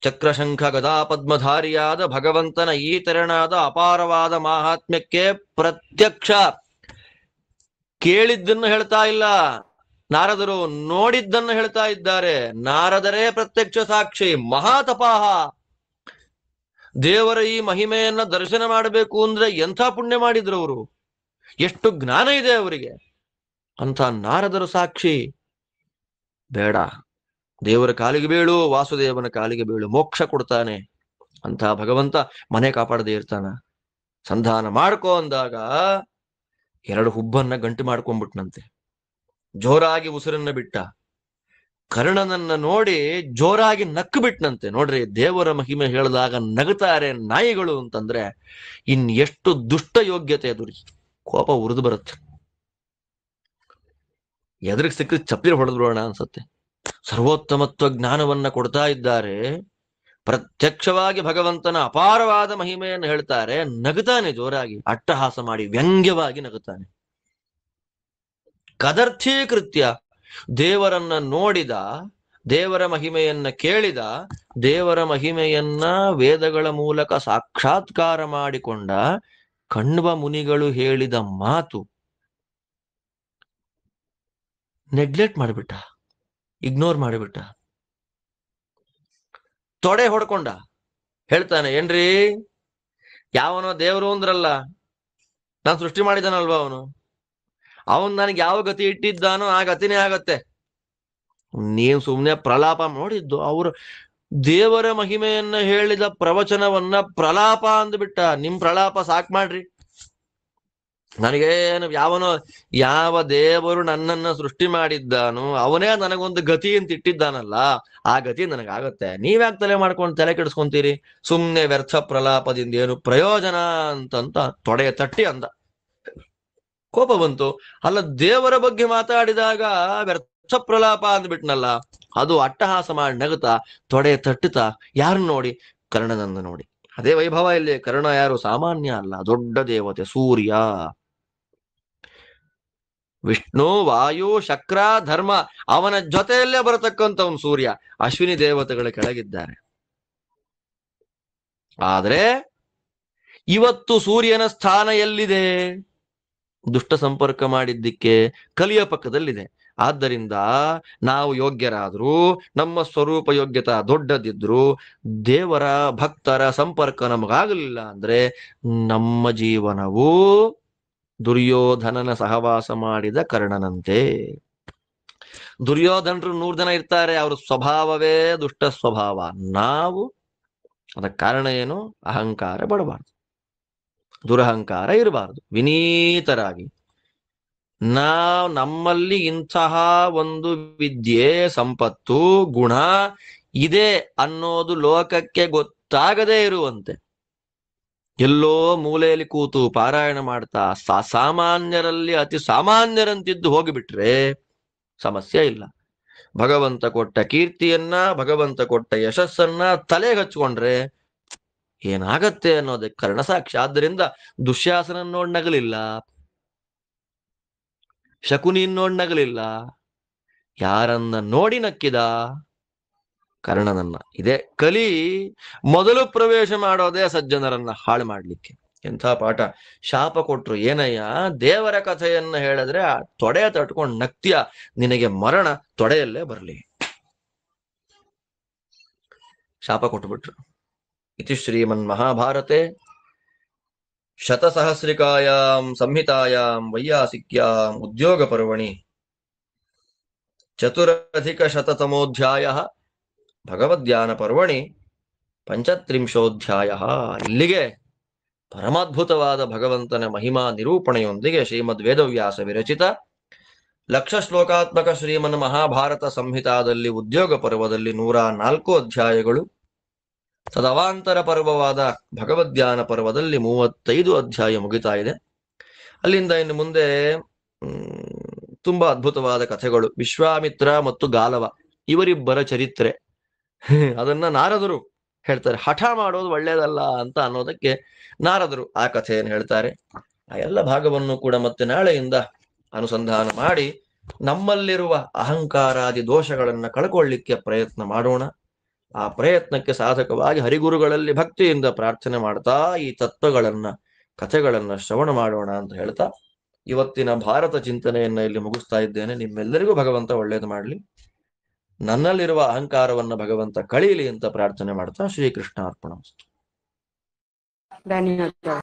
ಚಕ್ರಶಂಖ ಗದಾ ಪದ್ಮಧಾರಿಯಾದ ಭಗವಂತನ ಈ ತೆರನಾದ ಅಪಾರವಾದ ಮಾಹಾತ್ಮ್ಯಕ್ಕೆ ಪ್ರತ್ಯಕ್ಷ ಕೇಳಿದ್ದನ್ನು ಹೇಳ್ತಾ ಇಲ್ಲ ನಾರದರು, ನೋಡಿದ್ದನ್ನು ಹೇಳ್ತಾ ಇದ್ದಾರೆ. ನಾರದರೇ ಪ್ರತ್ಯಕ್ಷ ಸಾಕ್ಷಿ. ಮಹಾತಪಾಹ, ದೇವರ ಈ ಮಹಿಮೆಯನ್ನ ದರ್ಶನ ಮಾಡಬೇಕು ಅಂದ್ರೆ ಎಂಥ ಪುಣ್ಯ ಮಾಡಿದ್ರು ಅವರು, ಎಷ್ಟು ಜ್ಞಾನ ಇದೆ ಅವರಿಗೆ ಅಂತ ನಾರದರು ಸಾಕ್ಷಿ. ಬೇಡ, ದೇವರ ಕಾಲಿಗೆ ಬೀಳು, ವಾಸುದೇವನ ಕಾಲಿಗೆ ಬೀಳು, ಮೋಕ್ಷ ಕೊಡ್ತಾನೆ ಅಂತ ಭಗವಂತ ಮನೆ ಕಾಪಾಡದೆ ಇರ್ತಾನ. ಸಂಧಾನ ಮಾಡ್ಕೋ ಅಂದಾಗ 2 ಹುಬ್ಬನ್ನ ಗಂಟು ಮಾಡ್ಕೊಂಡ್ಬಿಟ್ನಂತೆ. ಜೋರಾಗಿ ಉಸಿರನ್ನ ಬಿಟ್ಟ. ಕರ್ಣನನ್ನ ನೋಡಿ ಜೋರಾಗಿ ನಕ್ಕು ಬಿಟ್ನಂತೆ. ನೋಡ್ರಿ, ದೇವರ ಮಹಿಮೆ ಹೇಳಿದಾಗ ನಗುತ್ತಾರೆ ನಾಯಿಗಳು ಅಂತಂದ್ರೆ ಇನ್ ಎಷ್ಟು ದುಷ್ಟ ಯೋಗ್ಯತೆ ಅದು. ಕೋಪ ಉರಿದು ಬರುತ್ತೆ. ಎದುರಿಗೆ ಸಿಕ್ಕ ಚಪ್ಪಲಿ ಹೊಡೆದ್ಬಿಡೋಣ ಅನ್ಸತ್ತೆ. ಸರ್ವೋತ್ತಮತ್ವ ಜ್ಞಾನವನ್ನ ಕೊಡ್ತಾ ಇದ್ದಾರೆ. ಪ್ರತ್ಯಕ್ಷವಾಗಿ ಭಗವಂತನ ಅಪಾರವಾದ ಮಹಿಮೆಯನ್ನು ಹೇಳ್ತಾರೆ. ನಗುತ್ತಾನೆ ಜೋರಾಗಿ, ಅಟ್ಟಹಾಸ ಮಾಡಿ ವ್ಯಂಗ್ಯವಾಗಿ ನಗುತ್ತಾನೆ. ಕದರ್ಥೀಕೃತ್ಯ ದೇವರನ್ನ ನೋಡಿದ, ದೇವರ ಮಹಿಮೆಯನ್ನ ಕೇಳಿದ, ದೇವರ ಮಹಿಮೆಯನ್ನ ವೇದಗಳ ಮೂಲಕ ಸಾಕ್ಷಾತ್ಕಾರ ಮಾಡಿಕೊಂಡ ಕಣ್ವ ಮುನಿಗಳು ಹೇಳಿದ ಮಾತು ನೆಗ್ಲೆಕ್ಟ್ ಮಾಡಿಬಿಟ್ಟ, ಇಗ್ನೋರ್ ಮಾಡಿಬಿಟ್ಟ. ತೊಡೆ ಹೊಡ್ಕೊಂಡ. ಹೇಳ್ತಾನೆ, ಏನ್ರಿ ಯಾವನೋ ದೇವರು ಅಂದ್ರಲ್ಲ, ನಾನು ಸೃಷ್ಟಿ ಮಾಡಿದಾನಲ್ವಾ ಅವನು ನನಗೆ ಯಾವ ಗತಿ ಇಟ್ಟಿದ್ದಾನೋ ಆ ಗತಿನೇ ಆಗತ್ತೆ. ನೀನ್ ಸುಮ್ನೆ ಪ್ರಲಾಪ ನೋಡಿದ್ದು. ಅವರು ದೇವರ ಮಹಿಮೆಯನ್ನ ಹೇಳಿದ ಪ್ರವಚನವನ್ನ ಪ್ರಲಾಪ ಅಂದ್ಬಿಟ್ಟ. ನಿಮ್ ಪ್ರಲಾಪ ಸಾಕ್ ಮಾಡ್ರಿ, ನನಗೇನು ಯಾವನೋ ಯಾವ ದೇವರು ನನ್ನನ್ನ ಸೃಷ್ಟಿ ಮಾಡಿದ್ದಾನು ಅವನೇ ನನಗೊಂದು ಗತಿ ಅಂತ ಇಟ್ಟಿದ್ದಾನಲ್ಲ, ಆ ಗತಿ ನನಗಾಗತ್ತೆ. ನೀವ್ಯಾಕೆ ತಲೆ ಮಾಡ್ಕೊಂಡು ತಲೆ ಕೆಡಿಸ್ಕೊಂತೀರಿ? ಸುಮ್ನೆ ವ್ಯರ್ಥ ಪ್ರಲಾಪದಿಂದ ಏನು ಪ್ರಯೋಜನ ಅಂತಂತ ತೊಡೆಯ ತಟ್ಟಿ ಅಂದ. ಕೋಪ ಬಂತು. ಅಲ್ಲ, ದೇವರ ಬಗ್ಗೆ ಮಾತಾಡಿದಾಗ ವ್ಯರ್ಥ ಪ್ರಲಾಪ ಅಂದ್ಬಿಟ್ನಲ್ಲ. ಅದು ಅಟ್ಟಹಾಸ ಮಾಡಿ ನಗುತ್ತಾ ತೊಡೆ ತಟ್ಟುತ್ತಾ ಯಾರನ್ನ ನೋಡಿ? ಕರ್ಣನನ್ನು ನೋಡಿ. ಅದೇ ವೈಭವ ಇಲ್ಲಿ. ಕರ್ಣ ಯಾರು? ಸಾಮಾನ್ಯ ಅಲ್ಲ, ದೊಡ್ಡ ದೇವತೆ, ಸೂರ್ಯ. ವಿಷ್ಣು, ವಾಯು, ಶಕ್ರ, ಧರ್ಮ ಅವನ ಜೊತೆಯಲ್ಲೇ ಬರತಕ್ಕಂಥವನು ಸೂರ್ಯ. ಅಶ್ವಿನಿ ದೇವತೆಗಳ ಕೆಳಗಿದ್ದಾರೆ. ಆದ್ರೆ ಇವತ್ತು ಸೂರ್ಯನ ಸ್ಥಾನ ಎಲ್ಲಿದೆ? ದುಷ್ಟ ಸಂಪರ್ಕ ಮಾಡಿದ್ದಕ್ಕೆ ಕಲಿಯ ಪಕ್ಕದಲ್ಲಿದೆ. ಆದ್ದರಿಂದ ನಾವು ಯೋಗ್ಯರಾದ್ರೂ, ನಮ್ಮ ಸ್ವರೂಪ ಯೋಗ್ಯತಾ ದೊಡ್ಡದಿದ್ರು, ದೇವರ ಭಕ್ತರ ಸಂಪರ್ಕ ನಮಗಾಗಲಿಲ್ಲ ಅಂದ್ರೆ ನಮ್ಮ ಜೀವನವು ದುರ್ಯೋಧನನ ಸಹವಾಸ ಮಾಡಿದ ಕರ್ಣನಂತೆ. ದುರ್ಯೋಧನರು 100 ಜನ ಇರ್ತಾರೆ, ಅವ್ರ ಸ್ವಭಾವವೇ ದುಷ್ಟ ಸ್ವಭಾವ. ನಾವು ಅದಕ್ಕೆ ಕಾರಣ ಏನು? ಅಹಂಕಾರ ಬಡಬಾರ್ದು, ದುರಹಂಕಾರ ಇರಬಾರ್ದು. ವಿನೀತರಾಗಿ ನಮ್ಮಲ್ಲಿ ಇಂತಹ ಒಂದು ವಿದ್ಯೆ, ಸಂಪತ್ತು, ಗುಣ ಇದೆ ಅನ್ನೋದು ಲೋಕಕ್ಕೆ ಗೊತ್ತಾಗದೇ ಇರುವಂತೆ ಎಲ್ಲೋ ಮೂಲೆಯಲ್ಲಿ ಕೂತು ಪಾರಾಯಣ ಮಾಡ್ತಾ ಸಾಮಾನ್ಯರಲ್ಲಿ ಅತಿ ಸಾಮಾನ್ಯರಂತಿದ್ದು ಹೋಗಿಬಿಟ್ರೆ ಸಮಸ್ಯೆ ಇಲ್ಲ. ಭಗವಂತ ಕೊಟ್ಟ ಕೀರ್ತಿಯನ್ನ, ಭಗವಂತ ಕೊಟ್ಟ ಯಶಸ್ಸನ್ನ ತಲೆಗೆ ಹಚ್ಕೊಂಡ್ರೆ ಏನಾಗತ್ತೆ ಅನ್ನೋದಕ್ಕೆ ಕರ್ಣ ಸಾಕ್ಷಿ. ಆದ್ದರಿಂದ ದುಶ್ಯಾಸನ ನೋಡ್ ನಗಲಿಲ್ಲ, ಶಕುನಿ ನೋಡ್ ನಗಲಿಲ್ಲ. ಯಾರನ್ನ ನೋಡಿ ನಕ್ಕಿದ? ಕರ್ಣನನ್ನ. ಇದೇ ಕಲಿ ಮೊದಲು ಪ್ರವೇಶ ಮಾಡೋದೇ ಸಜ್ಜನರನ್ನ ಹಾಳು ಮಾಡ್ಲಿಕ್ಕೆ. ಎಂಥ ಪಾಠ! ಶಾಪ ಕೊಟ್ರು, ಏನಯ್ಯ ದೇವರ ಕಥೆಯನ್ನ ಹೇಳಿದ್ರೆ ತೊಡೆ ತಟ್ಕೊಂಡು ನಕ್ತಿಯ, ನಿನಗೆ ಮರಣ ತೊಡೆಯಲ್ಲೇ ಬರಲಿ. ಶಾಪ ಕೊಟ್ಬಿಟ್ರು. ಇತಿ ಶ್ರೀಮನ್ ಮಹಾಭಾರತೆ ಶತಸಹಸ್ರಿಕಾಯಾಂ ಸಂಹಿತಾಯಾಂ ವೈಯಾಸಿಕ್ಯಾಂ ಉದ್ಯೋಗ ಪರ್ವಣಿ 4,000 ಭಗವದ್ಧ್ಯಾನ ಪರ್ವಣಿ 35 ಇಲ್ಲಿಗೆ ಪರಮಾದ್ಭುತವಾದ ಭಗವಂತನ ಮಹಿಮಾ ನಿರೂಪಣೆಯೊಂದಿಗೆ ಶ್ರೀಮದ್ ವೇದವ್ಯಾಸ ವಿರಚಿತ 1,00,000 ಶ್ಲೋಕಾತ್ಮಕ ಶ್ರೀಮನ್ ಮಹಾಭಾರತ ಸಂಹಿತಾದಲ್ಲಿ ಉದ್ಯೋಗ ಪರ್ವದಲ್ಲಿ 104 ಅಧ್ಯಾಯಗಳು, ತದವಾಂತರ ಪರ್ವವಾದ ಭಗವದ್ಧ್ಯಾನ ಪರ್ವದಲ್ಲಿ 35 ಅಧ್ಯಾಯ ಮುಗಿತಾ ಇದೆ. ಅಲ್ಲಿಂದ ಇನ್ನು ಮುಂದೆ ತುಂಬಾ ಅದ್ಭುತವಾದ ಕಥೆಗಳು. ವಿಶ್ವಾಮಿತ್ರ ಮತ್ತು ಗಾಲವ ಇವರಿಬ್ಬರ ಚರಿತ್ರೆ. ಅದನ್ನ ನಾರದರು ಹೇಳ್ತಾರೆ. ಹಠ ಮಾಡೋದು ಒಳ್ಳೇದಲ್ಲ ಅಂತ ಅನ್ನೋದಕ್ಕೆ ನಾರದರು ಆ ಕಥೆಯನ್ನು ಹೇಳ್ತಾರೆ. ಆ ಎಲ್ಲ ಭಾಗವನ್ನು ಕೂಡ ಮತ್ತೆ ನಾಳೆಯಿಂದ ಅನುಸಂಧಾನ ಮಾಡಿ ನಮ್ಮಲ್ಲಿರುವ ಅಹಂಕಾರಾದಿ ದೋಷಗಳನ್ನ ಕಳ್ಕೊಳ್ಳಿಕ್ಕೆ ಪ್ರಯತ್ನ ಮಾಡೋಣ. ಆ ಪ್ರಯತ್ನಕ್ಕೆ ಸಾಧಕವಾಗಿ ಹರಿಗುರುಗಳಲ್ಲಿ ಭಕ್ತಿಯಿಂದ ಪ್ರಾರ್ಥನೆ ಮಾಡ್ತಾ ಈ ತತ್ವಗಳನ್ನ, ಕಥೆಗಳನ್ನ ಶ್ರವಣ ಮಾಡೋಣ ಅಂತ ಹೇಳ್ತಾ ಇವತ್ತಿನ ಭಾರತ ಚಿಂತನೆಯನ್ನ ಇಲ್ಲಿ ಮುಗಿಸ್ತಾ ಇದ್ದೇನೆ. ನಿಮ್ಮೆಲ್ಲರಿಗೂ ಭಗವಂತ ಒಳ್ಳೇದು ಮಾಡಲಿ, ನನ್ನಲ್ಲಿರುವ ಅಹಂಕಾರವನ್ನ ಭಗವಂತ ಕಳೀಲಿ ಅಂತ ಪ್ರಾರ್ಥನೆ ಮಾಡ್ತಾ ಶ್ರೀಕೃಷ್ಣ ಅರ್ಪಣ. ಧನ್ಯವಾದ.